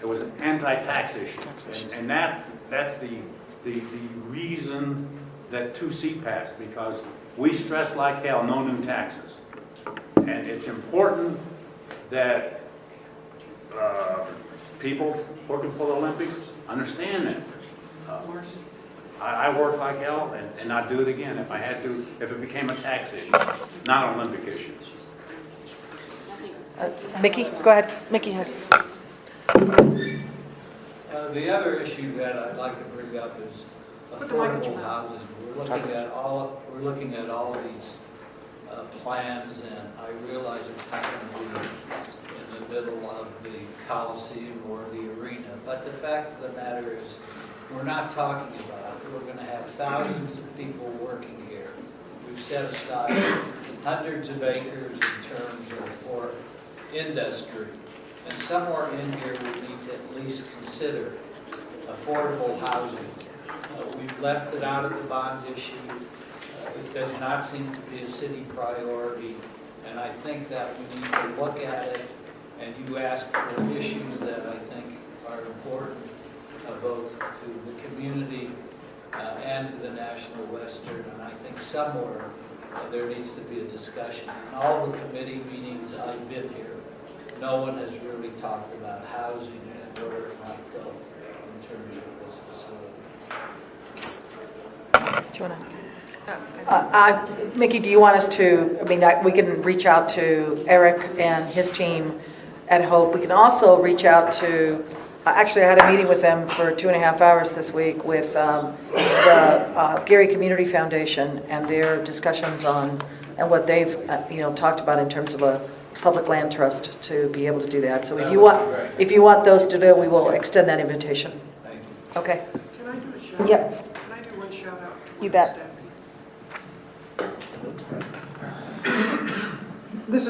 It was an anti-tax issue. And that's the reason that 2C passed, because we stress like hell, no new taxes. And it's important that people working for the Olympics understand that. I work like hell, and I'd do it again if I had to, if it became a tax issue, not an Olympic issue. Mickey, go ahead. Mickey has. The other issue that I'd like to bring up is affordable housing. We're looking at all of these plans, and I realize it's not going to be in the middle of the Coliseum or the arena. But the fact of the matter is, we're not talking about it. We're going to have thousands of people working here. We've set aside hundreds of acres in terms of for industry. And somewhere in here we need to at least consider affordable housing. We've left it out of the bond issue. It does not seem to be a city priority. And I think that we need to look at it, and you ask for issues that I think are important both to the community and to the National Western. And I think somewhere there needs to be a discussion. In all the committee meetings I've been here, no one has really talked about housing and where it might go in terms of this facility. Do you want to? Mickey, do you want us to, we can reach out to Eric and his team at Hope. We can also reach out to, actually I had a meeting with them for 2.5 hours this week with the Gary Community Foundation and their discussions on, and what they've talked about in terms of a Public Land Trust to be able to do that. So if you want those to do, we will extend that invitation. Thank you. Okay. Can I do a shout out? Yep. Can I do one shout out? to You one of the bet. staff people? This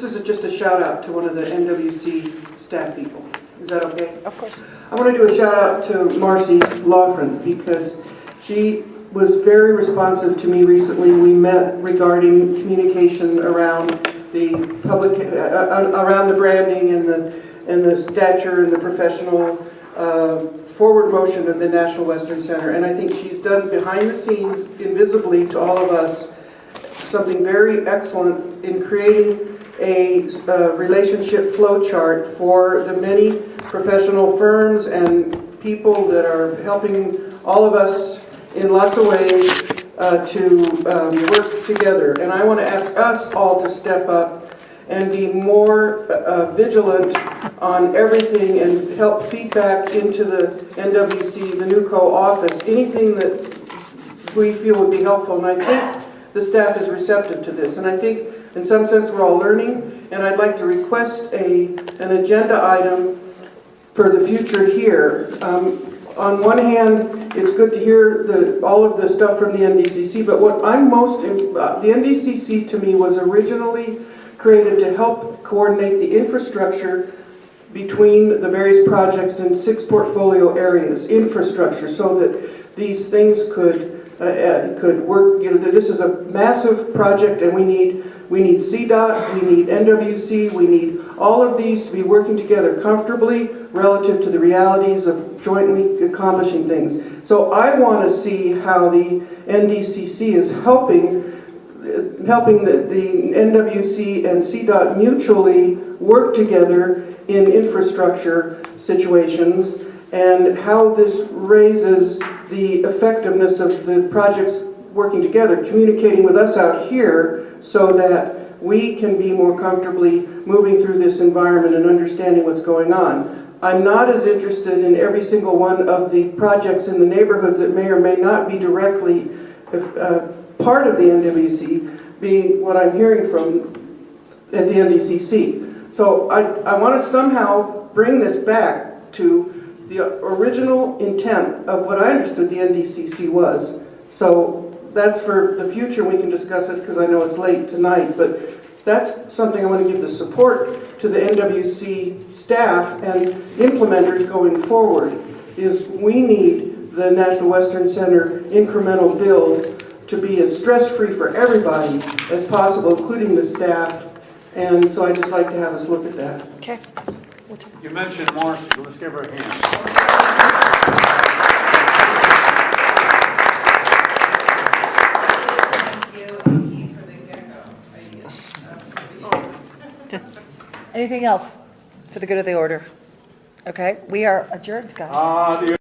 is just a shout out to one of the NWC staff people. Is that okay? Of course. I want to do a shout out to Marcy Lawfren because she was very responsive to me recently. We met regarding communication around the public, around the branding and the stature and the professional forward motion of the National Western Center. And I think she's done behind the scenes, invisibly to all of us, something very excellent in creating a relationship flow chart for the many professional firms and people that are helping all of us in lots of ways to work together. And I want to ask us all to step up and be more vigilant on everything and help feedback into the NWC, the NUCO office, anything that we feel would be helpful. And I think the staff is receptive to this. And I think in some sense we're all learning, and I'd like to request an agenda item for the future here. On one hand, it's good to hear all of the stuff from the NDCC, but what I'm most, the NDCC to me was originally created to help coordinate the infrastructure between the various projects in 6 portfolio areas, infrastructure, so that these things could work. You know, this is a massive project, and we need CDOT, we need NWC, we need all of these to be working together comfortably relative to the realities of jointly accomplishing things. So I want to see how the NDCC is helping the NWC and CDOT mutually work together in infrastructure situations, and how this raises the effectiveness of the projects working together, communicating with us out here so that we can be more comfortably moving through this environment and understanding what's going on. I'm not as interested in every single one of the projects in the neighborhoods that may or may not be directly part of the NWC, being what I'm hearing from at the NDCC. So I want to somehow bring this back to the original intent of what I understood the NDCC was. So that's for the future. We can discuss it because I know it's late tonight, but that's something I want to give the support to the NWC staff and implementers going forward, is we need the National Western Center incremental build to be as stress-free for everybody as possible, including the staff. And so I'd just like to have us look at that. Okay. You mentioned Marcy. Let's give her a hand. Anything else for the good of the order? Okay, we are adjourned, guys.